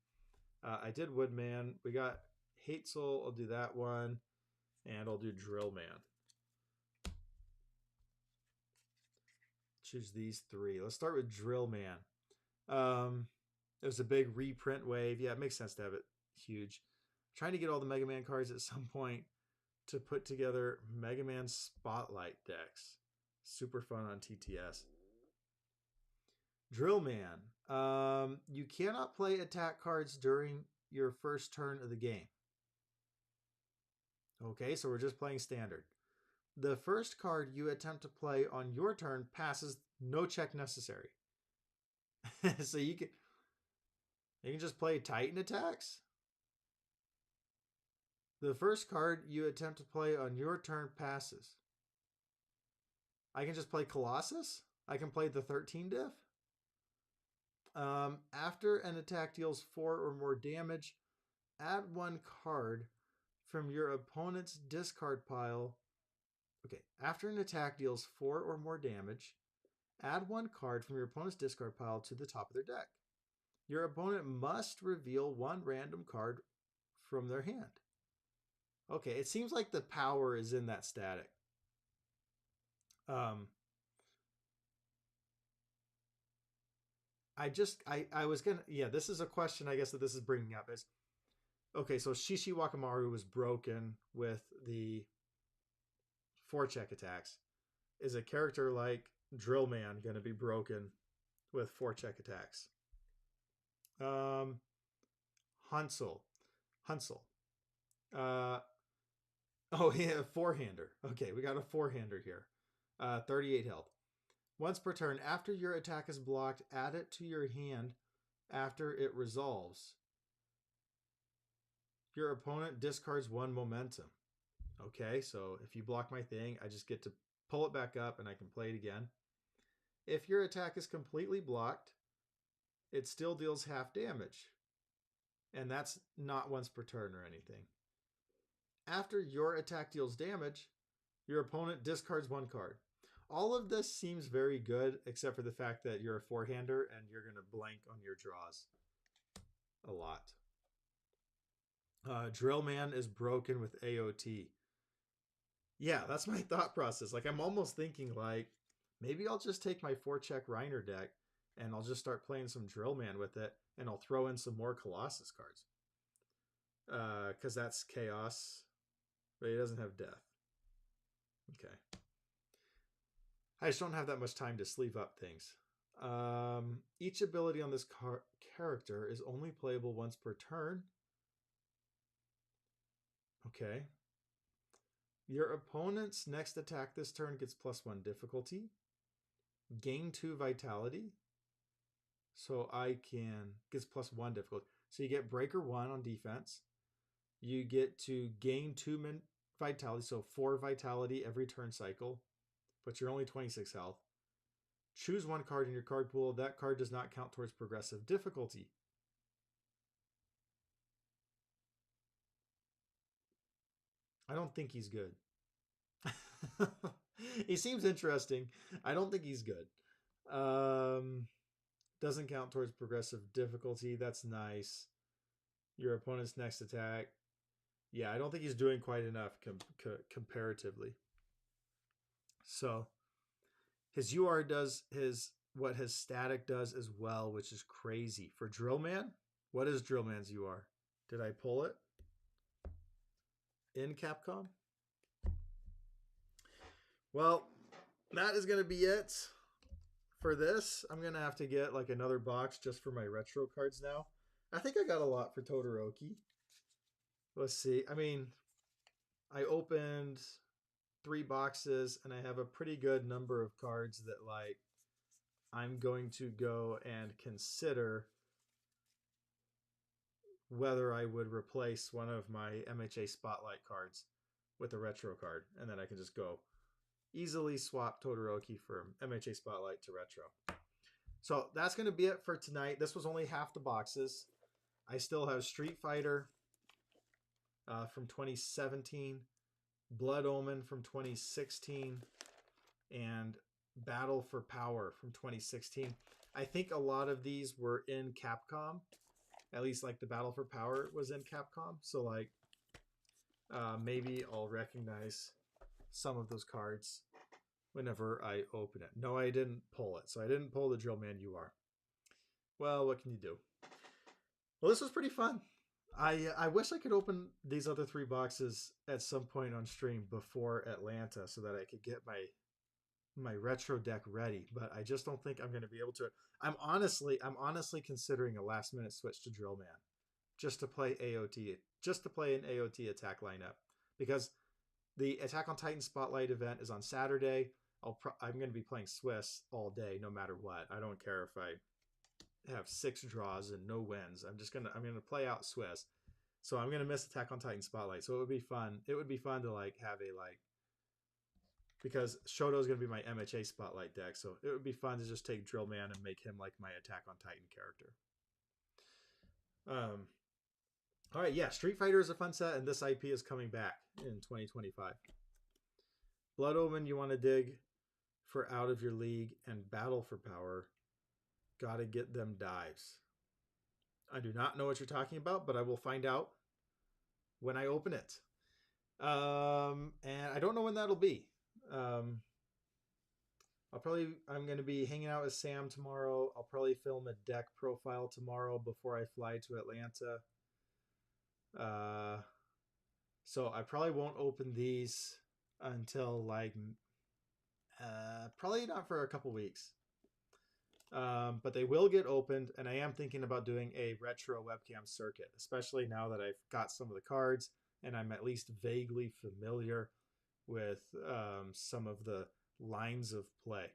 I did Woodman. We got Hate Soul. I'll do that one. And I'll do Drill Man. Choose these three. Let's start with Drill Man. There's a big reprint wave. Yeah, it makes sense to have it huge. I'm trying to get all the Mega Man cards at some point to put together Mega Man Spotlight decks. Super fun on TTS. Drill Man. You cannot play attack cards during your first turn of the game. Okay, so we're just playing standard. The first card you attempt to play on your turn passes, no check necessary. So you can just play Titan attacks. The first card you attempt to play on your turn passes. I can just play Colossus. I can play the 13 diff. After an attack deals 4 or more damage, add 1 card from your opponent's discard pile. Okay, after an attack deals 4 or more damage, add 1 card from your opponent's discard pile to the top of their deck. Your opponent must reveal 1 random card from their hand. Okay, it seems like the power is in that static. I was gonna, yeah, this is a question I guess that this is bringing up is, okay, so Shishi Wakamaru was broken with the 4-check attacks. Is a character like Drill Man going to be broken with 4-check attacks? Hansel. Oh, yeah, 4-hander. Okay, we got a 4-hander here. 38 health. Once per turn, after your attack is blocked, add it to your hand after it resolves. Your opponent discards 1 momentum. Okay, so if you block my thing, I just get to pull it back up and I can play it again. If your attack is completely blocked, it still deals half damage. And that's not once per turn or anything. After your attack deals damage, your opponent discards 1 card. All of this seems very good, except for the fact that you're a 4-hander and you're going to blank on your draws a lot. Drill Man is broken with AOT. Yeah, that's my thought process. Like, I'm almost thinking, like, maybe I'll just take my 4-check Reiner deck and I'll just start playing some Drill Man with it, and I'll throw in some more Colossus cards. Because that's Chaos, but he doesn't have Death. Okay. I just don't have that much time to sleeve up things. Each ability on this character is only playable once per turn. Okay. Your opponent's next attack this turn gets +1 difficulty. Gain 2 vitality. So gets +1 difficulty. So you get Breaker 1 on defense. You get to gain 2 vitality, so 4 vitality every turn cycle. But you're only 26 health. Choose 1 card in your card pool. That card does not count towards progressive difficulty. I don't think he's good. He seems interesting. I don't think he's good. Doesn't count towards progressive difficulty. That's nice. Your opponent's next attack. Yeah, I don't think he's doing quite enough comparatively. So his UR does what his static does as well, which is crazy. For Drill Man, what is Drill Man's UR? Did I pull it in Capcom? Well, that is going to be it for this. I'm going to have to get like another box just for my retro cards now. I think I got a lot for Todoroki. Let's see. I mean, I opened 3 boxes and I have a pretty good number of cards that like I'm going to go and consider whether I would replace one of my MHA Spotlight cards with a retro card, and then I can just go easily swap Todoroki from MHA Spotlight to retro. So that's going to be it for tonight. This was only half the boxes. I still have Street Fighter from 2017, Blood Omen from 2016, and Battle for Power from 2016. I think a lot of these were in Capcom. At least like the Battle for Power was in Capcom. So like maybe I'll recognize some of those cards whenever I open it. No, I didn't pull it. So I didn't pull the Drillman UR. Well, what can you do? Well, this was pretty fun. I wish I could open these other 3 boxes at some point on stream before Atlanta so that I could get my retro deck ready, but I just don't think I'm going to be able to. I'm honestly considering a last minute switch to Drillman just to play AOT, just to play an AOT attack lineup, because the Attack on Titan Spotlight event is on Saturday. I'm going to be playing Swiss all day, no matter what. I don't care if I have 6 draws and no wins. I'm gonna play out Swiss, so I'm gonna miss Attack on Titan Spotlight. So it would be fun. It would be fun to like have a like, because Shoto is gonna be my MHA Spotlight deck, so it would be fun to just take Drillman and make him like my Attack on Titan character. All right, yeah, Street Fighter is a fun set, and this IP is coming back in 2025. Blood Omen, you want to dig for Out of Your League, and Battle for Power. Gotta get them dives. I do not know what you're talking about, but I will find out when I open it. And I don't know when that'll be. I'm going to be hanging out with Sam tomorrow. I'll probably film a deck profile tomorrow before I fly to Atlanta. So I probably won't open these until like, probably not for a couple weeks. But they will get opened, and I am thinking about doing a retro webcam circuit, especially now that I've got some of the cards and I'm at least vaguely familiar with some of the lines of play.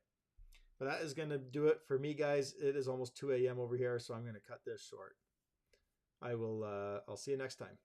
But that is going to do it for me, guys. It is almost 2 a.m. over here, so I'm going to cut this short. I'll see you next time.